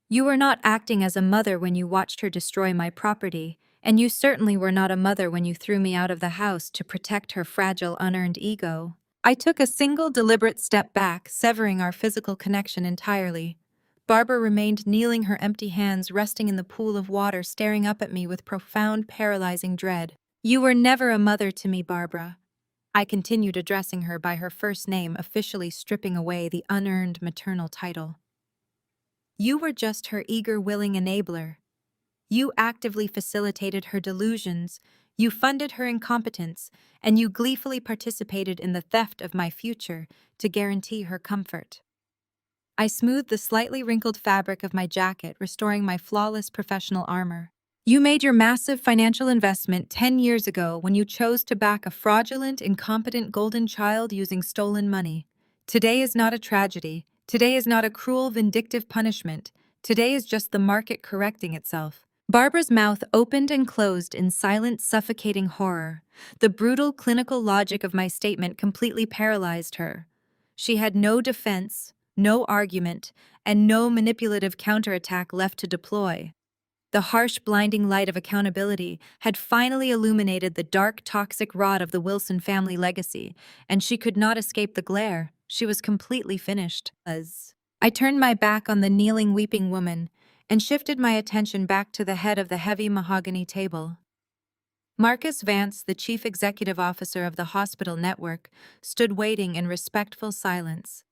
S1: "You were not acting as a mother when you watched her destroy my property, and you certainly were not a mother when you threw me out of the house to protect her fragile, unearned ego." I took a single deliberate step back, severing our physical connection entirely. Barbara remained kneeling, her empty hands resting in the pool of water, staring up at me with profound, paralyzing dread. "You were never a mother to me, Barbara." I continued, addressing her by her first name, officially stripping away the unearned maternal title. "You were just her eager, willing enabler. You actively facilitated her delusions, you funded her incompetence, and you gleefully participated in the theft of my future to guarantee her comfort." I smoothed the slightly wrinkled fabric of my jacket, restoring my flawless professional armor. "You made your massive financial investment 10 years ago when you chose to back a fraudulent, incompetent golden child using stolen money. Today is not a tragedy. Today is not a cruel, vindictive punishment. Today is just the market correcting itself." Barbara's mouth opened and closed in silent, suffocating horror. The brutal, clinical logic of my statement completely paralyzed her. She had no defense, no argument, and no manipulative counterattack left to deploy. The harsh, blinding light of accountability had finally illuminated the dark, toxic rot of the Wilson family legacy, and she could not escape the glare. She was completely finished. I turned my back on the kneeling, weeping woman and shifted my attention back to the head of the heavy mahogany table. Marcus Vance, the chief executive officer of the hospital network, stood waiting in respectful silence.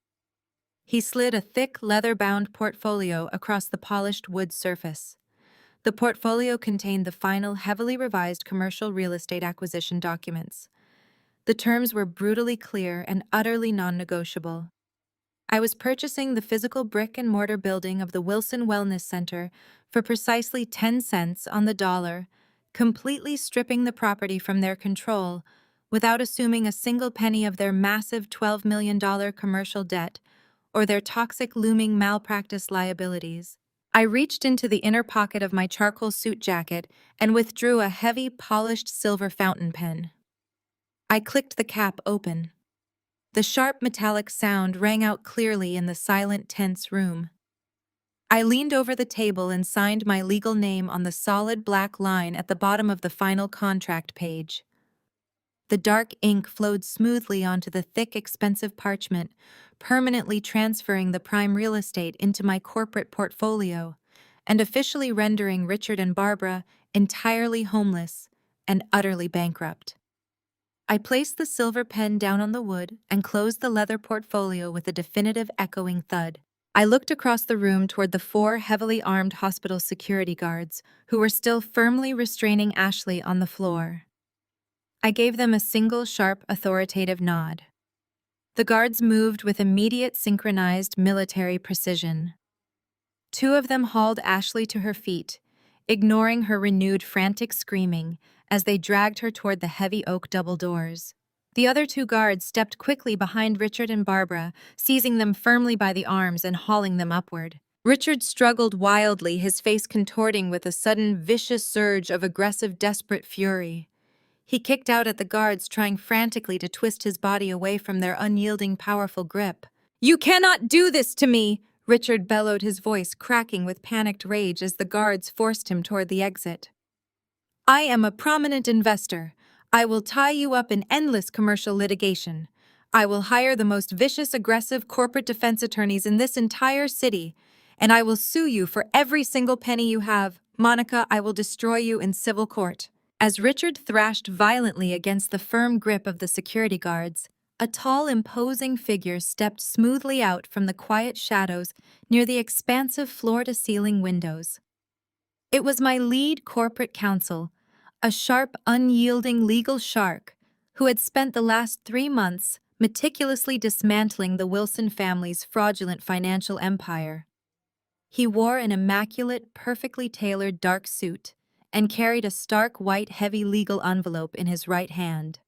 S1: He slid a thick, leather-bound portfolio across the polished wood surface. The portfolio contained the final, heavily revised commercial real estate acquisition documents. The terms were brutally clear and utterly non-negotiable. I was purchasing the physical brick-and-mortar building of the Wilson Wellness Center for precisely 10 cents on the dollar, completely stripping the property from their control without assuming a single penny of their massive $12 million commercial debt or their toxic looming malpractice liabilities. I reached into the inner pocket of my charcoal suit jacket and withdrew a heavy, polished silver fountain pen. I clicked the cap open. The sharp metallic sound rang out clearly in the silent, tense room. I leaned over the table and signed my legal name on the solid black line at the bottom of the final contract page. The dark ink flowed smoothly onto the thick, expensive parchment, permanently transferring the prime real estate into my corporate portfolio and officially rendering Richard and Barbara entirely homeless and utterly bankrupt. I placed the silver pen down on the wood and closed the leather portfolio with a definitive echoing thud. I looked across the room toward the 4 heavily armed hospital security guards who were still firmly restraining Ashley on the floor. I gave them a single sharp, authoritative nod. The guards moved with immediate synchronized military precision. 2 of them hauled Ashley to her feet, ignoring her renewed frantic screaming as they dragged her toward the heavy oak double doors. The other 2 guards stepped quickly behind Richard and Barbara, seizing them firmly by the arms and hauling them upward. Richard struggled wildly, his face contorting with a sudden, vicious surge of aggressive, desperate fury. He kicked out at the guards, trying frantically to twist his body away from their unyielding, powerful grip. "You cannot do this to me!" Richard bellowed, his voice cracking with panicked rage as the guards forced him toward the exit. "I am a prominent investor. I will tie you up in endless commercial litigation. I will hire the most vicious, aggressive corporate defense attorneys in this entire city, and I will sue you for every single penny you have. Monica, I will destroy you in civil court." As Richard thrashed violently against the firm grip of the security guards, a tall, imposing figure stepped smoothly out from the quiet shadows near the expansive floor-to-ceiling windows. It was my lead corporate counsel, a sharp, unyielding legal shark who had spent the last 3 months meticulously dismantling the Wilson family's fraudulent financial empire. He wore an immaculate, perfectly tailored dark suit and carried a stark white heavy legal envelope in his right hand.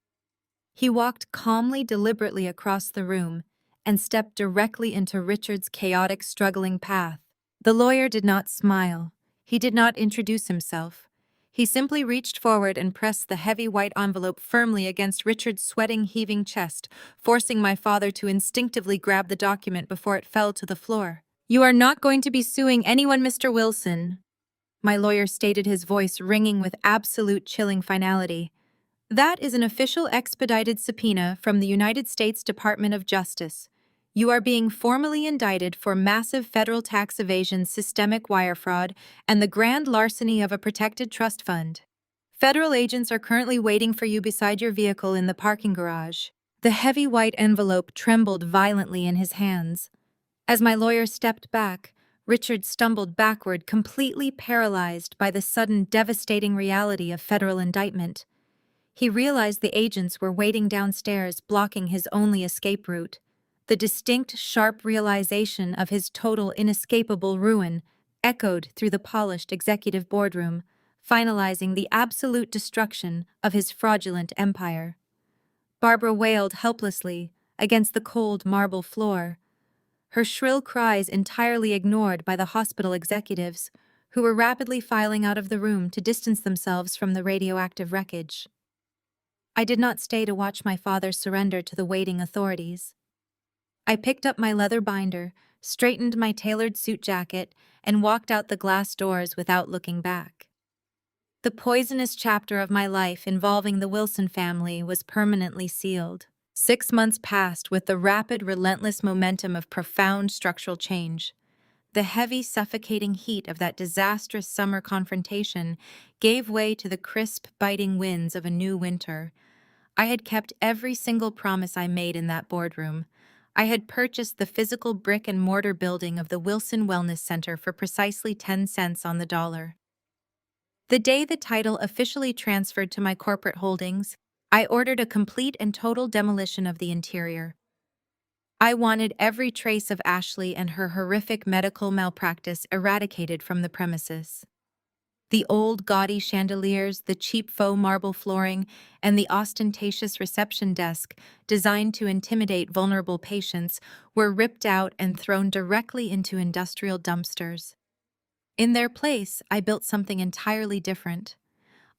S1: He walked calmly, deliberately across the room and stepped directly into Richard's chaotic, struggling path. The lawyer did not smile. He did not introduce himself. He simply reached forward and pressed the heavy white envelope firmly against Richard's sweating, heaving chest, forcing my father to instinctively grab the document before it fell to the floor. "You are not going to be suing anyone, Mr. Wilson," my lawyer stated, his voice ringing with absolute chilling finality. "That is an official expedited subpoena from the United States Department of Justice. You are being formally indicted for massive federal tax evasion, systemic wire fraud, and the grand larceny of a protected trust fund. Federal agents are currently waiting for you beside your vehicle in the parking garage." The heavy white envelope trembled violently in his hands. As my lawyer stepped back, Richard stumbled backward, completely paralyzed by the sudden, devastating reality of federal indictment. He realized the agents were waiting downstairs, blocking his only escape route. The distinct, sharp realization of his total, inescapable ruin echoed through the polished executive boardroom, finalizing the absolute destruction of his fraudulent empire. Barbara wailed helplessly against the cold marble floor, her shrill cries entirely ignored by the hospital executives, who were rapidly filing out of the room to distance themselves from the radioactive wreckage. I did not stay to watch my father surrender to the waiting authorities. I picked up my leather binder, straightened my tailored suit jacket, and walked out the glass doors without looking back. The poisonous chapter of my life involving the Wilson family was permanently sealed. 6 months passed with the rapid, relentless momentum of profound structural change. The heavy, suffocating heat of that disastrous summer confrontation gave way to the crisp, biting winds of a new winter. I had kept every single promise I made in that boardroom. I had purchased the physical brick and mortar building of the Wilson Wellness Center for precisely 10 cents on the dollar. The day the title officially transferred to my corporate holdings, I ordered a complete and total demolition of the interior. I wanted every trace of Ashley and her horrific medical malpractice eradicated from the premises. The old, gaudy chandeliers, the cheap faux marble flooring, and the ostentatious reception desk, designed to intimidate vulnerable patients, were ripped out and thrown directly into industrial dumpsters. In their place, I built something entirely different.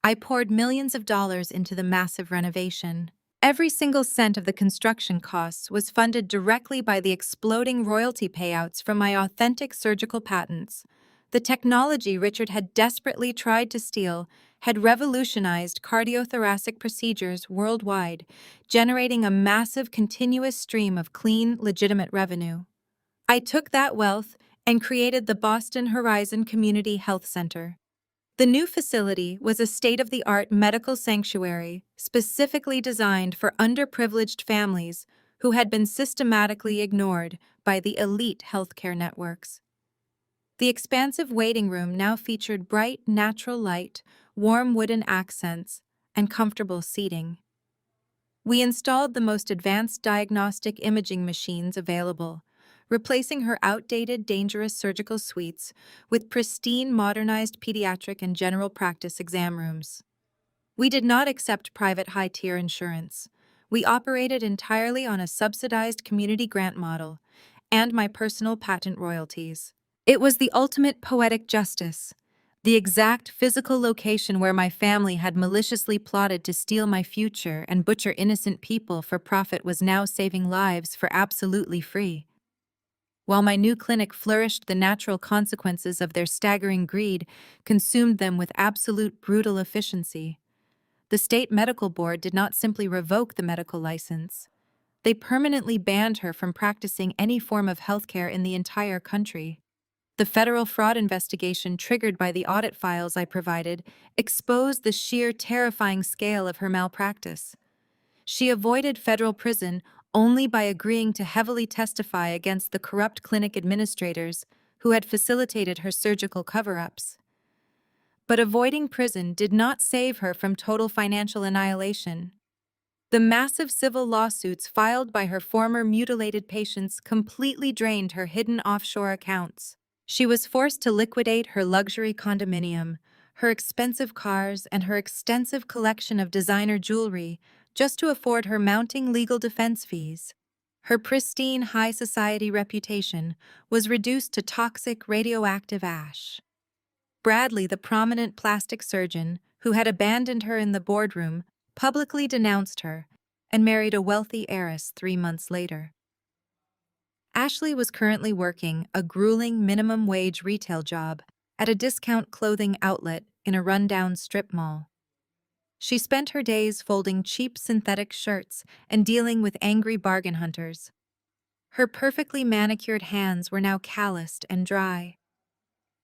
S1: I poured millions of dollars into the massive renovation. Every single cent of the construction costs was funded directly by the exploding royalty payouts from my authentic surgical patents. The technology Richard had desperately tried to steal had revolutionized cardiothoracic procedures worldwide, generating a massive continuous stream of clean, legitimate revenue. I took that wealth and created the Boston Horizon Community Health Center. The new facility was a state-of-the-art medical sanctuary specifically designed for underprivileged families who had been systematically ignored by the elite healthcare networks. The expansive waiting room now featured bright, natural light, warm wooden accents, and comfortable seating. We installed the most advanced diagnostic imaging machines available, replacing her outdated, dangerous surgical suites with pristine, modernized pediatric and general practice exam rooms. We did not accept private high-tier insurance. We operated entirely on a subsidized community grant model and my personal patent royalties. It was the ultimate poetic justice. The exact physical location where my family had maliciously plotted to steal my future and butcher innocent people for profit was now saving lives for absolutely free. While my new clinic flourished, the natural consequences of their staggering greed consumed them with absolute brutal efficiency. The state medical board did not simply revoke the medical license. They permanently banned her from practicing any form of healthcare in the entire country. The federal fraud investigation triggered by the audit files I provided exposed the sheer terrifying scale of her malpractice. She avoided federal prison only by agreeing to heavily testify against the corrupt clinic administrators who had facilitated her surgical cover-ups. But avoiding prison did not save her from total financial annihilation. The massive civil lawsuits filed by her former mutilated patients completely drained her hidden offshore accounts. She was forced to liquidate her luxury condominium, her expensive cars, and her extensive collection of designer jewelry just to afford her mounting legal defense fees. Her pristine high society reputation was reduced to toxic radioactive ash. Bradley, the prominent plastic surgeon who had abandoned her in the boardroom, publicly denounced her and married a wealthy heiress 3 months later. Ashley was currently working a grueling minimum-wage retail job at a discount clothing outlet in a rundown strip mall. She spent her days folding cheap synthetic shirts and dealing with angry bargain hunters. Her perfectly manicured hands were now calloused and dry.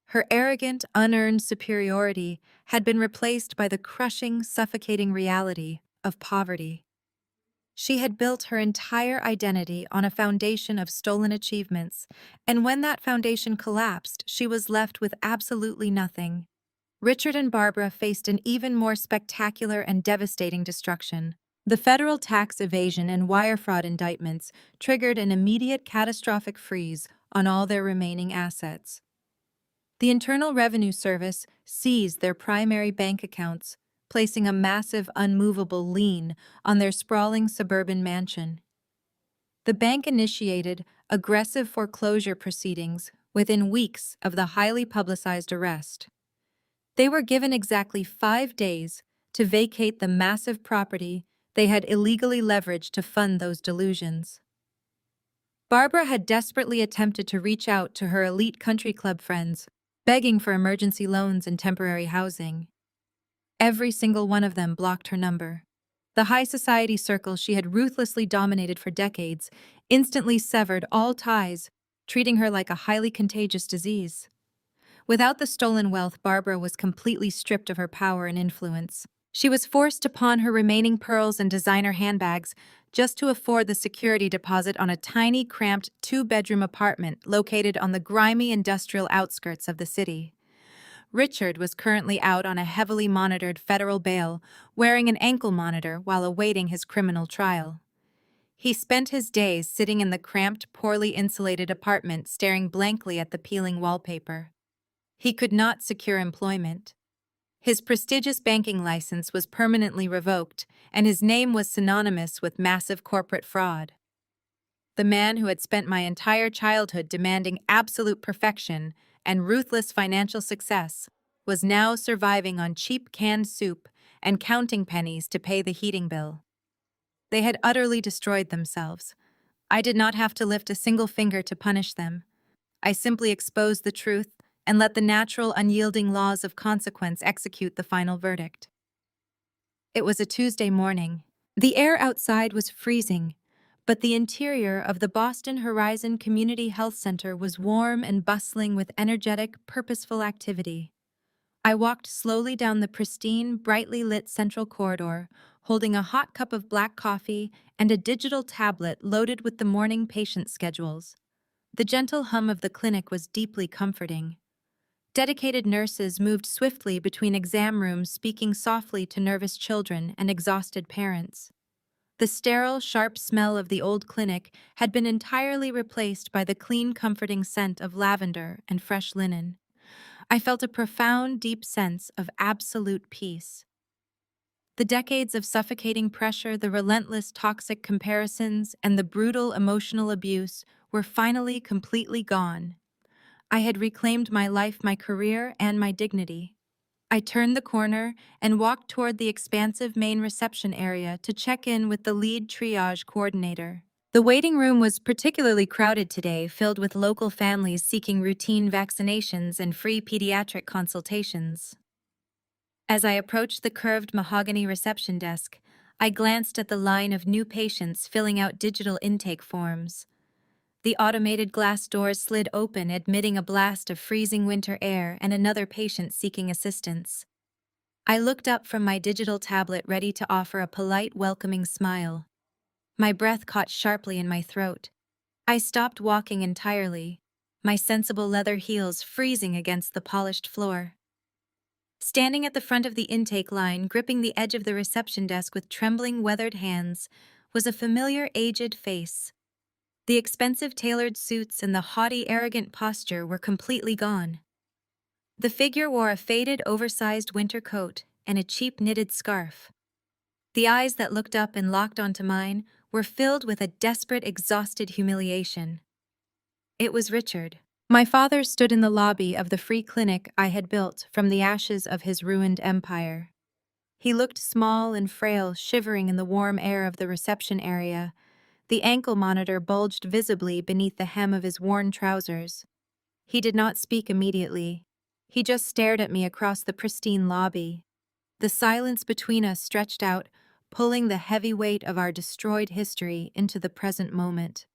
S1: Her arrogant, unearned superiority had been replaced by the crushing, suffocating reality of poverty. She had built her entire identity on a foundation of stolen achievements, and when that foundation collapsed, she was left with absolutely nothing. Richard and Barbara faced an even more spectacular and devastating destruction. The federal tax evasion and wire fraud indictments triggered an immediate catastrophic freeze on all their remaining assets. The Internal Revenue Service seized their primary bank accounts, placing a massive, unmovable lien on their sprawling suburban mansion. The bank initiated aggressive foreclosure proceedings within weeks of the highly publicized arrest. They were given exactly 5 days to vacate the massive property they had illegally leveraged to fund those delusions. Barbara had desperately attempted to reach out to her elite country club friends, begging for emergency loans and temporary housing. Every single one of them blocked her number. The high society circle she had ruthlessly dominated for decades instantly severed all ties, treating her like a highly contagious disease. Without the stolen wealth, Barbara was completely stripped of her power and influence. She was forced to pawn her remaining pearls and designer handbags just to afford the security deposit on a tiny, cramped two-bedroom apartment located on the grimy industrial outskirts of the city. Richard was currently out on a heavily monitored federal bail, wearing an ankle monitor while awaiting his criminal trial. He spent his days sitting in the cramped, poorly insulated apartment staring blankly at the peeling wallpaper. He could not secure employment. His prestigious banking license was permanently revoked, and his name was synonymous with massive corporate fraud. The man who had spent my entire childhood demanding absolute perfection and ruthless financial success was now surviving on cheap canned soup and counting pennies to pay the heating bill. They had utterly destroyed themselves. I did not have to lift a single finger to punish them. I simply exposed the truth and let the natural, unyielding laws of consequence execute the final verdict. It was a Tuesday morning. The air outside was freezing, but the interior of the Boston Horizon Community Health Center was warm and bustling with energetic, purposeful activity. I walked slowly down the pristine, brightly lit central corridor, holding a hot cup of black coffee and a digital tablet loaded with the morning patient schedules. The gentle hum of the clinic was deeply comforting. Dedicated nurses moved swiftly between exam rooms, speaking softly to nervous children and exhausted parents. The sterile, sharp smell of the old clinic had been entirely replaced by the clean, comforting scent of lavender and fresh linen. I felt a profound, deep sense of absolute peace. The decades of suffocating pressure, the relentless toxic comparisons, and the brutal emotional abuse were finally completely gone. I had reclaimed my life, my career, and my dignity. I turned the corner and walked toward the expansive main reception area to check in with the lead triage coordinator. The waiting room was particularly crowded today, filled with local families seeking routine vaccinations and free pediatric consultations. As I approached the curved mahogany reception desk, I glanced at the line of new patients filling out digital intake forms. The automated glass doors slid open, admitting a blast of freezing winter air and another patient seeking assistance. I looked up from my digital tablet, ready to offer a polite, welcoming smile. My breath caught sharply in my throat. I stopped walking entirely, my sensible leather heels freezing against the polished floor. Standing at the front of the intake line, gripping the edge of the reception desk with trembling, weathered hands, was a familiar, aged face. The expensive tailored suits and the haughty, arrogant posture were completely gone. The figure wore a faded, oversized winter coat and a cheap knitted scarf. The eyes that looked up and locked onto mine were filled with a desperate, exhausted humiliation. It was Richard. My father stood in the lobby of the free clinic I had built from the ashes of his ruined empire. He looked small and frail, shivering in the warm air of the reception area. The ankle monitor bulged visibly beneath the hem of his worn trousers. He did not speak immediately. He just stared at me across the pristine lobby. The silence between us stretched out, pulling the heavy weight of our destroyed history into the present moment.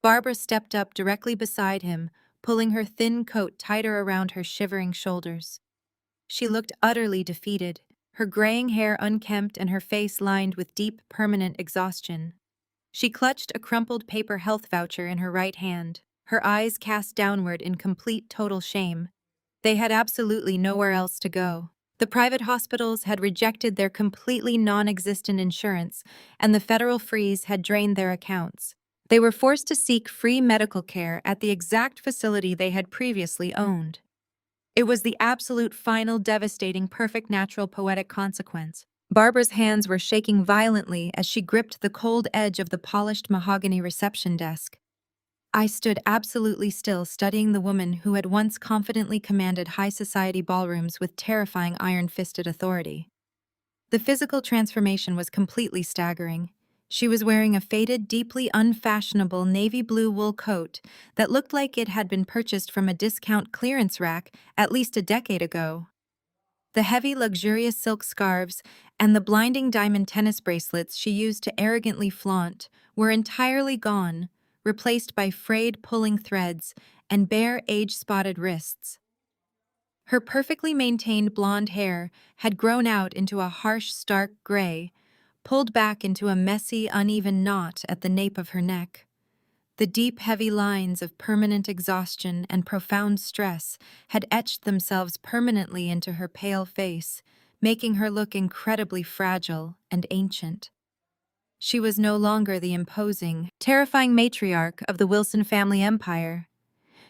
S1: Barbara stepped up directly beside him, pulling her thin coat tighter around her shivering shoulders. She looked utterly defeated, her graying hair unkempt and her face lined with deep, permanent exhaustion. She clutched a crumpled paper health voucher in her right hand, her eyes cast downward in complete, total shame. They had absolutely nowhere else to go. The private hospitals had rejected their completely non-existent insurance, and the federal freeze had drained their accounts. They were forced to seek free medical care at the exact facility they had previously owned. It was the absolute, final, devastating, perfect, natural, poetic consequence. Barbara's hands were shaking violently as she gripped the cold edge of the polished mahogany reception desk. I stood absolutely still, studying the woman who had once confidently commanded high society ballrooms with terrifying iron-fisted authority. The physical transformation was completely staggering. She was wearing a faded, deeply unfashionable navy blue wool coat that looked like it had been purchased from a discount clearance rack at least a decade ago. The heavy, luxurious silk scarves and the blinding diamond tennis bracelets she used to arrogantly flaunt were entirely gone, replaced by frayed pulling threads and bare age-spotted wrists. Her perfectly maintained blonde hair had grown out into a harsh, stark gray, pulled back into a messy, uneven knot at the nape of her neck. The deep, heavy lines of permanent exhaustion and profound stress had etched themselves permanently into her pale face, making her look incredibly fragile and ancient. She was no longer the imposing, terrifying matriarch of the Wilson family empire.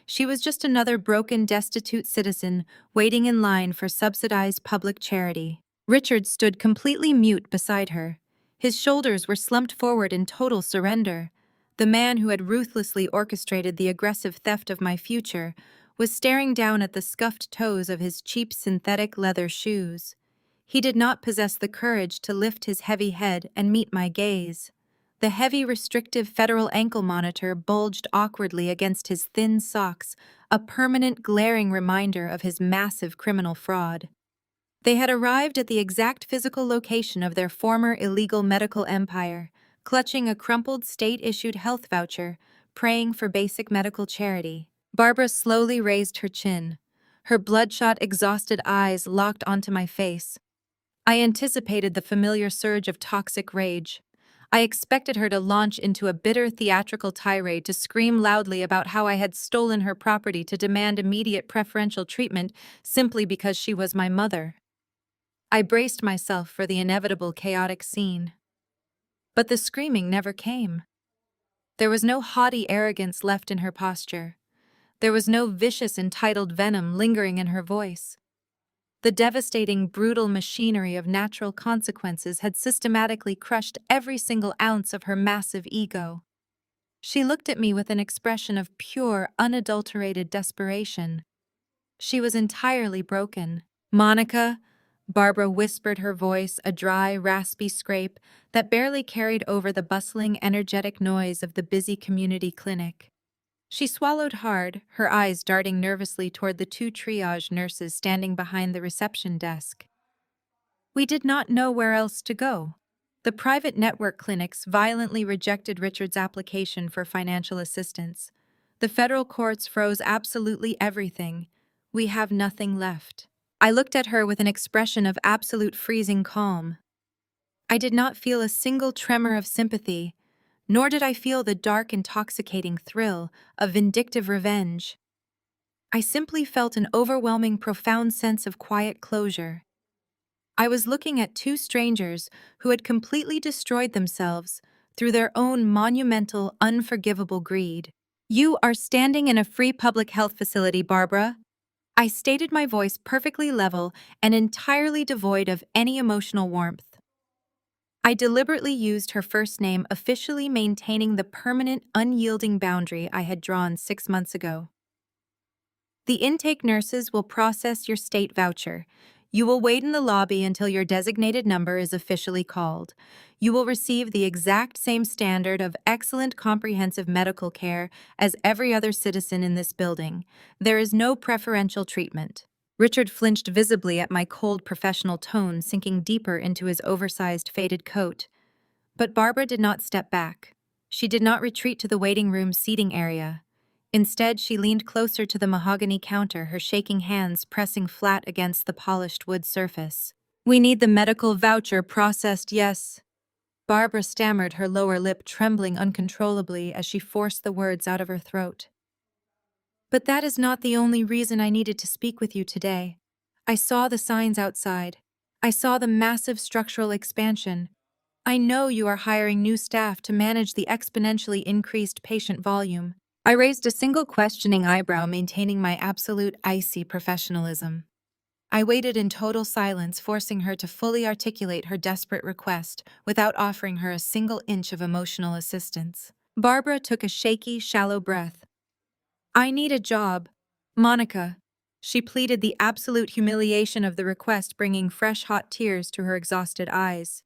S1: She was just another broken, destitute citizen waiting in line for subsidized public charity. Richard stood completely mute beside her. His shoulders were slumped forward in total surrender. The man who had ruthlessly orchestrated the aggressive theft of my future was staring down at the scuffed toes of his cheap synthetic leather shoes. He did not possess the courage to lift his heavy head and meet my gaze. The heavy, restrictive federal ankle monitor bulged awkwardly against his thin socks, a permanent, glaring reminder of his massive criminal fraud. They had arrived at the exact physical location of their former illegal medical empire, clutching a crumpled state-issued health voucher, praying for basic medical charity. Barbara slowly raised her chin. Her bloodshot, exhausted eyes locked onto my face. I anticipated the familiar surge of toxic rage. I expected her to launch into a bitter theatrical tirade to scream loudly about how I had stolen her property to demand immediate preferential treatment simply because she was my mother. I braced myself for the inevitable chaotic scene. But the screaming never came. There was no haughty arrogance left in her posture. There was no vicious, entitled venom lingering in her voice. The devastating, brutal machinery of natural consequences had systematically crushed every single ounce of her massive ego. She looked at me with an expression of pure, unadulterated desperation. She was entirely broken. "Monica," Barbara whispered, her voice a dry, raspy scrape that barely carried over the bustling, energetic noise of the busy community clinic. She swallowed hard, her eyes darting nervously toward the two triage nurses standing behind the reception desk. We did not know where else to go. The private network clinics violently rejected Richard's application for financial assistance. The federal courts froze absolutely everything. We have nothing left. I looked at her with an expression of absolute freezing calm. I did not feel a single tremor of sympathy, nor did I feel the dark, intoxicating thrill of vindictive revenge. I simply felt an overwhelming, profound sense of quiet closure. I was looking at two strangers who had completely destroyed themselves through their own monumental, unforgivable greed. "You are standing in a free public health facility, Barbara." I stated, my voice perfectly level and entirely devoid of any emotional warmth. I deliberately used her first name, officially maintaining the permanent, unyielding boundary I had drawn 6 months ago. "The intake nurses will process your state voucher. You will wait in the lobby until your designated number is officially called. You will receive the exact same standard of excellent comprehensive medical care as every other citizen in this building. There is no preferential treatment." Richard flinched visibly at my cold professional tone, sinking deeper into his oversized faded coat. But Barbara did not step back. She did not retreat to the waiting room seating area. Instead, she leaned closer to the mahogany counter, her shaking hands pressing flat against the polished wood surface. "We need the medical voucher processed, yes." Barbara stammered, her lower lip trembling uncontrollably as she forced the words out of her throat. "But that is not the only reason I needed to speak with you today. I saw the signs outside. I saw the massive structural expansion. I know you are hiring new staff to manage the exponentially increased patient volume." I raised a single questioning eyebrow, maintaining my absolute icy professionalism. I waited in total silence, forcing her to fully articulate her desperate request without offering her a single inch of emotional assistance. Barbara took a shaky, shallow breath. "I need a job, Monica," she pleaded, the absolute humiliation of the request bringing fresh, hot tears to her exhausted eyes.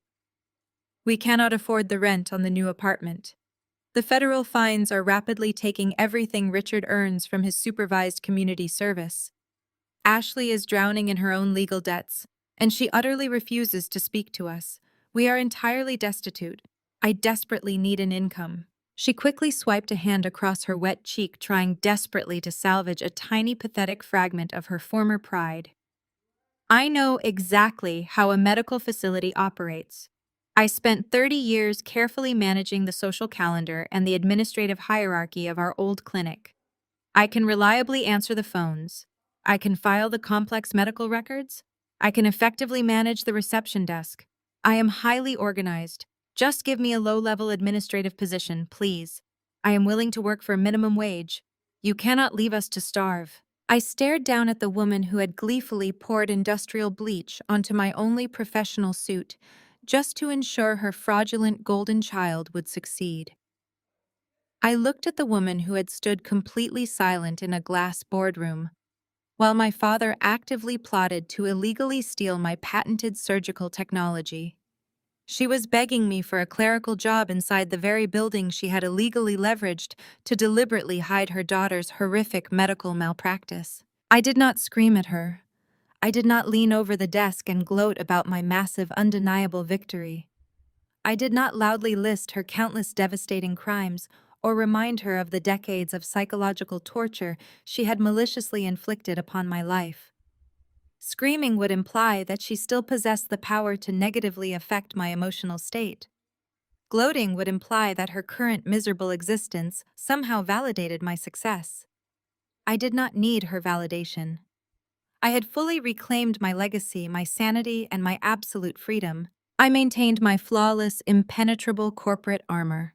S1: "We cannot afford the rent on the new apartment. The federal fines are rapidly taking everything Richard earns from his supervised community service. Ashley is drowning in her own legal debts, and she utterly refuses to speak to us. We are entirely destitute. I desperately need an income." She quickly swiped a hand across her wet cheek, trying desperately to salvage a tiny, pathetic fragment of her former pride. I know exactly how a medical facility operates. I spent 30 years carefully managing the social calendar and the administrative hierarchy of our old clinic. I can reliably answer the phones. I can file the complex medical records. I can effectively manage the reception desk. I am highly organized. Just give me a low-level administrative position, please. I am willing to work for minimum wage. You cannot leave us to starve. I stared down at the woman who had gleefully poured industrial bleach onto my only professional suit, just to ensure her fraudulent golden child would succeed. I looked at the woman who had stood completely silent in a glass boardroom, while my father actively plotted to illegally steal my patented surgical technology. She was begging me for a clerical job inside the very building she had illegally leveraged to deliberately hide her daughter's horrific medical malpractice. I did not scream at her. I did not lean over the desk and gloat about my massive, undeniable victory. I did not loudly list her countless devastating crimes or remind her of the decades of psychological torture she had maliciously inflicted upon my life. Screaming would imply that she still possessed the power to negatively affect my emotional state. Gloating would imply that her current miserable existence somehow validated my success. I did not need her validation. I had fully reclaimed my legacy, my sanity, and my absolute freedom. I maintained my flawless, impenetrable corporate armor.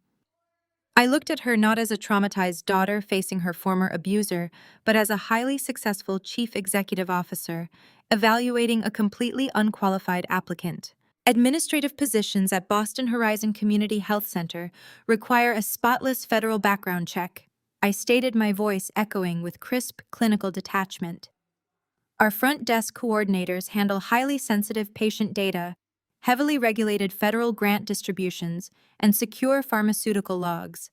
S1: I looked at her not as a traumatized daughter facing her former abuser, but as a highly successful chief executive officer, evaluating a completely unqualified applicant. Administrative positions at Boston Horizon Community Health Center require a spotless federal background check. I stated, my voice echoing with crisp clinical detachment. Our front desk coordinators handle highly sensitive patient data, heavily regulated federal grant distributions, and secure pharmaceutical logs.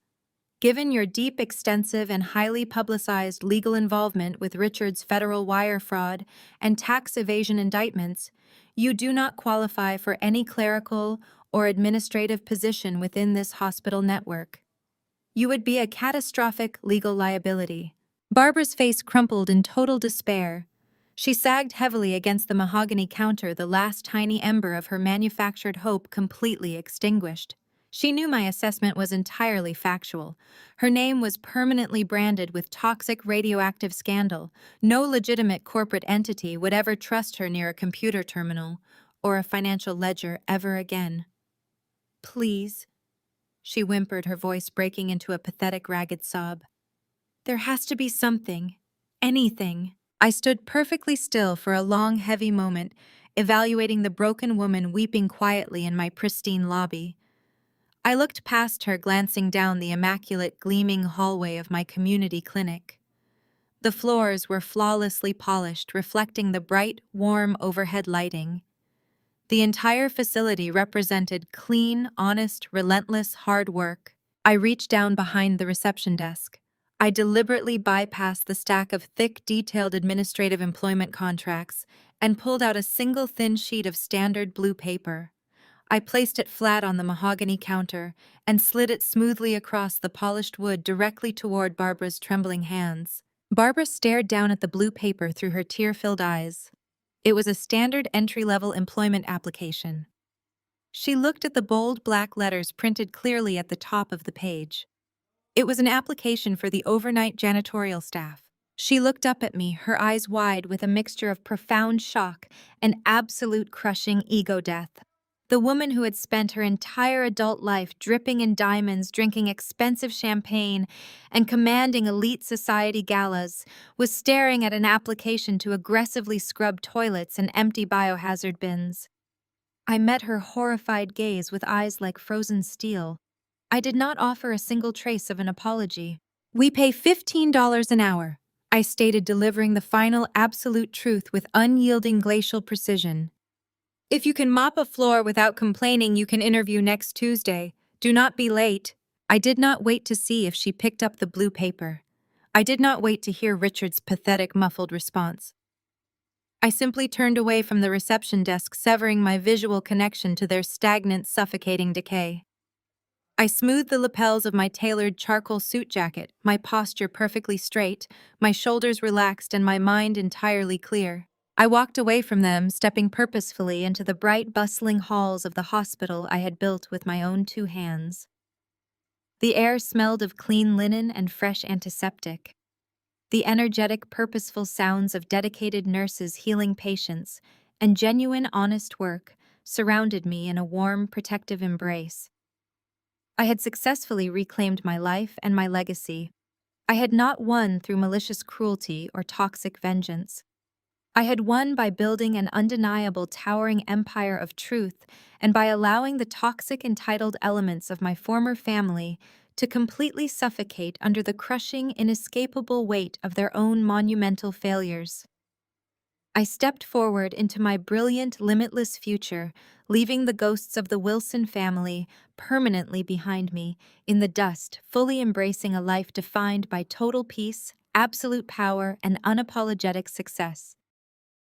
S1: Given your deep, extensive, and highly publicized legal involvement with Richard's federal wire fraud and tax evasion indictments, you do not qualify for any clerical or administrative position within this hospital network. You would be a catastrophic legal liability. Barbara's face crumpled in total despair. She sagged heavily against the mahogany counter, the last tiny ember of her manufactured hope completely extinguished. She knew my assessment was entirely factual. Her name was permanently branded with toxic radioactive scandal. No legitimate corporate entity would ever trust her near a computer terminal or a financial ledger ever again. Please, she whimpered, her voice breaking into a pathetic, ragged sob. There has to be something. Anything. I stood perfectly still for a long, heavy moment, evaluating the broken woman weeping quietly in my pristine lobby. I looked past her, glancing down the immaculate, gleaming hallway of my community clinic. The floors were flawlessly polished, reflecting the bright, warm overhead lighting. The entire facility represented clean, honest, relentless hard work. I reached down behind the reception desk. I deliberately bypassed the stack of thick, detailed administrative employment contracts and pulled out a single thin sheet of standard blue paper. I placed it flat on the mahogany counter and slid it smoothly across the polished wood directly toward Barbara's trembling hands. Barbara stared down at the blue paper through her tear-filled eyes. It was a standard entry-level employment application. She looked at the bold black letters printed clearly at the top of the page. It was an application for the overnight janitorial staff. She looked up at me, her eyes wide with a mixture of profound shock and absolute crushing ego death. The woman who had spent her entire adult life dripping in diamonds, drinking expensive champagne, and commanding elite society galas was staring at an application to aggressively scrub toilets and empty biohazard bins. I met her horrified gaze with eyes like frozen steel. I did not offer a single trace of an apology. We pay $15 an hour, I stated, delivering the final absolute truth with unyielding glacial precision. If you can mop a floor without complaining, you can interview next Tuesday. Do not be late. I did not wait to see if she picked up the blue paper. I did not wait to hear Richard's pathetic, muffled response. I simply turned away from the reception desk, severing my visual connection to their stagnant, suffocating decay. I smoothed the lapels of my tailored charcoal suit jacket, my posture perfectly straight, my shoulders relaxed, and my mind entirely clear. I walked away from them, stepping purposefully into the bright, bustling halls of the hospital I had built with my own two hands. The air smelled of clean linen and fresh antiseptic. The energetic, purposeful sounds of dedicated nurses healing patients and genuine, honest work surrounded me in a warm, protective embrace. I had successfully reclaimed my life and my legacy. I had not won through malicious cruelty or toxic vengeance. I had won by building an undeniable, towering empire of truth and by allowing the toxic, entitled elements of my former family to completely suffocate under the crushing, inescapable weight of their own monumental failures. I stepped forward into my brilliant, limitless future, leaving the ghosts of the Wilson family permanently behind me, in the dust, fully embracing a life defined by total peace, absolute power, and unapologetic success.